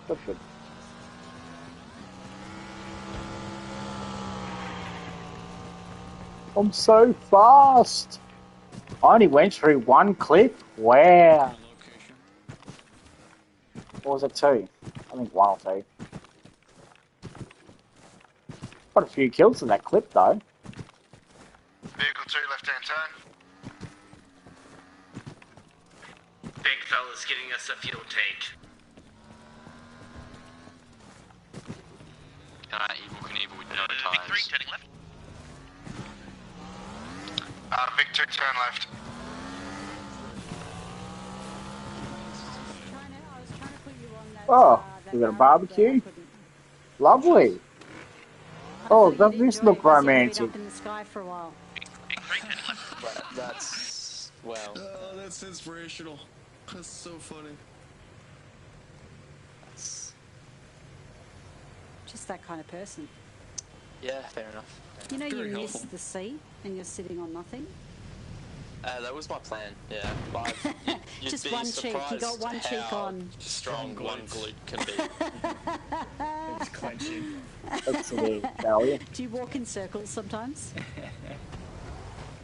That's good. I'm so fast. I only went through one clip. Wow. Or was it two? I think one or two. Got a few kills in that clip though. Vehicle 2, left-hand turn. Big fella's getting us a fuel tank. Evil can evil with no tires. Vic 3, turning left. Vic 2, turn left. Oh, we got a barbecue. Lovely. Oh, doesn't this look romantic? In the sky for a while. That's well. Oh, that's inspirational. That's so funny. Just that kind of person. Yeah, fair enough. You know, Very you miss helpful. the sea and you're sitting on nothing. That was my plan. Yeah, but you'd Just be one cheek. You got one cheek how on. Strong one glute can be. It's clenching. Excellent, value. Do you walk in circles sometimes?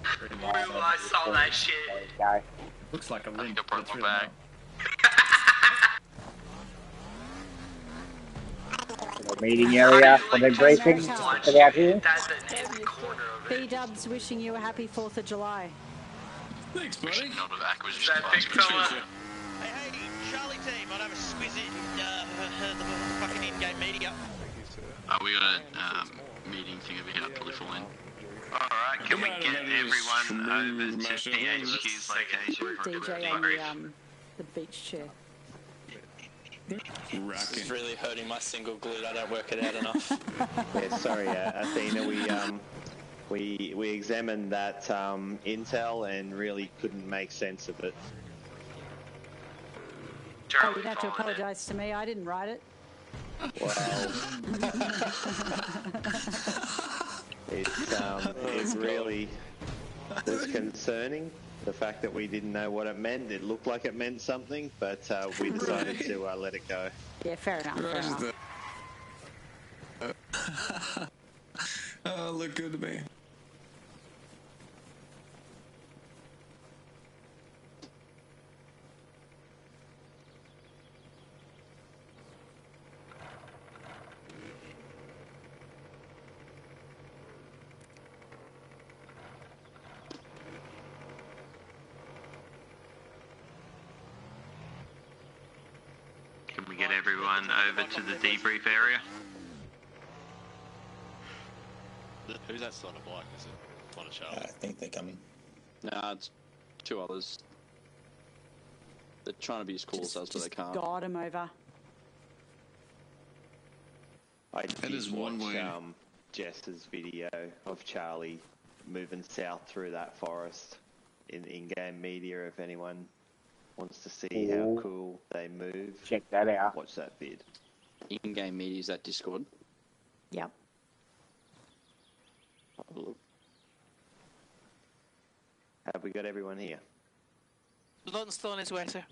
I saw that shit. Okay. Looks like a limp. I think I broke my back. Meeting area for the briefing. Get out here. B-Dubs wishing you a happy 4th of July. Thanks, buddy. Not an acquisition. That big fella. Hey, Charlie team, I'd have a squiz in the fucking in-game media. We got a meeting thing over here, probably full in. Alright, can we get everyone over to PHQ's location for a DJ on debrief? the beach chair. It's really hurting my single glute. I don't work it out enough. Yeah, sorry, Athena. We examined that intel and really couldn't make sense of it. Oh, you don't have to apologise to me. I didn't write it. Well, it really was concerning. The fact that we didn't know what it meant. It looked like it meant something, but we decided to let it go. Yeah, fair enough. Fair enough. Oh, look good to me. Can we get everyone over to the debrief area? Who's that on a bike? Is it one of Charlie? I think they're coming. Nah, it's two others. They're trying to be as cool as us, but they can't. Guide him over. I did is one watch way. Jess's video of Charlie moving south through that forest in in-game media. If anyone wants to see how cool they move, check that out. Watch that vid. In-game media is that Discord. Yep. Have a look. Have we got everyone here? Lawton's still on his way, sir.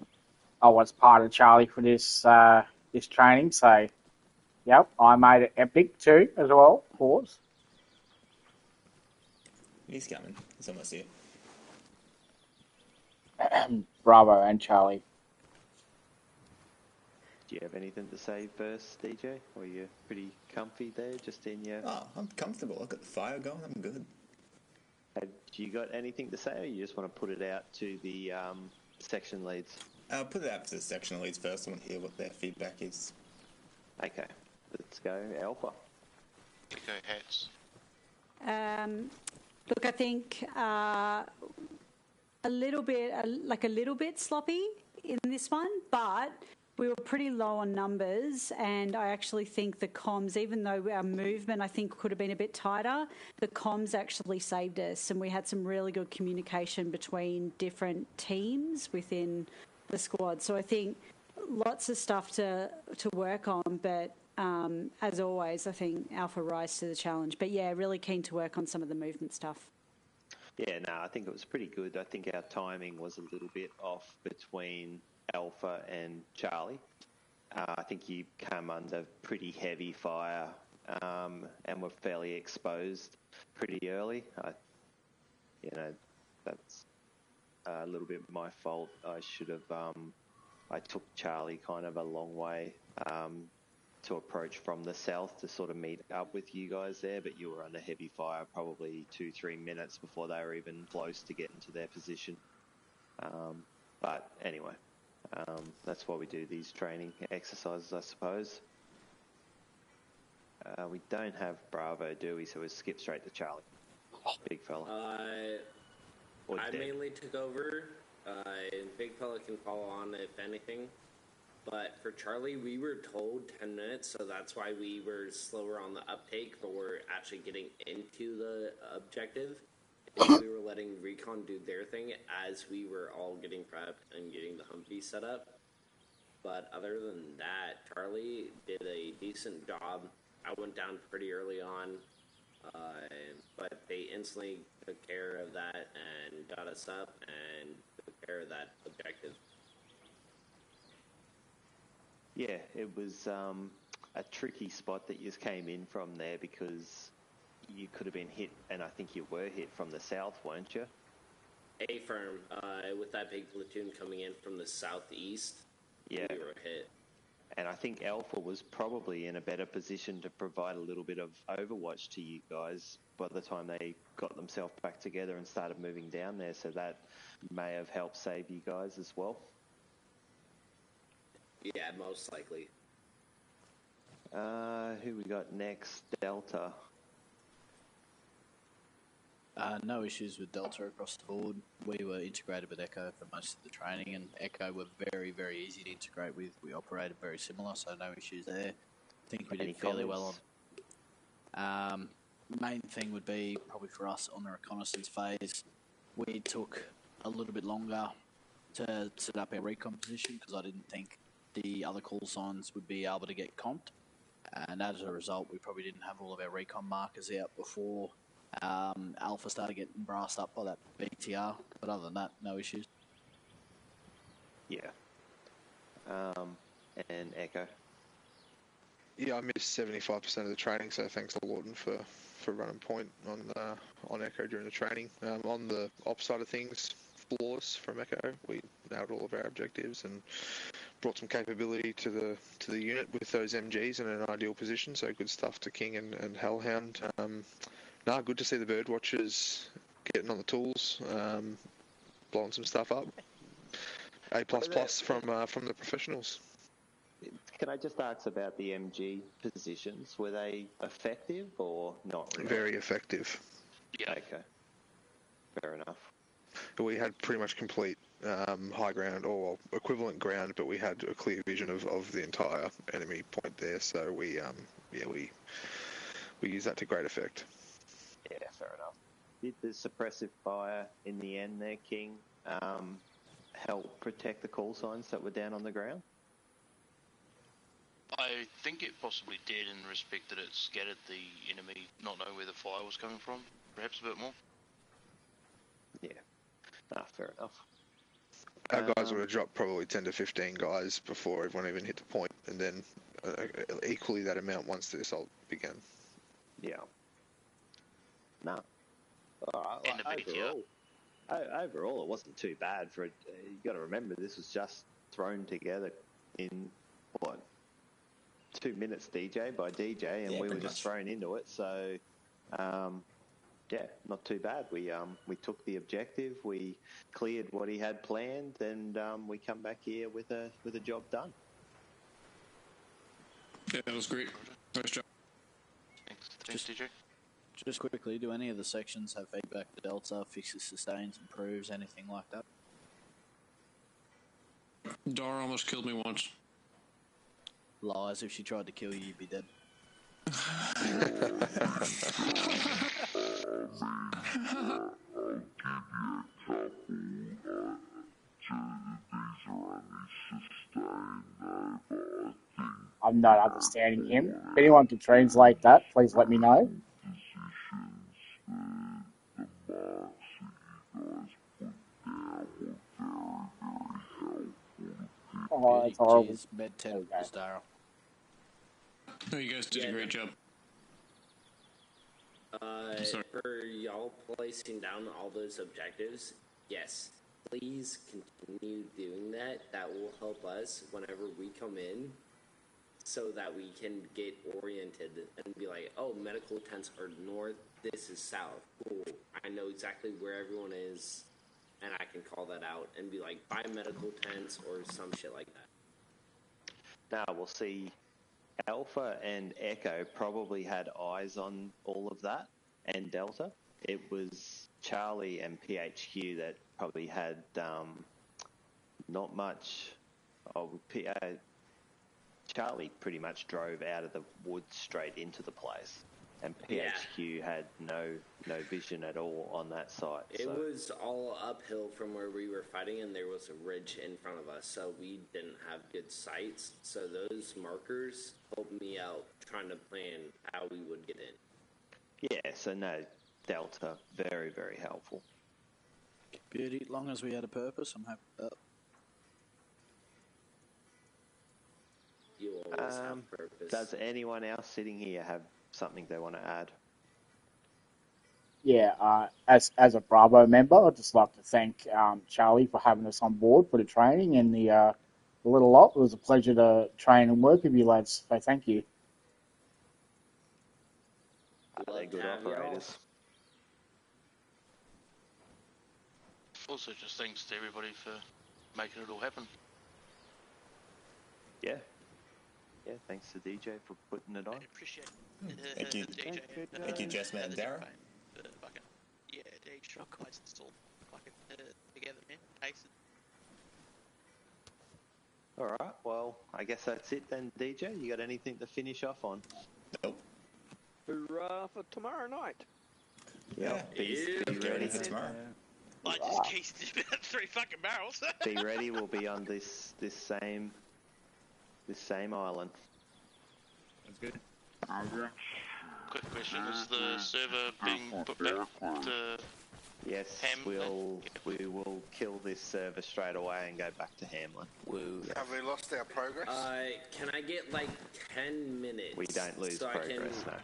I was part of Charlie for this this training, so yep, I made it epic too as well. Pause. He's coming. He's almost here. Bravo and Charlie. Do you have anything to say first, DJ? Or are you pretty comfy there, just in your... Oh, I'm comfortable. I've got the fire going. I'm good. Have you got anything to say, or you just want to put it out to the section leads? I'll put it out to the section leads first. I want to hear what their feedback is. Okay, let's go Alpha. Go heads. Look, I think a little bit sloppy in this one, but we were pretty low on numbers, and I actually think the comms, even though our movement I think could have been a bit tighter, the comms actually saved us, and we had some really good communication between different teams within the squad. So I think lots of stuff to work on, but as always, I think Alpha rise to the challenge. But yeah, really keen to work on some of the movement stuff. Yeah, no, I think it was pretty good. I think our timing was a little bit off between Alpha and Charlie. I think you come under pretty heavy fire and were fairly exposed pretty early. That's a little bit my fault. I should have. I took Charlie kind of a long way to approach from the south to sort of meet up with you guys there, but you were under heavy fire probably 2-3 minutes before they were even close to getting to their position. But anyway, that's why we do these training exercises, I suppose. We don't have Bravo, do we? So we'll skip straight to Charlie. Big fella. I mainly took over. Big fella can follow on if anything. But for Charlie, we were told 10 minutes, so that's why we were slower on the uptake, but we're actually getting into the objective. And we were letting Recon do their thing as we were all getting prepped and getting the Humvee set up. But other than that, Charlie did a decent job. I went down pretty early on, but they instantly took care of that and got us up and took care of that objective. Yeah, it was a tricky spot that you came in from there because you could have been hit, and I think you were hit from the south, weren't you? A-firm, with that big platoon coming in from the southeast, yeah, we were hit. And I think Alpha was probably in a better position to provide a little bit of overwatch to you guys by the time they got themselves back together and started moving down there, so that may have helped save you guys as well. Yeah, most likely. Who we got next? Delta. No issues with Delta across the board. We were integrated with Echo for most of the training, and Echo were very, very easy to integrate with. We operated very similar, so no issues there. I think we did fairly well on. Main thing would be probably for us on the reconnaissance phase. We took a little bit longer to set up our recon position because I didn't think the other call signs would be able to get comped, and as a result we probably didn't have all of our recon markers out before Alpha started getting brassed up by that BTR, but other than that, no issues. Yeah. And Echo? Yeah, I missed 75% of the training, so thanks to Lawton for running point on Echo during the training. On the ops side of things, flawless from Echo. We nailed all of our objectives and brought some capability to the unit with those MGs in an ideal position, so good stuff to King and Hellhound. Good to see the Birdwatchers getting on the tools, blowing some stuff up. A++ from the professionals. Can I just ask about the MG positions? Were they effective or not really? Very effective. Yeah. Okay. Fair enough. We had pretty much complete high ground or equivalent ground, but we had a clear vision of the entire enemy point there. So we use that to great effect. Yeah, fair enough. Did the suppressive fire in the end there, King, help protect the call signs that were down on the ground? I think it possibly did in respect that it scattered the enemy, not knowing where the fire was coming from, perhaps a bit more. Yeah. Fair enough. Our guys would have dropped probably 10 to 15 guys before everyone even hit the point, and then equally that amount once the assault began. Yeah. No. Overall, it wasn't too bad for it. You got to remember, this was just thrown together in what 2 minutes, DJ by DJ, and we were just thrown into it. So, yeah, not too bad. We took the objective, we cleared what he had planned, and we come back here with a job done. Yeah, that was great. Nice job. Thanks, DJ. Just quickly, do any of the sections have feedback to Delta, fixes, sustains, improves, anything like that? Dara almost killed me once. Lies, if she tried to kill you, you'd be dead. I'm not understanding him. If anyone can translate that, please let me know. Oh, that's horrible. Cheers, med 10 Dara. No, you guys did a great job. For y'all placing down all those objectives, yes, please continue doing that. That will help us whenever we come in, so that we can get oriented and be like, oh, medical tents are north, this is south. Cool. I know exactly where everyone is, and I can call that out and be like, buy medical tents or some shit like that. Now we'll see. Alpha and Echo probably had eyes on all of that, and Delta. It was Charlie and PHQ that probably had not much. Charlie pretty much drove out of the woods straight into the place, and PHQ had no vision at all on that site. It was all uphill from where we were fighting, and there was a ridge in front of us, so we didn't have good sights. So those markers helped me out trying to plan how we would get in. Yeah, so no, Delta, very, very helpful. Beauty, long as we had a purpose, I'm happy with that. You always have purpose. Does anyone else sitting here have something they want to add? Yeah, as a Bravo member, I'd just like to thank Charlie for having us on board for the training and the little lot. It was a pleasure to train and work with you lads, so thank you. They're good operators. Also, just thanks to everybody for making it all happen. Yeah. Yeah, thanks to DJ for putting it on. Thank you. Thank you, Jessman and Dara. Yeah, DJ shot guys installed together, man. Ace. All right, well, I guess that's it then, DJ. You got anything to finish off on? Nope. Hurrah for tomorrow night. Yeah, be ready for tomorrow. I just cased about 3 fucking barrels. Be ready. We'll be on this same island. That's good. Quick question: is the server being put back to Yes, Hamlin? we will kill this server straight away and go back to Hamlin. Woo. Have we lost our progress? Can I get like 10 minutes? We don't lose progress, no.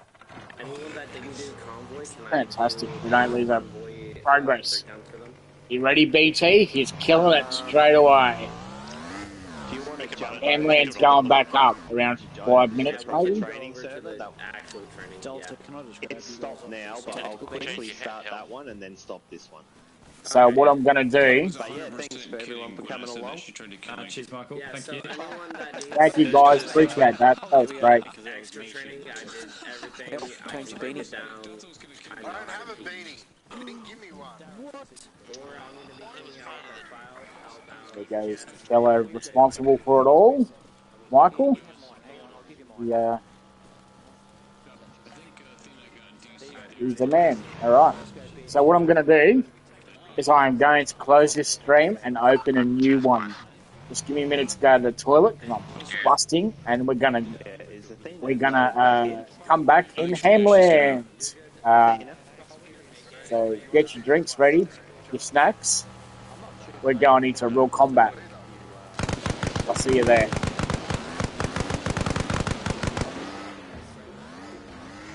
Anyone that didn't do convoy, can Fantastic. I We don't lose our progress. breakdown for them? You ready, BT? He's killing it straight away. Do you want to jump Hamlin's going back up around 5 minutes, maybe. training server? Actual training. Delta, can I just grab It's stopped now, but I'll quickly start that one and then stop this one. So what I'm going to do... But yeah, thanks for everyone for coming along. Cheers, Michael. Thank you. Thank you, guys. Appreciate that. That was great. Extra training, I did everything. Change your beanie. I don't have a beanie. You didn't give me one. There goes the fellow responsible for it all, Michael. Yeah. He's the man. All right. So what I'm going to do is I am going to close this stream and open a new one. Just give me a minute to go to the toilet because I'm busting, and we're gonna come back in Hamland. So get your drinks ready, your snacks. We're going into real combat. I'll see you there.